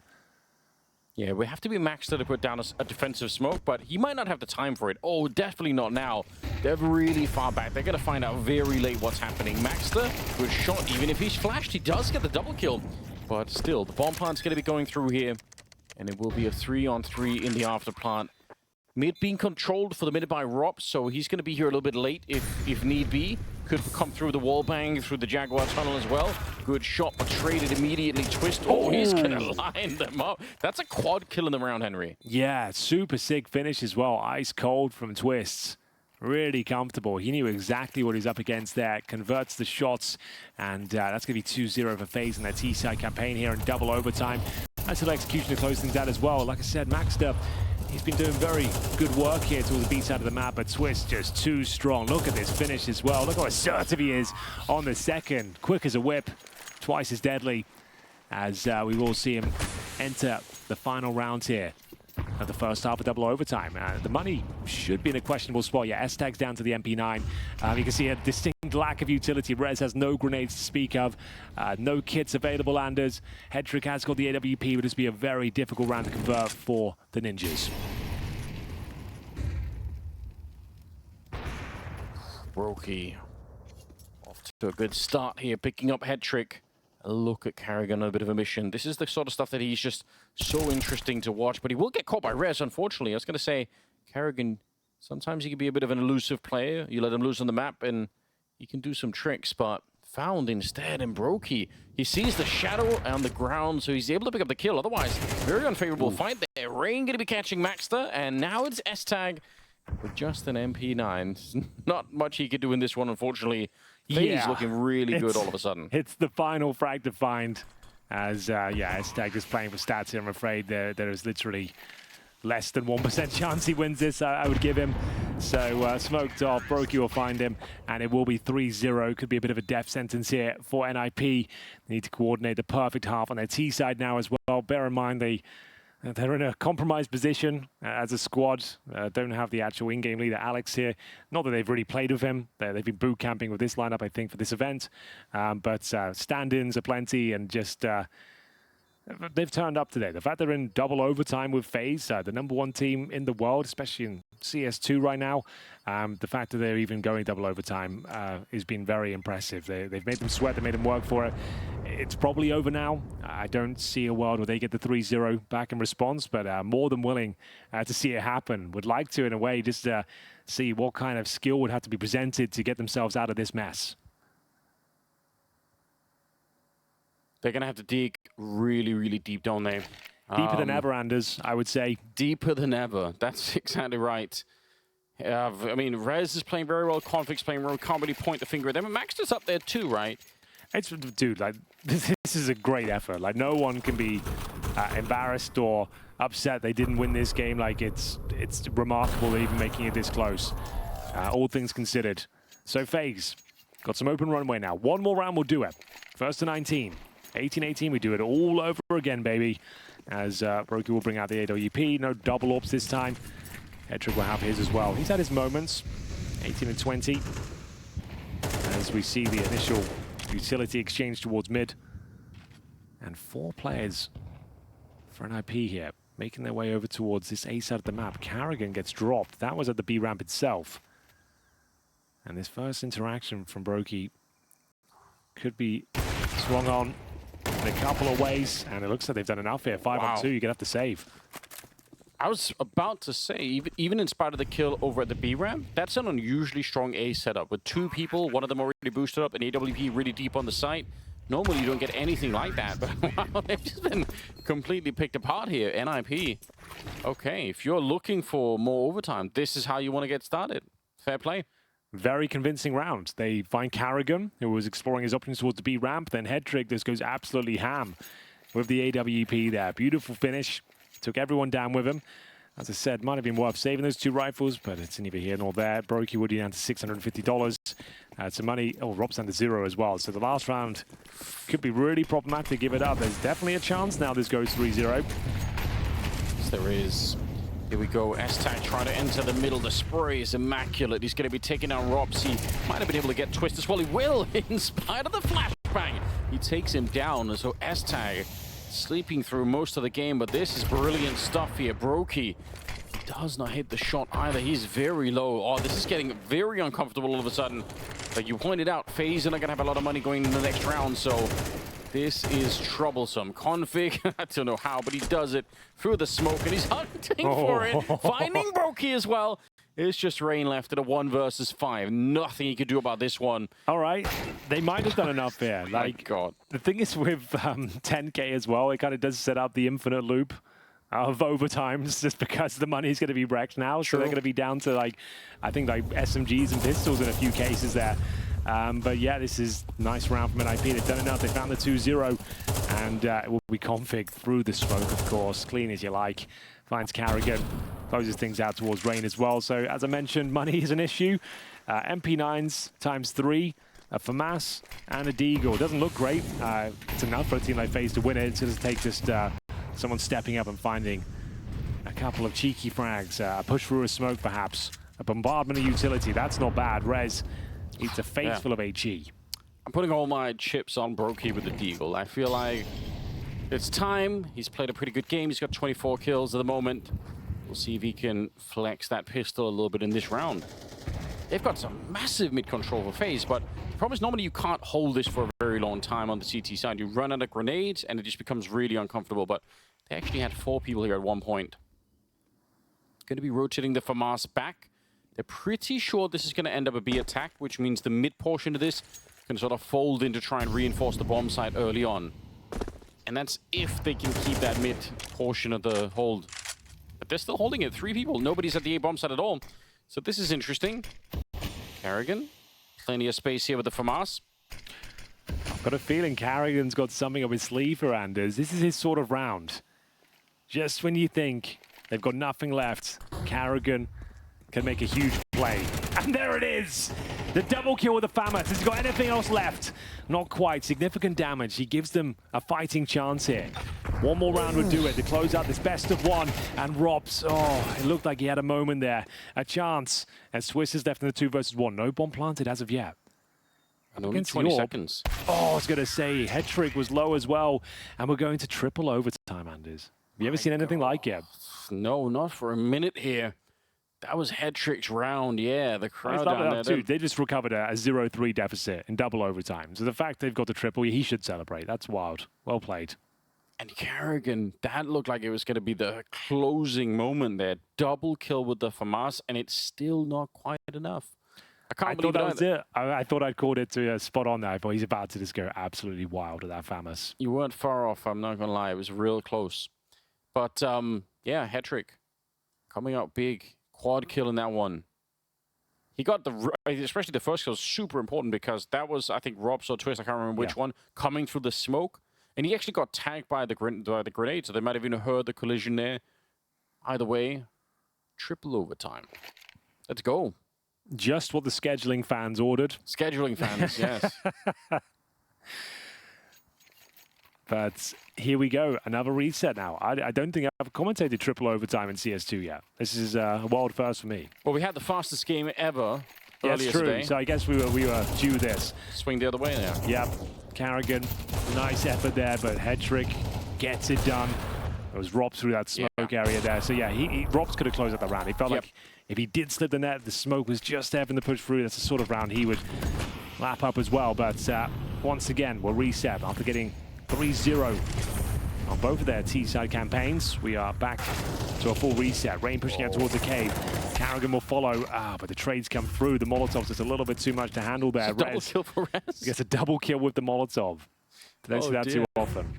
Yeah, we have to be maxed to put down a defensive smoke, but he might not have the time for it. Oh, definitely not now. They're really far back. They're going to find out very late what's happening. Maxter, good shot. Even if he's flashed, he does get the double kill. But still, the bomb plant's going to be going through here. And it will be a 3-on-3 in the after plant. Mid being controlled for the minute by Rob, so he's going to be here a little bit late if need be. Could come through the wall bang, through the Jaguar tunnel as well. Good shot, but traded immediately. Twist. Oh, he's going to line them up. That's a quad kill in the round, Henry.
Yeah, super sick finish as well. Ice cold from Twists. Really comfortable. He knew exactly what he was up against there. Converts the shots, and that's going to be 2-0 for FaZe in their T-side campaign here in double overtime. Nice little execution to close things out as well. Like I said, Maxter, he's been doing very good work here towards the B side of the map, but Twist just too strong. Look at this finish as well. Look how assertive he is on the second. Quick as a whip, twice as deadly, as we will see him enter the final round here of the first half of double overtime. The money should be in a questionable spot. Yeah, S-tags down to the MP9. You can see a distinct lack of utility. Rez has no grenades to speak of. No kits available, Anders. Hetrick has got the AWP, but this will be a very difficult round to convert for the Ninjas.
broky off to a good start here, picking up Hetrick. look at Carrigan on a bit of a mission. This is the sort of stuff that he's just so interesting to watch, but he will get caught by Rez, unfortunately. I was going to say, Carrigan, sometimes he can be a bit of an elusive player. You let him loose on the map, and he can do some tricks, but found instead in broky. He sees the shadow on the ground, so he's able to pick up the kill. Otherwise, very unfavorable fight there. Rain going to be catching Maxter, and now it's S-Tag with just an MP9. Not much he could do in this one, unfortunately. FaZe looking really good all of a sudden.
It's the final frag to find. As, S-Tag is playing for stats here. I'm afraid there is literally less than 1% chance he wins this, I would give him. So smoked off, broky will find him, and it will be 3-0. Could be a bit of a death sentence here for NiP. They need to coordinate the perfect half on their T side now as well. Bear in mind they're in a compromised position as a squad. Don't have the actual in-game leader, Alex, here. Not that they've really played with him. They've been boot camping with this lineup, I think, for this event. But stand-ins are plenty, and just they've turned up today. The fact they're in double overtime with FaZe, the #1 team in the world, especially in CS2 right now. The fact that they're even going double overtime has been very impressive. They've made them sweat, they made them work for it. It's probably over now. I don't see a world where they get the 3-0 back in response, but more than willing to see it happen. Would like to, in a way, just see what kind of skill would have to be presented to get themselves out of this mess.
They're going to have to dig really, really deep, don't they?
Deeper than ever, Anders, I would say.
Deeper than ever. That's exactly right. I mean, Rez is playing very well. Conflict's playing well. Can't really point the finger at them. And Maxter's up there too, right?
Dude, like, this is a great effort. Like, no one can be embarrassed or upset they didn't win this game. Like, it's remarkable they're even making it this close. All things considered. So FaZe got some open runway now. One more round will do it. First to 19. 18-18, we do it all over again, baby. As broky will bring out the AWP. No double orbs this time. Hedrick will have his as well. He's had his moments. 18 and 20. As we see the initial utility exchange towards mid. And 4 players for NiP here, making their way over towards this A side of the map. Carrigan gets dropped. That was at the B ramp itself. And this first interaction from broky could be swung on in a couple of ways, and it looks like they've done enough here. 5 on 2, you're gonna have to save.
I was about to say, even in spite of the kill over at the B ramp, that's an unusually strong A setup with 2 people, one of them already boosted up, and AWP really deep on the site. Normally you don't get anything like that, but wow, they've just been completely picked apart here. NiP. Okay, if you're looking for more overtime, this is how you want to get started. Fair play.
Very convincing round. They find Carrigan, who was exploring his options towards the B ramp. Then Hedrick just goes absolutely ham with the AWP there. Beautiful finish. Took everyone down with him. As I said, might have been worth saving those 2 rifles, but it's neither here nor there. broky would be down to $650. Some money. Oh, Rob's down to 0 as well. So the last round could be really problematic to give it up. There's definitely a chance now this goes 3-0.
Yes, there is. Here we go, S-Tag trying to enter the middle. The spray is immaculate. He's going to be taking down Robs. He might have been able to get Twist as well. He will, in spite of the flashbang. He takes him down, and so S-Tag sleeping through most of the game, but this is brilliant stuff here. broky does not hit the shot either. He's very low. Oh, this is getting very uncomfortable all of a sudden. Like you pointed out, FaZe are not going to have a lot of money going in the next round, so this is troublesome. Config, I don't know how, but he does it through the smoke, and he's hunting for it. Finding broky as well. It's just Rain left at a 1 versus 5. Nothing he could do about this one.
All right. They might have done enough here. Like,
God.
The thing is with 10K as well, it kind of does set up the infinite loop of overtimes just because the money is going to be wrecked now. So they're going to be down to, like, I think, like SMGs and pistols in a few cases there. But yeah, this is a nice round from NiP. They've done enough. They found the 2-0. And it will be config through the smoke, of course. Clean as you like. Finds Carrigan. Closes things out towards Rain as well. So as I mentioned, money is an issue. MP9s ×3. A FAMAS and a Deagle. Doesn't look great. It's enough for a team like FaZe to win it. It's going to take just someone stepping up and finding a couple of cheeky frags. A push through a smoke, perhaps. A bombardment of utility. That's not bad. Rez eats a face full of HE.
I'm putting all my chips on broky with the Deagle. I feel like it's time. He's played a pretty good game. He's got 24 kills at the moment. We'll see if he can flex that pistol a little bit in this round. They've got some massive mid-control for FaZe, but the problem is normally you can't hold this for a very long time on the CT side. You run out of grenades, and it just becomes really uncomfortable, but they actually had 4 people here at one point. Going to be rotating the FAMAS back. They're pretty sure this is going to end up a B attack, which means the mid portion of this can sort of fold in to try and reinforce the bomb site early on. And that's if they can keep that mid portion of the hold. But they're still holding it. 3 people. Nobody's at the A bomb site at all. So this is interesting. Carrigan, plenty of space here with the FAMAS.
I've got a feeling Carrigan's got something up his sleeve for Anders. This is his sort of round. Just when you think they've got nothing left, Carrigan can make a huge play. And there it is! The double kill with the FAMAS. Has he got anything else left? Not quite. Significant damage. He gives them a fighting chance here. One more round would do it to close out this best of one. And robs. Oh, it looked like he had a moment there. A chance. And Swiss is left in the 2 versus 1. No bomb planted as of yet.
And only 20 seconds.
Oh, I was going to say, head trick was low as well. And we're going to triple overtime, Anders. Have you ever seen anything like it?
No, not for a minute here. That was head trick's round, yeah. The crowd down there.
Too. They just recovered a 0-3 deficit in double overtime. So the fact they've got the triple, he should celebrate. That's wild. Well played.
And Carrigan, that looked like it was going to be the closing moment there. Double kill with the FAMAS, and it's still not quite enough. I
thought that was it. I thought I'd called it to spot on there, but he's about to just go absolutely wild with that FAMAS.
You weren't far off, I'm not going to lie. It was real close. But, yeah, head trick. Coming out big. Quad kill in that one. He got especially the first kill, super important because that was, I think, Robs or Twist, I can't remember which one, coming through the smoke. And he actually got tagged by the grenade, so they might have even heard the collision there. Either way, triple overtime. Let's go.
Just what the scheduling fans ordered.
Scheduling fans, yes.
But here we go, another reset now. I don't think I've commentated triple overtime in CS2 yet. This is a wild first for me.
Well, we had the fastest game ever
That's true.
today.
So I guess we were due this.
Swing the other way now.
Yep. Carrigan, nice effort there, but head trick gets it done. It was Robs through that smoke area there. So yeah, Robs could have closed out the round. He felt like if he did slip the net, the smoke was just having to push through. That's the sort of round he would lap up as well. But once again, we'll reset after getting 3-0 on both of their T-side campaigns. We are back to a full reset. Rain pushing out towards the cave. Carrigan will follow, but the trades come through. The Molotov's just a little bit too much to handle there.
Double kill for Rez.
Gets a double kill with the Molotov. Don't see that too often.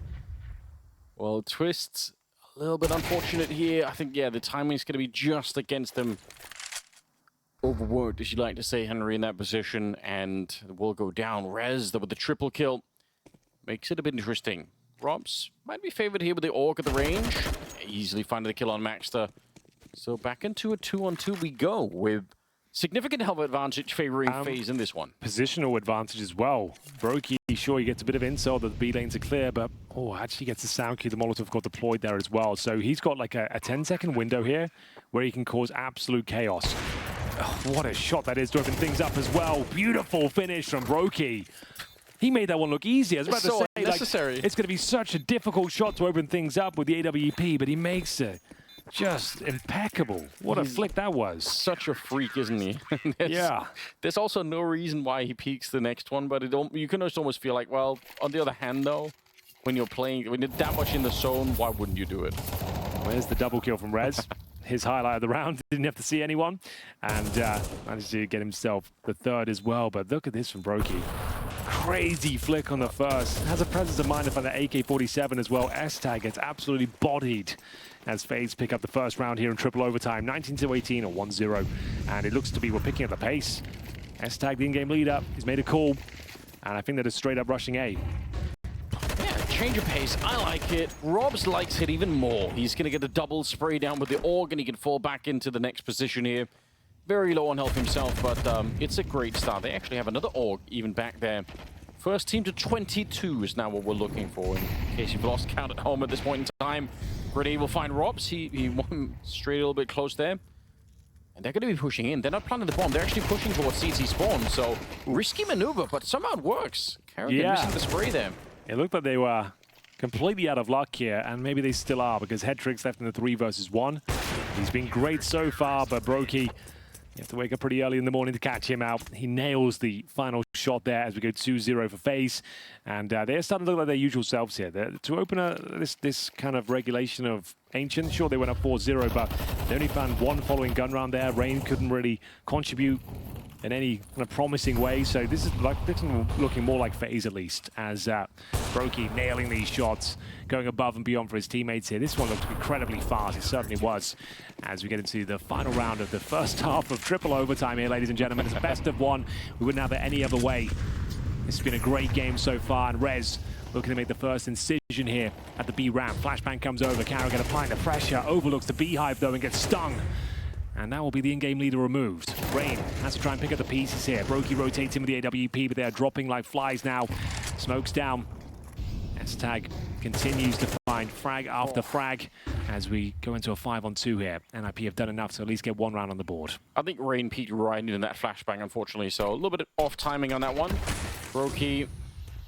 Well, Twist, a little bit unfortunate here. I think, yeah, the timing's going to be just against them. Overworked, as you like to say, Henry, in that position, and will go down. Rez with the triple kill. Makes it a bit interesting. Robs might be favored here with the Orc at the range. Easily finding the kill on Maxter. So back into a 2-on-2 we go with significant health advantage favoring FaZe in this one. Positional
advantage as well. broky, sure, he gets a bit of intel that the B lanes are clear, but actually gets the sound cue. The Molotov got deployed there as well. So he's got like a 10-second window here where he can cause absolute chaos. Oh, what a shot that is to open things up as well. Beautiful finish from broky. He made that one look easy. I was about to say,
unnecessary.
Like, it's going to be such a difficult shot to open things up with the AWP, but he makes it just impeccable. What a flick that was.
Such a freak, isn't he?
Yeah.
There's also no reason why he peaks the next one, but you can just almost feel like, well, on the other hand, though, when you're that much in the zone, why wouldn't you do it?
Where's the double kill from Rez? His highlight of the round, didn't have to see anyone, and managed to get himself the third as well. But look at this from broky. Crazy flick on the first. Has a presence of mind to find the AK-47 as well. S-Tag gets absolutely bodied as FaZe pick up the first round here in triple overtime. 19-18 or 1-0. And it looks to be we're picking up the pace. S-Tag, the in-game leader, he's made a call. And I think that is straight up rushing A.
Yeah, change of pace. I like it. Robs likes it even more. He's going to get a double spray down with the Org, and he can fall back into the next position here. Very low on health himself, but it's a great start. They actually have another Org even back there. First team to 22 is now what we're looking for, in case you've lost count at home at this point in time. Grenade will find Robs. He won straight a little bit close there. And they're going to be pushing in. They're not planting the bomb. They're actually pushing towards CT spawn. So, risky maneuver, but somehow it works. Carrigan missing the spray there.
It looked like they were completely out of luck here, and maybe they still are, because Headtrick's left in the 3 versus 1. He's been great so far, but broky You have to wake up pretty early in the morning to catch him out. He nails the final shot there as we go 2-0 for FaZe. And they're starting to look like their usual selves here. To open this kind of regulation of Ancient, sure, they went up 4-0, but they only found one following gun round there. Rain couldn't really contribute in any kind of promising way. So this is looking more like FaZe at least, as broky nailing these shots, going above and beyond for his teammates here. This one looked incredibly fast. It certainly was. As we get into the final round of the first half of triple overtime here, ladies and gentlemen. It's a best of one. We wouldn't have it any other way. This has been a great game so far, and Rez looking to make the first incision here at the B ramp. Flashbang comes over, Karrigan applying the pressure, overlooks the beehive though and gets stung. And that will be the in-game leader removed. Rain has to try and pick up the pieces here. broky rotates in with the AWP, but they are dropping like flies now. Smokes down. S-Tag continues to find frag after frag as we go into a 5-on-2 here. NiP have done enough to at least get one round on the board.
I think Rain peaked right in that flashbang, unfortunately, so a little bit off timing on that one. broky,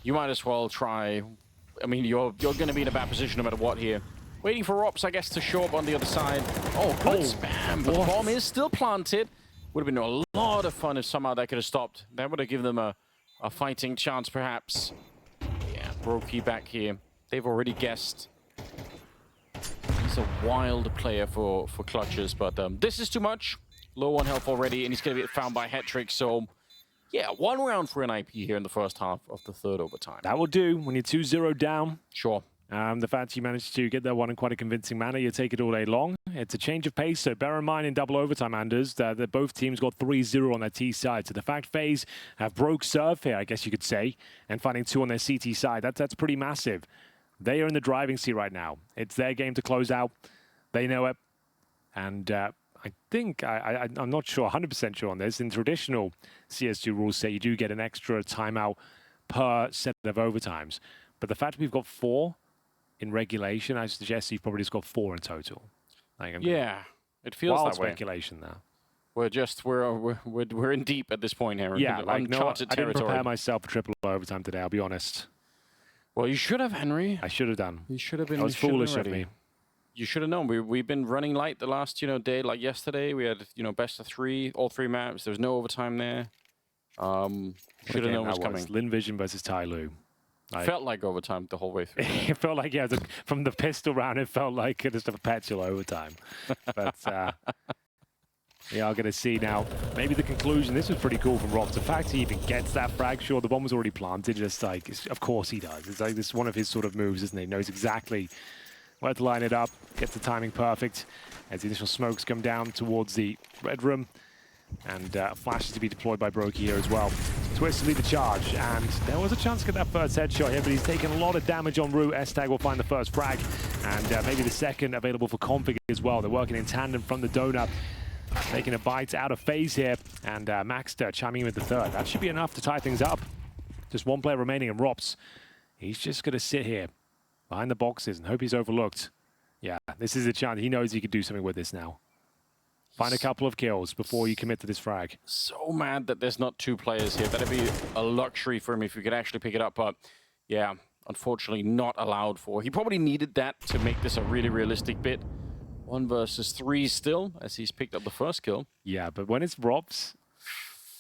you might as well try. I mean, you're going to be in a bad position no matter what here. Waiting for Rops, I guess, to show up on the other side. Oh, good spam, but the bomb is still planted. Would have been a lot of fun if somehow that could have stopped. That would have given them a fighting chance, perhaps. Yeah, broky back here. They've already guessed. He's a wild player for clutches, but this is too much. Low on health already, and he's going to get found by Hetrick, so yeah, one round for NiP here in the first half of the third overtime.
That will do when you're 2-0 down.
Sure.
The fact you managed to get that one in quite a convincing manner, you take it all day long. It's a change of pace, so bear in mind in double overtime, Anders, that both teams got 3-0 on their T side. So the fact FaZe have broke serve here, I guess you could say, and finding 2 on their CT side, that's pretty massive. They are in the driving seat right now. It's their game to close out. They know it. And I think, I'm not sure, 100% sure on this. In traditional CS2 rules say you do get an extra timeout per set of overtimes. But the fact we've got 4 in regulation, I suggest you've probably just got 4 in total.
Yeah, it feels
wild
that way.
Speculation now.
We're in deep at this point here.
Yeah, like no, I didn't prepare myself for triple overtime today. I'll be honest.
Well, you should have, Henry.
I should have done.
You should have been.
That was foolish of me.
You should have known. We've been running light the last day. Like yesterday, we had best of 3, all 3 maps. There was no overtime there. Should have known what was coming.
Lin Vision versus Tai Lu.
Felt like overtime the whole way through.
It felt like, yeah, from the pistol round, it felt like just a perpetual overtime. But, yeah, I'm going to see now. Maybe the conclusion, this was pretty cool from Rob. The fact he even gets that frag, sure, the bomb was already planted, just like, of course he does. It's like this one of his sort of moves, isn't he? He knows exactly where to line it up, gets the timing perfect as the initial smokes come down towards the red room. And flashes to be deployed by broky here as well. Twist to lead the charge, and there was a chance to get that first headshot here, but he's taken a lot of damage en route. S-Tag will find the first frag, and maybe the second available for Config as well. They're working in tandem from the donut, taking a bite out of FaZe here, and Maxter chiming in with the third. That should be enough to tie things up. Just one player remaining, and Rops, he's just going to sit here behind the boxes and hope he's overlooked. Yeah, this is a chance. He knows he could do something with this now. Find a couple of kills before you commit to this frag.
So mad that there's not 2 players here. That'd be a luxury for him if he could actually pick it up. But yeah, unfortunately not allowed for. He probably needed that to make this a really realistic bit. 1 versus 3 still, as he's picked up the first kill.
Yeah, but when it's Robs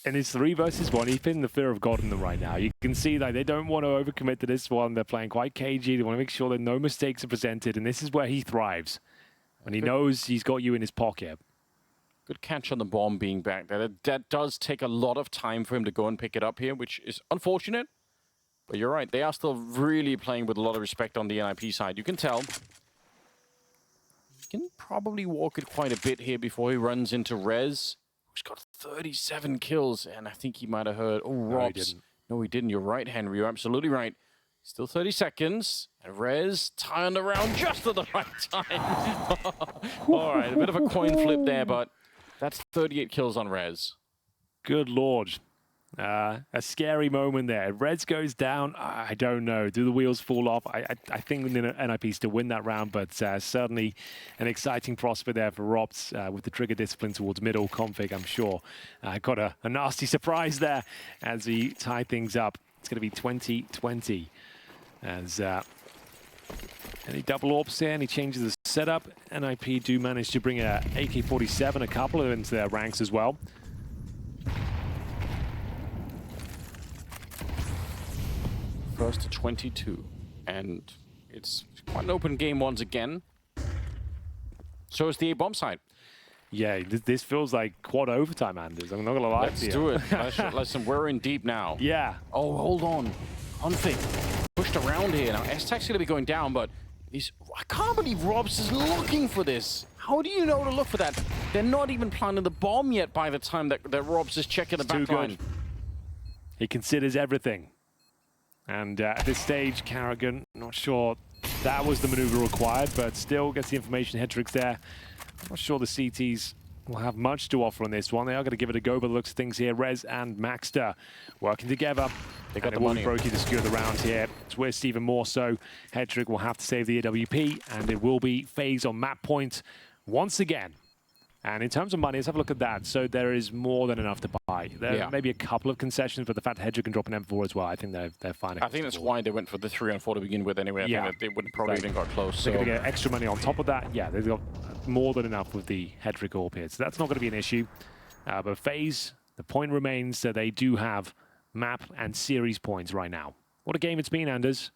and it's 3 versus 1, he's in the fear of God in them right now. You can see that they don't want to overcommit to this one. They're playing quite cagey. They want to make sure that no mistakes are presented. And this is where he thrives. When he knows he's got you in his pocket.
Good catch on the bomb being back there. That does take a lot of time for him to go and pick it up here, which is unfortunate. But you're right, they are still really playing with a lot of respect on the NiP side. You can tell. He can probably walk it quite a bit here before he runs into Rez, who's got 37 kills. And I think he might have heard, oh, Robs. No, he didn't. You're right, Henry. You're absolutely right. Still 30 seconds. And Rez turned around just at the right time. All right, a bit of a coin flip there, but that's 38 kills on Rez.
Good Lord. A scary moment there. Rez goes down. I don't know. Do the wheels fall off? I think NiP still win that round, but certainly an exciting prospect there for Rops with the trigger discipline towards middle Config, I'm sure. Got a nasty surprise there as we tie things up. It's going to be 20-20 as any double orbs here, and he changes the setup. NiP do manage to bring a AK-47, a couple of into their ranks as well.
First to 22, and it's quite an open game once again. So is the A-bomb side.
Yeah, this feels like quad overtime, Anders. I'm not gonna lie
Let's
to you.
do it. Listen, we're in deep now.
Yeah.
Oh, hold on. Config pushed around here. Now, S-Tech's gonna be going down, but I can't believe Robs is looking for this. How do you know to look for that? They're not even planting the bomb yet by the time that Robs is checking the back line.
He considers everything. And at this stage, Carrigan, not sure that was the maneuver required, but still gets the information. Hedrick's there. I'm not sure the CTs will have much to offer on this one. They are going to give it a go, but looks at things here. Rez and Maxter working together.
They got
the
money.
broky to secure the round here. Twist even more so. Hedrick will have to save the AWP, and it will be FaZe on map point once again. And in terms of money, let's have a look at that. So there is more than enough to buy. There may be a couple of concessions, but the fact that Hedrick can drop an M4 as well, I think they're fine.
I think that's why they went for the 3 on 4 to begin with anyway. I think that they would probably even got close.
They're going to get extra money on top of that. Yeah, they've got more than enough with the Hedrick AWP here. So that's not going to be an issue. But FaZe, the point remains that they do have map and series points right now. What a game it's been, Anders.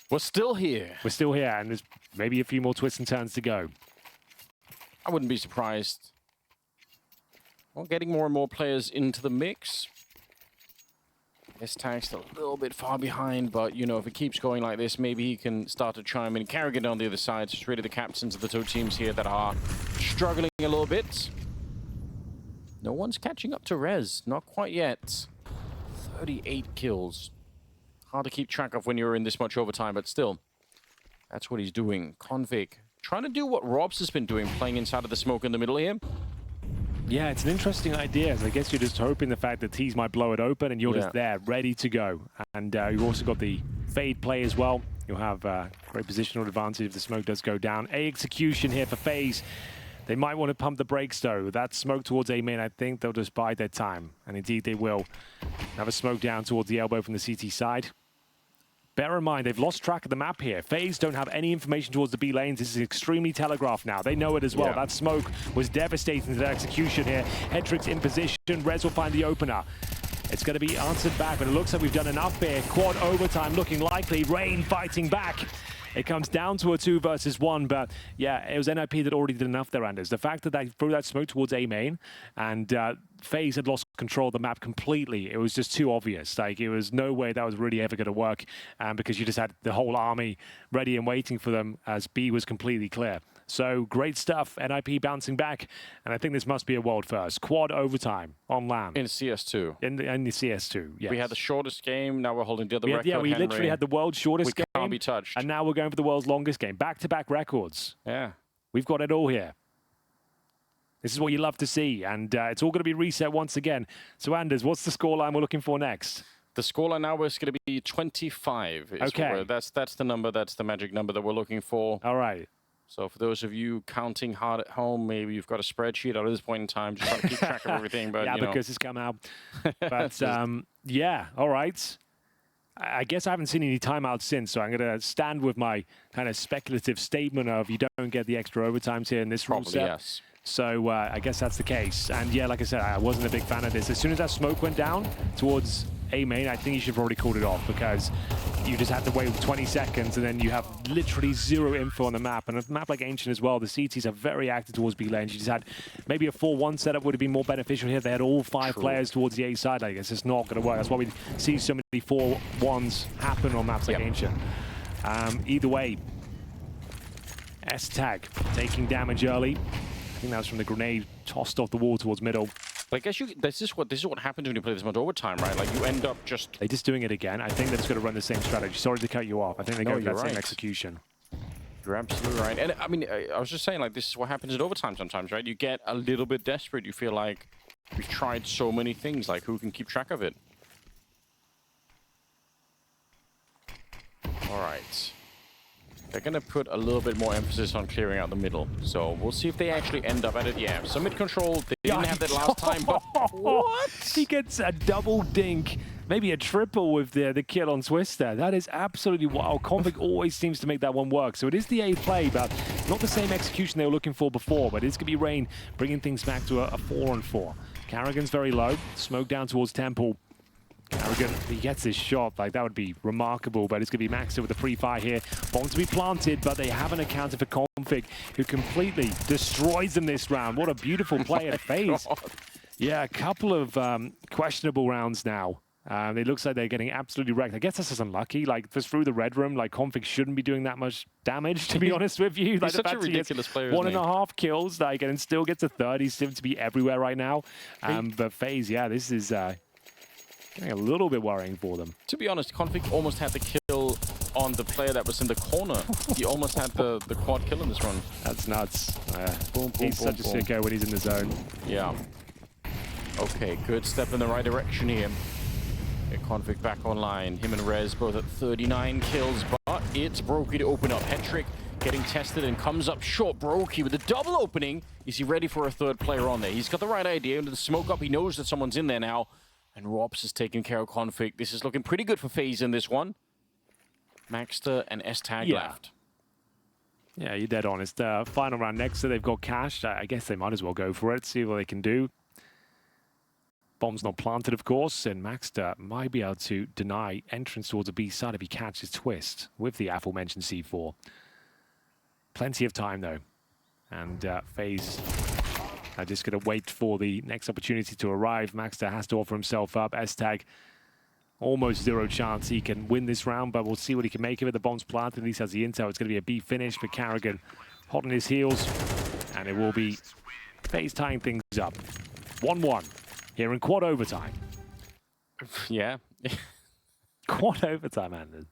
We're still here.
We're still here, and there's maybe a few more twists and turns to go.
I wouldn't be surprised. Well, getting more and more players into the mix. S-Tag's still a little bit far behind, but, you know, if it keeps going like this, maybe he can start to chime in. Carrigan on the other side, it's really the captains of the two teams here that are struggling a little bit. No one's catching up to Rez, not quite yet. 38 kills. Hard to keep track of when you're in this much overtime, but still, that's what he's doing. Config trying to do what Robs has been doing, playing inside of the smoke in the middle here.
Yeah, it's an interesting idea. I guess you're just hoping the fact that Tees might blow it open and you're just there, ready to go. And you've also got the fade play as well. You'll have great positional advantage if the smoke does go down. A execution here for FaZe. They might want to pump the brakes, though. That smoke towards A main, I think they'll just bide their time. And indeed, they will. Have a smoke down towards the elbow from the CT side. Bear in mind, they've lost track of the map here. FaZe don't have any information towards the B lanes. This is extremely telegraphed now. They know it as well. That smoke was devastating to their execution here. Hedrick's in position. Rez will find the opener. It's going to be answered back, but it looks like we've done enough here. Quad overtime looking likely. Rain fighting back. It comes down to a 2 versus 1, but yeah, it was NiP that already did enough there, Anders. The fact that they threw that smoke towards A main and FaZe had lost control of the map completely. It was just too obvious. Like, it was no way that was really ever going to work because you just had the whole army ready and waiting for them as B was completely clear. So great stuff. NiP bouncing back, and I think this must be a world first. Quad overtime on LAN.
In CS2.
In the CS2, yes.
We had the shortest game, now we're holding the other record.
Yeah, we literally had the world's shortest game.
We can't be touched.
And now we're going for the world's longest game. Back-to-back records.
Yeah.
We've got it all here. This is what you love to see, and it's all going to be reset once again. So, Anders, what's the scoreline we're looking for next?
The scoreline now is going to be 25.
Okay.
That's the number, that's the magic number that we're looking for.
All right.
So for those of you counting hard at home, maybe you've got a spreadsheet at this point in time, just trying to keep track of everything. But,
yeah, because it's come out. But, yeah, all right. I guess I haven't seen any timeouts since, so I'm going to stand with my kind of speculative statement of you don't get the extra overtimes here in this rule set.
Yes.
So I guess that's the case. And yeah, like I said, I wasn't a big fan of this. As soon as that smoke went down towards A main, I think you should have already called it off because you just had to wait 20 seconds and then you have literally zero info on the map. And a map like Ancient as well, the CTs are very active towards B lanes. You just had maybe a 4-1 setup would have been more beneficial here. They had all 5 players towards the A side. Like, it's just not going to work. That's why we see so many 4-1s happen on maps like Ancient. Either way, S-Tag taking damage early. I think that was from the grenade tossed off the wall towards middle.
But I guess this is what happens when you play this much overtime, right? Like, you end up just...
They're just doing it again. I think they're just going to run the same strategy. Sorry to cut you off. I think they're going for that same execution.
You're absolutely right. And I mean, I was just saying, like, this is what happens in overtime sometimes, right? You get a little bit desperate. You feel like we've tried so many things. Like, who can keep track of it? All right. They're going to put a little bit more emphasis on clearing out the middle. So we'll see if they actually end up at it. Yeah, so mid control, they didn't have that last time, but...
What? He gets a double dink maybe a triple with the kill on Twister. That is absolutely wild. Config always seems to make that one work. So it is the A play, but not the same execution they were looking for before. But it's going to be Rain bringing things back to a 4-on-4. Carrigan's very low. Smoke down towards Temple. Carrigan, if he gets his shot, like that would be remarkable, but it's going to be Maxter with the pre-fire here. Bomb to be planted, but they haven't accounted for Config, who completely destroys them this round. What a beautiful play at FaZe. Yeah, a couple of questionable rounds now. It looks like they're getting absolutely wrecked. I guess that's just unlucky. Like, just through the red room, like, Config shouldn't be doing that much damage, to be honest with you. Like,
He's such a ridiculous player,
1.5 kills, like, and still gets a third. He seems to be everywhere right now. But FaZe, yeah, this is... getting a little bit worrying for them.
To be honest, Config almost had the kill on the player that was in the corner. He almost had the quad kill in this run.
That's nuts.
Boom, boom,
he's
boom,
such
boom.
a sicko when he's in the zone.
Yeah. Okay, good step in the right direction here. Get Config back online. Him and Rez both at 39 kills, but it's broky to open up. Hetrick getting tested and comes up short. broky with a double opening. Is he ready for a third player on there? He's got the right idea. Into the smoke up, he knows that someone's in there now. And Robs is taking care of Config. This is looking pretty good for FaZe in this one. Maxter and S-Tag left.
Yeah, you're dead honest. Final round next, so they've got cash. I guess they might as well go for it, see what they can do. Bomb's not planted, of course, and Maxter might be able to deny entrance towards the B side if he catches Twist with the aforementioned C4. Plenty of time, though. And FaZe... I'm just going to wait for the next opportunity to arrive. Maxter has to offer himself up. S-Tag, almost zero chance he can win this round, but we'll see what he can make of it. The bomb's planted, at least has the intel. It's going to be a B finish for Carrigan. Hot on his heels, and it will be FaZe tying things up. 1-1 here in quad overtime.
Yeah.
Quad overtime, man.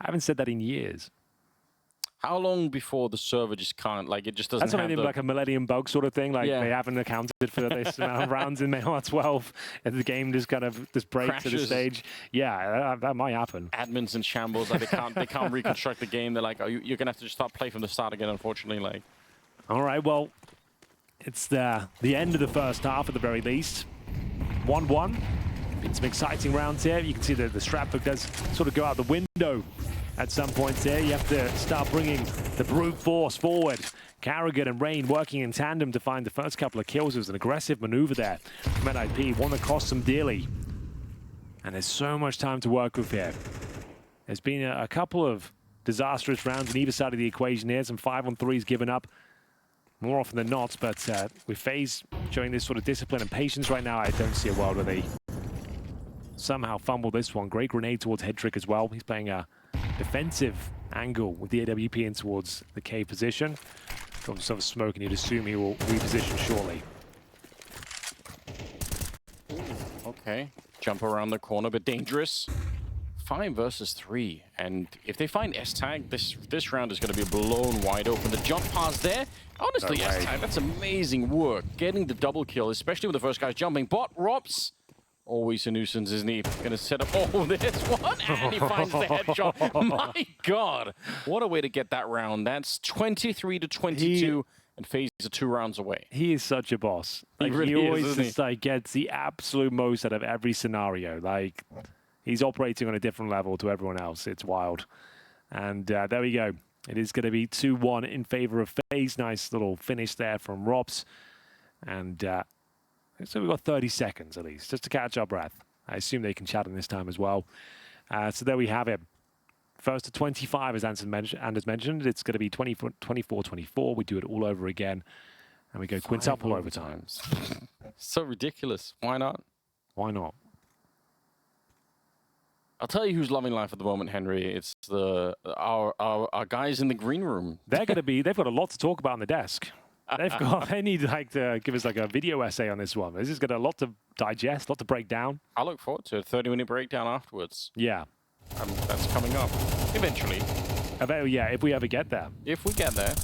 I haven't said that in years.
How long before the server just can't, like, it just doesn't
That's what I mean, like a millennium bug sort of thing. Like, they haven't accounted for this amount of rounds in MR 12, and the game just kind of just breaks at the stage. Yeah, that might happen.
Admins in shambles, like, they can't reconstruct the game. They're like, oh, you're going to have to just start playing from the start again, unfortunately. Like,
all right, well, it's the end of the first half at the very least. 1-1. Been some exciting rounds here. You can see that the strap hook does sort of go out the window at some points there. You have to start bringing the brute force forward. Carrigan and Rain working in tandem to find the first couple of kills. It was an aggressive maneuver there from NiP, one that cost them dearly. And there's so much time to work with here. There's been a couple of disastrous rounds on either side of the equation here. Some 5-on-3s given up more often than not. But with FaZe showing this sort of discipline and patience right now, I don't see a world where they somehow fumble this one. Great grenade towards Hetrick as well. He's playing a defensive angle with the AWP in towards the K position. Got himself a smoke, and you'd assume he will reposition shortly.
okay, jump around the corner, but dangerous. 5 versus 3, and if they find S-Tag, this round is going to be blown wide open. The jump pass there, honestly, no S-Tag, that's amazing work. Getting the double kill, especially with the first guys jumping. Bot Robs, always a nuisance, isn't he? Going to set up, oh, there's one, and he finds the headshot. My God, what a way to get that round. That's 23-22, and FaZe are 2 rounds away.
He is such a boss. Like, he always just like gets the absolute most out of every scenario. Like, he's operating on a different level to everyone else. It's wild. And there we go. It is going to be 2-1 in favor of FaZe. Nice little finish there from Robs. And so we've got 30 seconds at least, just to catch our breath. I assume they can chat in this time as well. So there we have it. First to 25, as Anders mentioned. It's going to be 24-24. We do it all over again. And we go quintuple overtimes.
So ridiculous. Why not?
Why not?
I'll tell you who's loving life at the moment, Henry. It's our guys in the green room.
They've got a lot to talk about on the desk. They need like to give us like a video essay on this one. This has got a lot to digest, a lot to break down.
I look forward to a 30-minute breakdown afterwards.
Yeah.
That's coming up eventually.
Yeah, if we ever get there.
If we get there.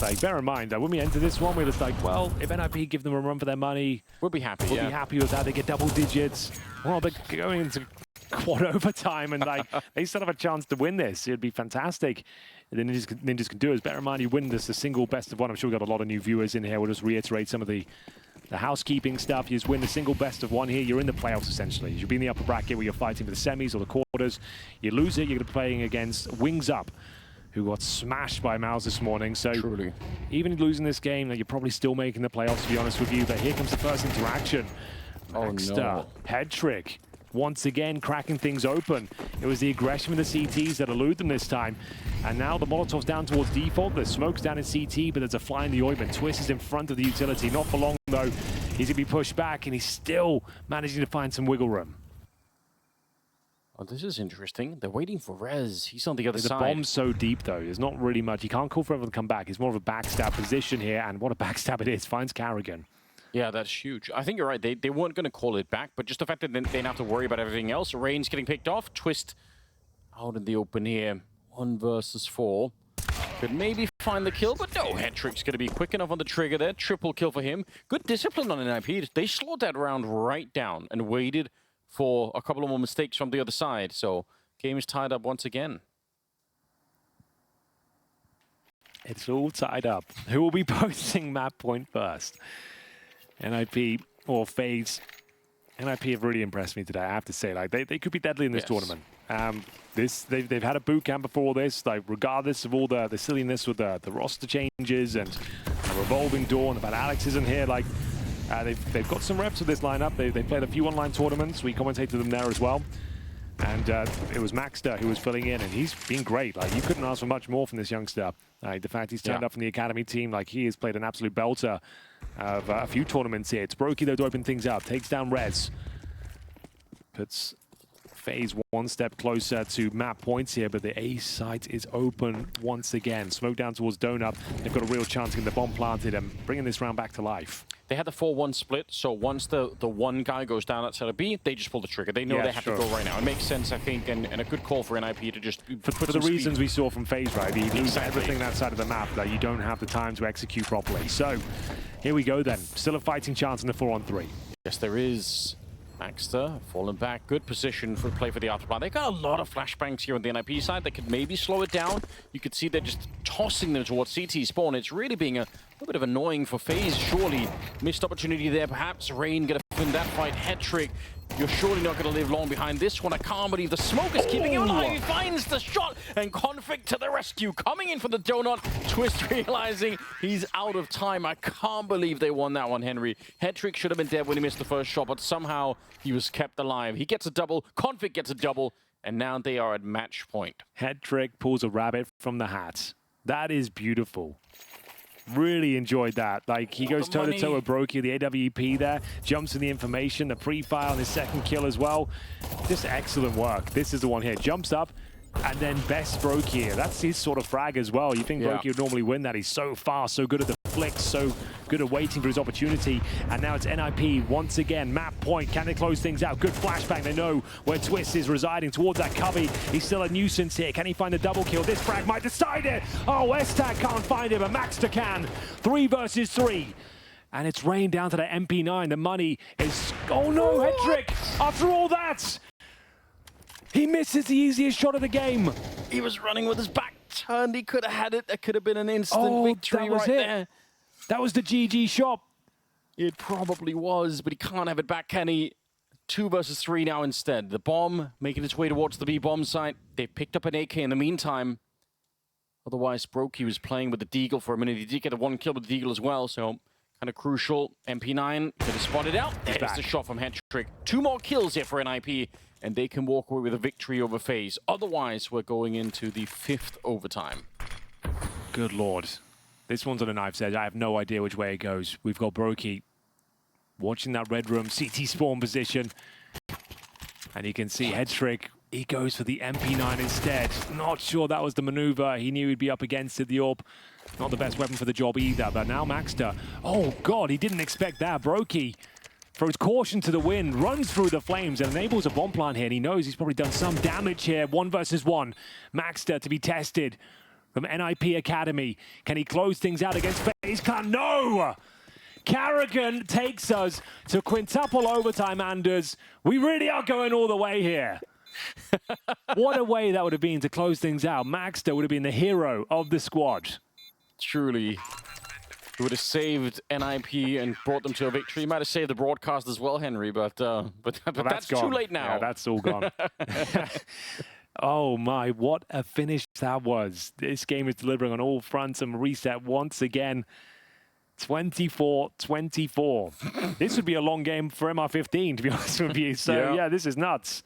Like, bear in mind that when we enter this one, we're just like, well, if NiP give them a run for their money,
we'll be happy.
We'll be happy with that. They get double digits. Well, they're going into quad overtime, and like they still have a chance to win this. It'd be fantastic. The Ninjas can do it. Bear in mind, you win this the single best of one. I'm sure we've got a lot of new viewers in here. We'll just reiterate some of the the housekeeping stuff. You just win the single best of one here, you're in the playoffs essentially. You should be in the upper bracket where you're fighting for the semis or the quarters. You lose it, you're going to be playing against Wings Up, who got smashed by Mouse this morning. So
Truly.
even losing this game, you're probably still making the playoffs, to be honest with you. But here comes the first interaction. Maxter,
no.
head trick. Once again, cracking things open. It was the aggression with the CTs that elude them this time. And now the Molotov's down towards default. The smoke's down in CT, but there's a fly in the ointment. Twist is in front of the utility. Not for long, though. He's going to be pushed back, and he's still managing to find some wiggle room.
Oh, this is interesting. They're waiting for Rez. He's on the other
The
side.
bomb's so deep, though. There's not really much. He can't call for everyone to come back. It's more of a backstab position here, and what a backstab it is. Finds Carrigan.
Yeah, that's huge. I think you're right. They weren't going to call it back, but just the fact that they didn't have to worry about everything else. Rain's getting picked off. Twist out in the open here. 1 versus 4. Could maybe find the kill, but no. Headtrick's going to be quick enough on the trigger there. Triple kill for him. Good discipline on NiP. They slowed that round right down and waited for a couple of more mistakes from the other side. So game is tied up once again.
It's all tied up. Who will be posting map point first? NiP or FaZe. NiP have really impressed me today, I have to say. Like they could be deadly in this tournament. They've had a boot camp before this, like regardless of all the silliness with the roster changes and the revolving door and the fact Alex isn't here. Like they've got some reps with this lineup. They played a few online tournaments. We commentated them there as well. And it was Maxter who was filling in, and he's been great. Like you couldn't ask for much more from this youngster. The fact he's turned up from the academy team, like he has played an absolute belter of a few tournaments here. It's broky though to open things up. Takes down Rez. Puts FaZe one step closer to map points here, but the A site is open once again. Smoke down towards Donut. They've got a real chance of getting the bomb planted and bringing this round back to life.
They had the 4-1 split, so once the one guy goes down outside of B, they just pull the trigger. They know they have to go right now. It makes sense, I think, and a good call for NiP to just
for the reasons we saw from FaZe, right? You lose everything that side of the map that you don't have the time to execute properly. So here we go then. Still a fighting chance in the 4-on-3.
Yes, there is. Maxter falling back. Good position for play for the afterplan. They got a lot of flashbangs here on the NiP side that could maybe slow it down. You could see they're just tossing them towards CT spawn. It's really being a little bit of annoying for FaZe. Surely missed opportunity there. Perhaps Rain gonna win that fight. Head trick. You're surely not going to live long behind this one. I can't believe the smoke is keeping him alive. He finds the shot, and Config to the rescue. Coming in from the donut. Twist realizing he's out of time. I can't believe they won that one, Henry. Headtrick should have been dead when he missed the first shot, but somehow he was kept alive. He gets a double. Config gets a double, and now they are at match point.
Headtrick pulls a rabbit from the hat. That is beautiful. Really enjoyed that. Like, he goes toe-to-toe with broky, the AWP there, jumps in the information, the pre-fire on his second kill as well. Just excellent work. This is the one here. Jumps up, and then best broky here. That's his sort of frag as well. You think broky would normally win that. He's so fast, so good at the flicks, so good at waiting for his opportunity. And now it's NiP once again. Map point. Can they close things out? Good flashbang. They know where Twist is residing towards that cubby. He's still a nuisance here. Can he find the double kill? This frag might decide it. Oh, S-Tag can't find him, but Maxter can. 3 versus 3. And it's Rain down to the MP9. The money is... Oh no, head trick! After all that! He misses the easiest shot of the game.
He was running with his back turned. He could have had it. That could have been an instant victory right there.
That was the GG shot.
It probably was, but he can't have it back, can he? 2 versus 3 now instead. The bomb making its way towards the B bomb site. They picked up an AK in the meantime. Otherwise, broky was playing with the Deagle for a minute. He did get a 1 kill with the Deagle as well, so kind of crucial. MP9 could have spotted out. There's the shot from Headtrick. 2 more kills here for NiP, and they can walk away with a victory over FaZe. Otherwise, we're going into the 5th overtime.
Good lord. This one's on a knife's edge. I have no idea which way it goes. We've got broky watching that red room, CT spawn position. And you can see Headtrick, he goes for the MP9 instead. Not sure that was the maneuver. He knew he'd be up against it, the AWP. Not the best weapon for the job either, but now Maxter. Oh god, he didn't expect that. broky throws caution to the wind, runs through the flames, and enables a bomb plant here, and he knows he's probably done some damage here. 1 versus 1. Maxter to be tested from NiP Academy. Can he close things out against FaZe Clan? No! Carrigan takes us to quintuple overtime, Anders. We really are going all the way here. What a way that would have been to close things out. Maxter would have been the hero of the squad.
Truly. He would have saved NiP and brought them to a victory. He might have saved the broadcast as well, Henry, but that's too late now.
Yeah, that's all gone. Oh my, what a finish that was. This game is delivering on all fronts and reset once again. 24-24. This would be a long game for MR15, to be honest with you. So yeah, this is nuts.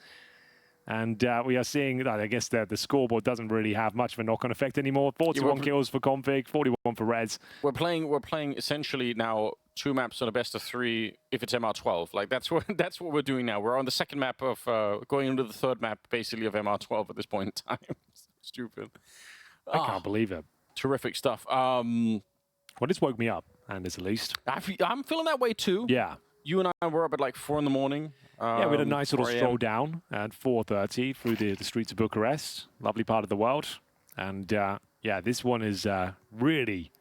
And we are seeing, I guess the scoreboard doesn't really have much of a knock-on effect anymore. 41 kills for Config, 41 for Rez.
We're playing essentially now 2 maps on a best of 3 if it's MR12. Like that's what we're doing now. We're on the second map of going into the third map basically of MR12 at this point in time. Stupid.
I can't believe it.
Terrific stuff.
Well, this woke me up, Anders, at least.
I'm feeling that way too.
Yeah.
You and I were up at like 4 in the morning.
Yeah, we had a nice little stroll down at 4:30 through the streets of Bucharest. Lovely part of the world. And yeah, this one is really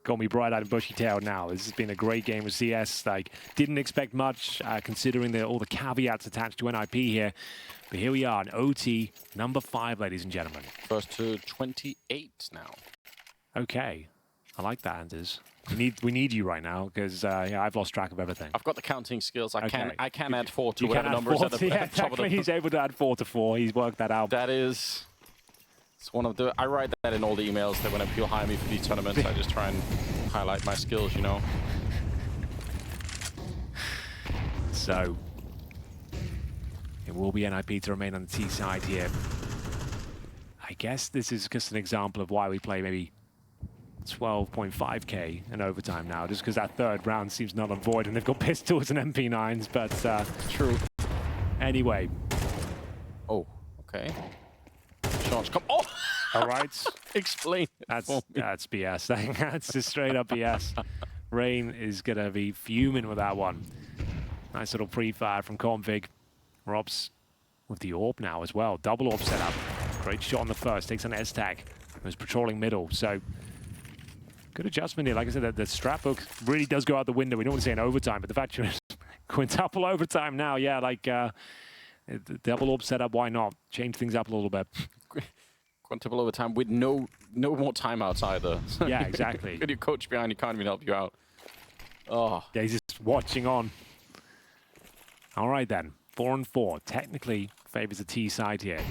got me bright-eyed and bushy-tailed now. This has been a great game with CS. Like, didn't expect much considering all the caveats attached to NiP here. But here we are, an OT number 5, ladies and gentlemen.
First to 28 now.
Okay, I like that, Anders. We need you right now because yeah, I've lost track of everything.
I've got the counting skills. I can add 4 to
you
whatever numbers at the
yeah,
top of the...
He's able to add 4 to 4. He's worked that out.
That is... It's one of the... I write that in all the emails that when people hire me for these tournaments, I just try and highlight my skills, you know.
So, it will be NiP to remain on the T side here. I guess this is just an example of why we play maybe 12.5k in overtime now, just because that third round seems null and void, and they've got pistols and MP9s, but
true.
Anyway.
Oh, okay. Shots come. Oh!
All right.
Explain.
That's BS. That's just straight up BS. Rain is going to be fuming with that one. Nice little pre-fire from Config. Robs with the AWP now as well. Double AWP setup. Great shot on the first. Takes an S-tag. Was patrolling middle. So good adjustment here. Like I said, the strap hook really does go out the window. We don't want to say in overtime, but the fact you're quintuple overtime now, yeah, like the double AWP setup, why not? Change things up a little bit.
Quintuple overtime with no more timeouts either.
Yeah, exactly.
With your coach behind, he can't even help you out. Oh.
Yeah, he's just watching on. All right then, 4 and 4. Technically favors the T side here.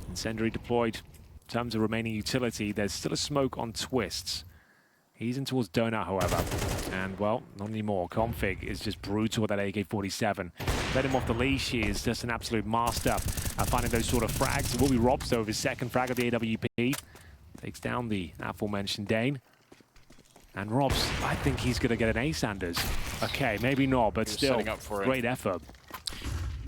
Incendiary deployed. In terms of remaining utility, there's still a smoke on Twists. He's in towards Donut, however. And, well, not anymore. Config is just brutal with that AK-47. Let him off the leash. He is just an absolute master at finding those sort of frags. It will be Robs, though, with his second frag of the AWP. Takes down the aforementioned Dane. And Robs, I think he's going to get an ace, Anders. Okay, maybe not, but still, great effort.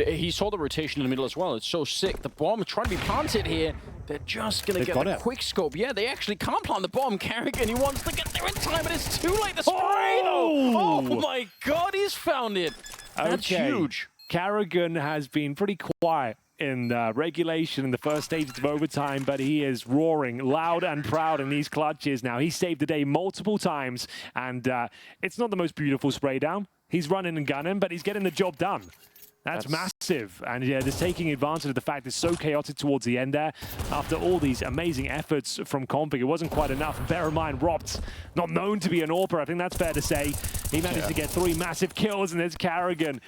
He saw the rotation in the middle as well. It's so sick. The bomb is trying to be planted here. They're just going to get a quick scope. Yeah, they actually can't plant the bomb. Carrigan, he wants to get there in time, but it's too late. The spray, though. Oh, my God, he's found it. That's huge.
Carrigan has been pretty quiet in regulation in the first stages of overtime, but he is roaring loud and proud in these clutches now. He saved the day multiple times, and it's not the most beautiful spray down. He's running and gunning, but he's getting the job done. That's massive, and yeah, just taking advantage of the fact it's so chaotic towards the end there. After all these amazing efforts from Config, it wasn't quite enough. And bear in mind, Rob's not known to be an AWPer, I think that's fair to say. He managed to get 3 massive kills, and there's Carrigan.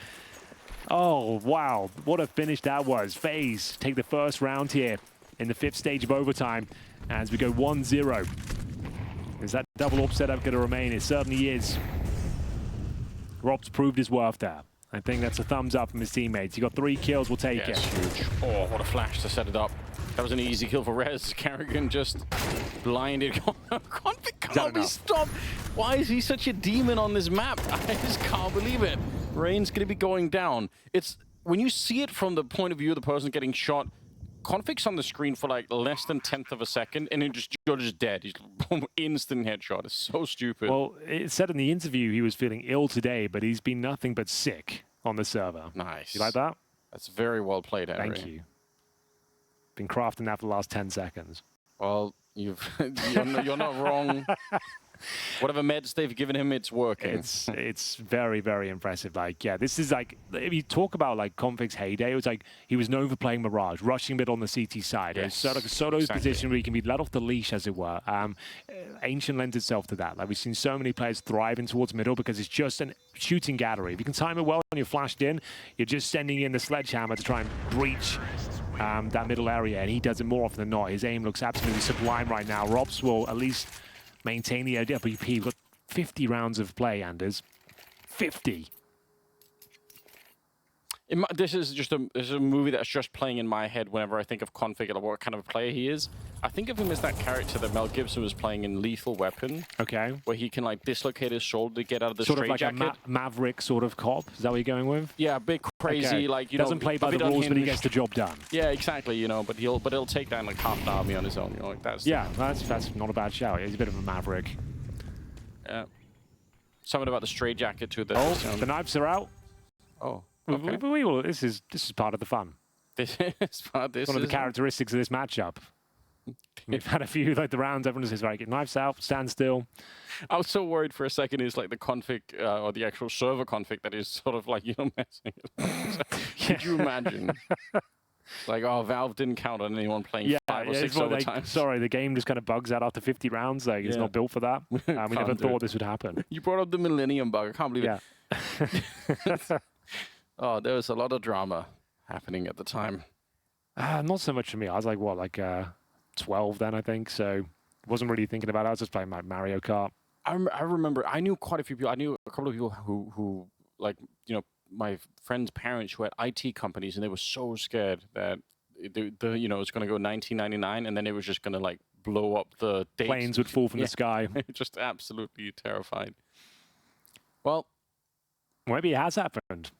Oh, wow, what a finish that was. FaZe take the first round here in the 5th stage of overtime as we go 1-0. Is that double AWP setup going to remain? It certainly is. Rob's proved his worth there. I think that's a thumbs up from his teammates. He got 3 kills, we'll take it.
Huge. Oh, what a flash to set it up. That was an easy kill for Rez. Carrigan just blinded. Config can't be stopped. Why is he such a demon on this map? I just can't believe it. Rain's going to be going down. It's when you see it from the point of view of the person getting shot, Config's on the screen for like less than 1/10 of a second, and then you're just dead. He's instant headshot. It's so stupid.
Well, it said in the interview he was feeling ill today, but he's been nothing but sick on the server.
Nice.
You like that?
That's very well played, Henry.
Thank you. Been crafting that for the last 10 seconds.
Well, you're not wrong. Whatever meds they've given him, it's working.
It's very, very impressive. Like, yeah, this is like, if you talk about like Config's heyday, it was like he was known for playing Mirage, rushing mid on the CT side.
Yes,
It's sort of like a solo's
exactly.
position where he can be let off the leash, as it were. Ancient lends itself to that. Like, we've seen so many players thriving towards middle because it's just a shooting gallery. If you can time it well and you're flashed in, you're just sending in the sledgehammer to try and breach that middle area, and he does it more often than not. His aim looks absolutely sublime right now. Robs will at least maintain the AWP. We've got 50 rounds of play, Anders. 50.
This is just a movie that's just playing in my head whenever I think of Config and what kind of player he is. I think of him as that character that Mel Gibson was playing in Lethal Weapon.
Okay.
Where he can like dislocate his shoulder to get out of the
sort of like
straitjacket.
a Maverick sort of cop. Is that what you're going with?
Yeah, a bit crazy,
okay.
like you
doesn't
know,
play by the rules, but he gets the job done.
Yeah, exactly. You know, but he'll take down like half an army on his own. You know, like that's
that's not a bad shout. He's a bit of a Maverick.
Yeah. Something about the straitjacket too.
Oh, the knives are out.
Oh.
Okay. We will. This is part of the fun.
This is part. This
one of the characteristics of this matchup. We've had a few like the rounds. Everyone says, right, get knives out, stand still.
I was so worried for a second. Is like the config or the actual server config that is sort of like messing. Could you imagine? Like, oh, Valve didn't count on anyone playing 5 or 6 other times.
Sorry, the game just kind of bugs out after 50 rounds. Like, it's not built for that. We never thought this would happen.
You brought up the Millennium bug. I can't believe it. Oh, there was a lot of drama happening at the time.
Not so much for me. I was like, what, like 12 then, I think. So wasn't really thinking about it. I was just playing my Mario Kart.
I remember, I knew quite a few people. I knew a couple of people who like, my friends' parents who had IT companies, and they were so scared that it was going to go 1999, and then it was just going to like blow up the dates.
Planes would fall from the sky.
Just absolutely terrified. Well,
maybe it has happened.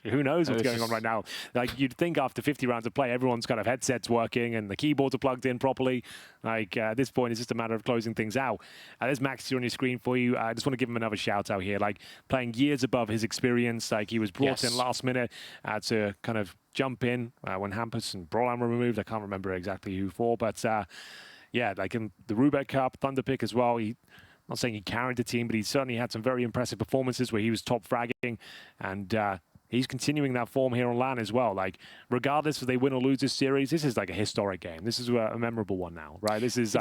Who knows what's going on right now? Like, you'd think after 50 rounds of play, everyone's kind of headsets working and the keyboards are plugged in properly. Like, at this point, it's just a matter of closing things out. There's Max here on your screen for you. I just want to give him another shout out here. Like, playing years above his experience. Like, he was brought in last minute to kind of jump in when Hampus and Brolam were removed. I can't remember exactly who for, but yeah, like in the Rubek Cup, Thunderpick as well. Not saying he carried the team, but he certainly had some very impressive performances where he was top fragging, and he's continuing that form here on LAN as well. Like, regardless if they win or lose this series, this is like a historic game. This is a memorable one now, right? This is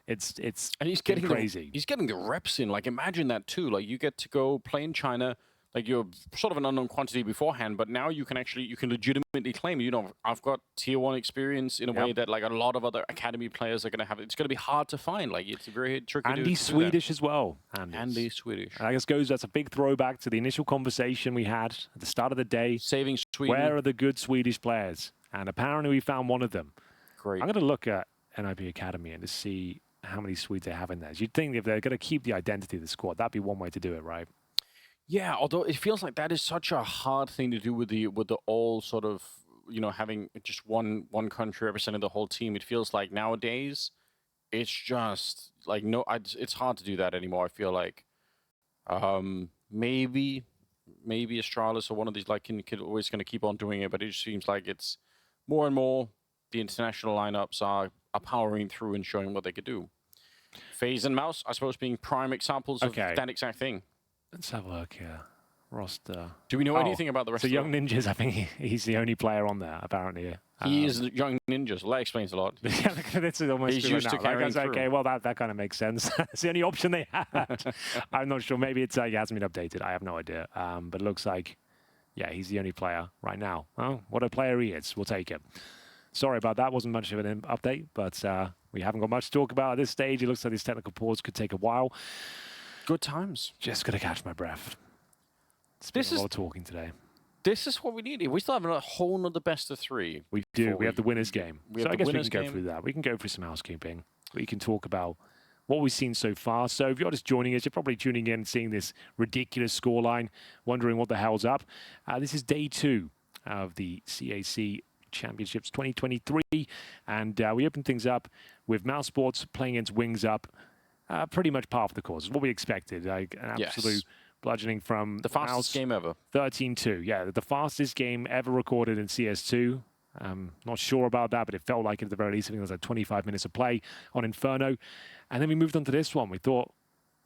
it's
and he's getting
crazy.
He's getting the reps in. Like, imagine that too. Like, you get to go play in China. Like, you're sort of an unknown quantity beforehand, but now you can legitimately claim, I've got tier 1 experience in a way that like a lot of other academy players are going to have. It's going to be hard to find. Like, it's very tricky to do.
And he's Swedish as well.
And he's Swedish.
And I guess that's a big throwback to the initial conversation we had at the start of the day.
Saving Sweden.
Where are the good Swedish players? And apparently we found one of them.
Great.
I'm going to look at NiP Academy and to see how many Swedes they have in there. You'd think if they're going to keep the identity of the squad, that'd be one way to do it, right?
Yeah, although it feels like that is such a hard thing to do with the all sort of, having just one country representing the whole team. It feels like nowadays it's just like it's hard to do that anymore. I feel like maybe Astralis or one of these like can always going to keep on doing it, but it just seems like it's more and more the international lineups are powering through and showing what they could do. FaZe and Mouse, I suppose, being prime examples of that exact thing.
Let's have a look here. Roster.
Do we know anything about the rest of
Young Ninjas, I think he's the only player on there, apparently.
He is Young Ninjas. Well, that explains a lot.
Yeah, this is almost
he's used to carrying through.
Okay, well, that kind of makes sense. It's the only option they had. I'm not sure. Maybe it's he hasn't been updated. I have no idea. But it looks like, yeah, he's the only player right now. Oh, what a player he is. We'll take it. Sorry about that. Wasn't much of an update, but we haven't got much to talk about at this stage. It looks like this technical pause could take a while.
Good times.
Just got to catch my breath. It's been a lot of talking today.
This is what we need. We still have a whole nother best of 3.
We do. We have the winners game. So I guess we can go through that. We can go through some housekeeping. We can talk about what we've seen so far. So if you're just joining us, you're probably tuning in and seeing this ridiculous scoreline, wondering what the hell's up. This is day 2 of the CAC Championships 2023. And we open things up with Mouse Sports playing against Wings Up. Pretty much par for the course. What we expected. Like an absolute bludgeoning from
the fastest game ever.
13-2. Yeah, the fastest game ever recorded in CS2. Not sure about that, but it felt like at the very least, I think it was like 25 minutes of play on Inferno. And then we moved on to this one. We thought,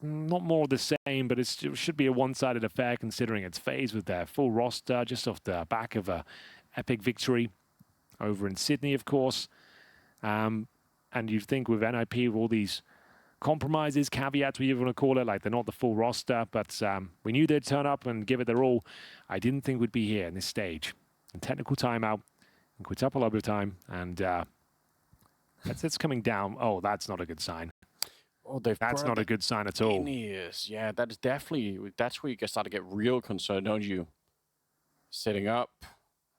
not more of the same, but it should be a one-sided affair considering it's FaZe with their full roster just off the back of a epic victory over in Sydney, of course. And you'd think with NiP, with all these compromises, caveats, whatever you want to call it, like they're not the full roster, but we knew they'd turn up and give it their all. I didn't think we'd be here in this stage. And technical timeout, and quintuple overtime, and that's coming down. Oh, that's not a good sign.
Oh,
that's not a good sign at all.
Yeah, that is definitely, that's where you start to get real concerned, don't you? Setting up.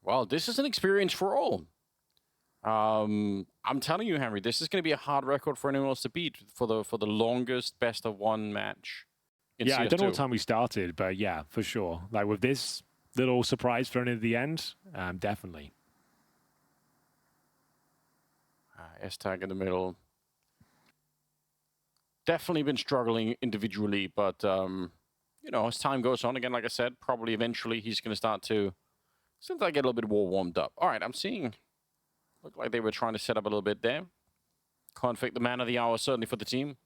Well, this is an experience for all. I'm telling you, Henry, this is going to be a hard record for anyone else to beat for the longest best of one match.
Yeah, I don't know what time we started, but yeah, for sure. Like with this little surprise thrown in at the end, definitely.
S-tag in the middle. Definitely been struggling individually, but you know, as time goes on, again, like I said, probably eventually he's going to start to get a little bit more warmed up. All right, I'm seeing. Looked like they were trying to set up a little bit there. Conflict, the man of the hour, certainly for the team.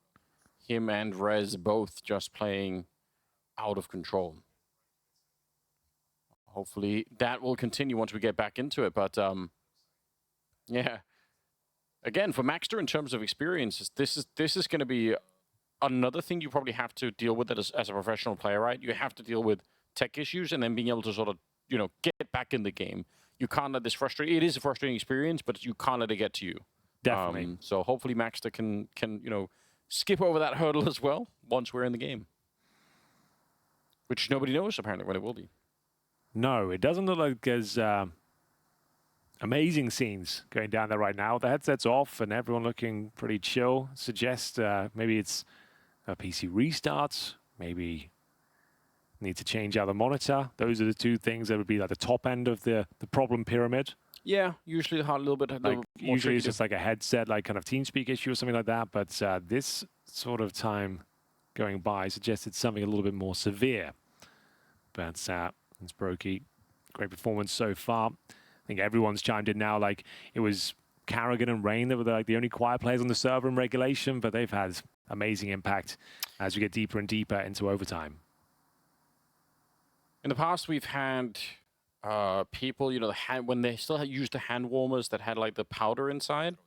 Him and Rez both just playing out of control. Hopefully that will continue once we get back into it. But yeah, again, for Maxter, in terms of experience, this is going to be another thing you probably have to deal with as a professional player, right? You have to deal with tech issues and then being able to sort of, you know, get back in the game. You can't let this frustrate. It is a frustrating experience, but you can't let it get to you.
Definitely.
So hopefully Maxter can you know, skip over that hurdle as well once we're in the game, which nobody knows apparently when it will be.
No, it doesn't look like there's amazing scenes going down there right now. The headset's off and everyone looking pretty chill. Suggest maybe it's a PC restart, maybe need to change out the monitor. Those are the two things that would be like the top end of the problem pyramid.
Yeah, usually a little bit.
Usually it's just like a headset, like kind of TeamSpeak issue or something like that. But this sort of time going by suggested something a little bit more severe. But it's broky. Great performance so far. I think everyone's chimed in now. Like it was Carrigan and Rain that were like the only quiet players on the server in regulation, but they've had amazing impact as we get deeper and deeper into overtime.
In the past, we've had people, you know, when they still used the hand warmers that had like the powder inside.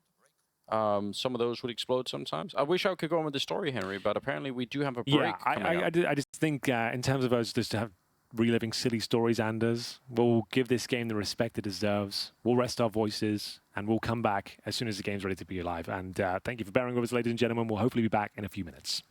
Some of those would explode sometimes. I wish I could go on with the story, Henry, but apparently we do have a break.
Yeah, I just think in terms of us just to have reliving silly stories, Anders, we'll give this game the respect it deserves. We'll rest our voices and we'll come back as soon as the game's ready to be live. And thank you for bearing with us, ladies and gentlemen. We'll hopefully be back in a few minutes.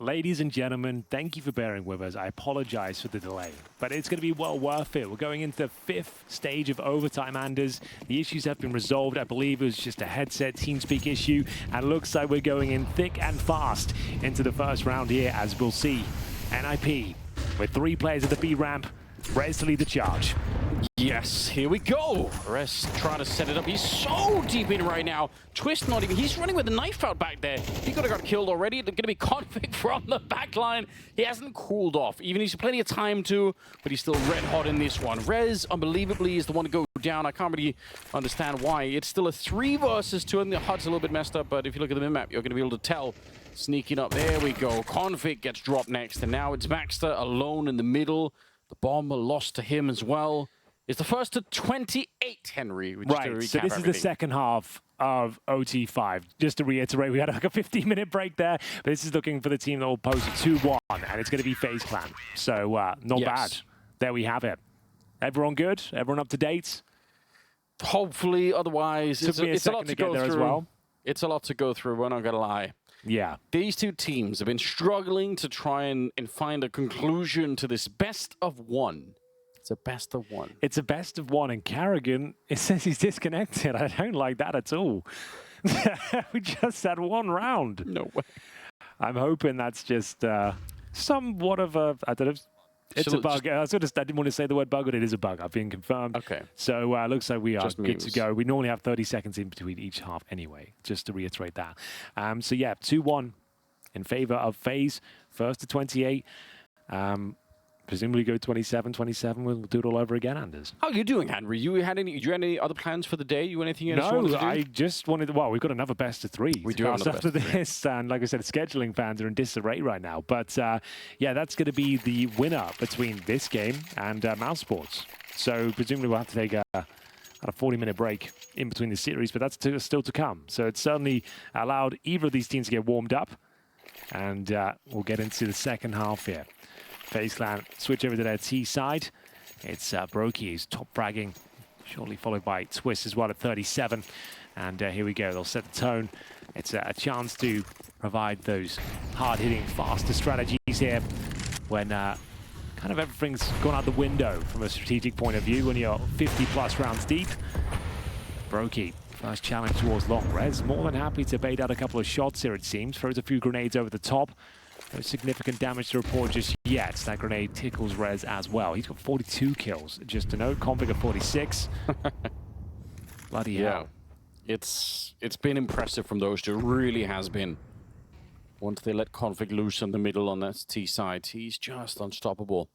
Ladies and gentlemen, thank you for bearing with us. I apologize for the delay, but it's going to be well worth it. We're going into the 5th stage of overtime, Anders. The issues have been resolved. I believe it was just a headset TeamSpeak issue, and looks like we're going in thick and fast into the first round here, as we'll see. NiP with 3 players at the B ramp, ready to lead the charge.
Yes, here we go. Rez trying to set it up. He's so deep in right now. Twist not even. He's running with the knife out back there. He could have got killed already. They're going to be config from the back line. He hasn't cooled off. Even he's plenty of time to, but he's still red hot in this one. Rez, unbelievably, is the one to go down. I can't really understand why. It's still a 3 versus 2, and the HUD's a little bit messed up, but if you look at the minmap, you're going to be able to tell. Sneaking up. There we go. Config gets dropped next, and now it's Baxter alone in the middle. The bomb lost to him as well. It's the first to 28, Henry.
Right, so this is the second half of OT5. Just to reiterate, we had like a 15-minute break there, but this is looking for the team that will post a 2-1, and it's going to be FaZe Clan. So not bad. There we have it. Everyone good? Everyone up to date?
Hopefully, otherwise it's a lot to go through.
As well.
It's a lot to go through, we're not going to lie.
Yeah.
These two teams have been struggling to try and find a conclusion to this best of 1. It's a best of 1.
It's a best of 1, and Carrigan, it says he's disconnected. I don't like that at all. We just had 1 round.
No way.
I'm hoping that's just somewhat of a, I don't know, it's a bug. I didn't want to say the word bug, but it is a bug. I've been confirmed.
Okay.
So looks like we are
just
good
memes.
to go. We normally have 30 seconds in between each half anyway, just to reiterate that. So yeah, 2-1 in favor of FaZe. First to 28. Presumably go 27, we'll do it all over again, Anders.
How are you doing, Henry? Do you have any other plans for the day? You anything else?
No, I just wanted to, well, we've got another best of 3.
We do have another
after this, and like I said, scheduling fans are in disarray right now. But yeah, that's going to be the winner between this game and Mouse Sports. So presumably we'll have to take a 40-minute break in between the series, but that's still to come. So it's certainly allowed either of these teams to get warmed up, and we'll get into the second half here. FaZe Clan switch over to their T side. It's broky who's top fragging, shortly followed by Twist as well at 37. And here we go, they'll set the tone. It's a chance to provide those hard-hitting, faster strategies here when kind of everything's gone out the window from a strategic point of view when you're 50-plus rounds deep. Broky, first challenge towards long. Rez more than happy to bait out a couple of shots here, it seems. Throws a few grenades over the top. No significant damage to report just yet. That grenade tickles Rez as well. He's got 42 kills, just to note. Config at 46. Bloody hell.
It's been impressive from those two. It really has been. Once they let Config loose in the middle on that T side, he's just unstoppable.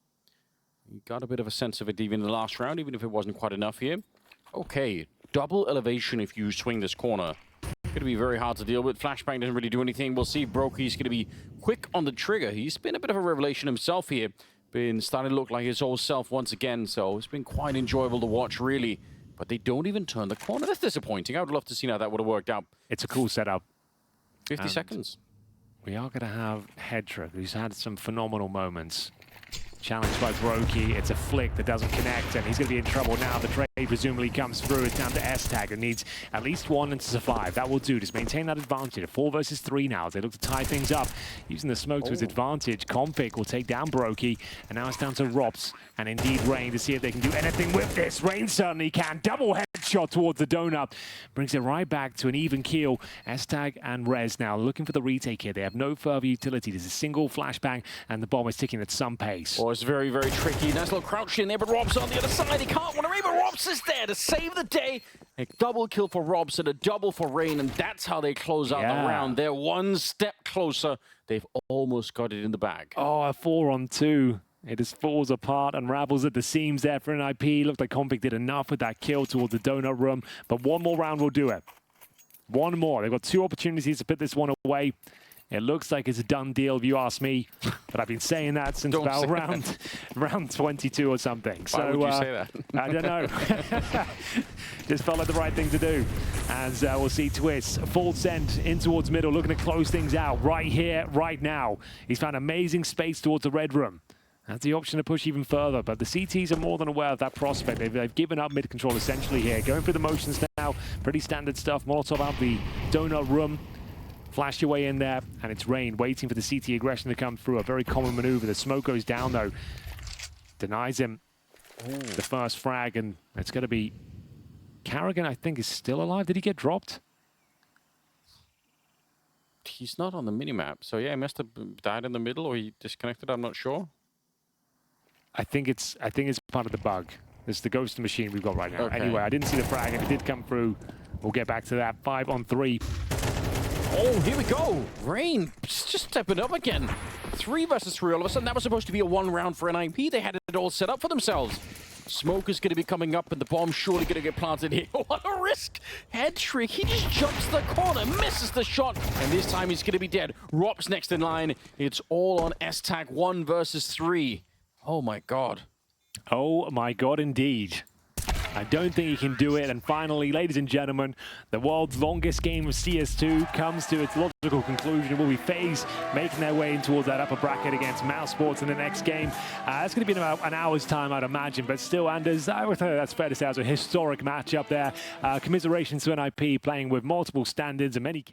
You got a bit of a sense of it even in the last round, even if it wasn't quite enough here. Okay, double elevation if you swing this corner. Going to be very hard to deal with. Flashbang doesn't really do anything. We'll see if broky's going to be quick on the trigger. He's been a bit of a revelation himself here. Been starting to look like his old self once again, so it's been quite enjoyable to watch, really. But they don't even turn the corner. That's disappointing. I would love to see how that would have worked out.
It's a cool setup.
50 seconds.
We are going to have Hedra, who's had some phenomenal moments. Challenged by broky. It's a flick that doesn't connect, and he's going to be in trouble now. The trade presumably comes through. It's down to S-Tag, and needs at least 1 to survive. That will do. Just maintain that advantage. A 4 versus 3 now as they look to tie things up. Using the smoke to his advantage. Config will take down broky, and now it's down to Robs and indeed Rain to see if they can do anything with this. Rain certainly can. Double headshot towards the donut. Brings it right back to an even keel. S-Tag and Rez now looking for the retake here. They have no further utility. There's a single flashbang, and the bomb is ticking at some pace.
Oh, it's very, very tricky. Nice little crouch in there, but Robs on the other side. He can't want to read, but Robs is there to save the day. A double kill for Robs and a double for Rain, and that's how they close out the round. They're one step closer. They've almost got it in the bag.
Oh, a 4-on-2. It just falls apart, unravels at the seams there for NiP. Looked like Config did enough with that kill towards the donut room, but one more round will do it. One more. They've got 2 opportunities to put this one away. It looks like it's a done deal, if you ask me. But I've been saying that since about round 22 or something.
Why would you say that?
I don't know. Just felt like the right thing to do. As we'll see Twist, full send in towards middle, looking to close things out right here, right now. He's found amazing space towards the red room. Has the option to push even further, but the CTs are more than aware of that prospect. They've given up mid-control essentially here. Going through the motions now, pretty standard stuff. Molotov out the donut room. Flash your way in there, and it's Rain waiting for the CT aggression to come through. A very common maneuver. The smoke goes down, though. Denies him the first frag, and it's going to be... Carrigan, I think, is still alive. Did he get dropped?
He's not on the minimap, so yeah, he must have died in the middle, or he disconnected, I'm not sure.
I think it's part of the bug. This is the ghost machine we've got right now.
Okay.
Anyway, I didn't see the frag. If it did come through, we'll get back to that. 5 on 3.
Oh, here we go. Rain just stepping up again. 3 versus 3 all of a sudden. That was supposed to be a 1 round for NiP. They had it all set up for themselves. Smoke is going to be coming up, and the bomb's surely going to get planted here. What a risk! Head trick. He just jumps the corner, misses the shot, and this time he's going to be dead. Rop's next in line. It's all on S-Tag 1 versus 3. Oh my god.
Oh my god, indeed. I don't think he can do it. And finally, ladies and gentlemen, the world's longest game of CS2 comes to its logical conclusion. It will be FaZe making their way in towards that upper bracket against Mouse Sports in the next game. It's going to be in about an hour's time, I'd imagine. But still, Anders, I would say that's fair to say, it's a historic matchup there. Commiserations to NiP playing with multiple standards and many...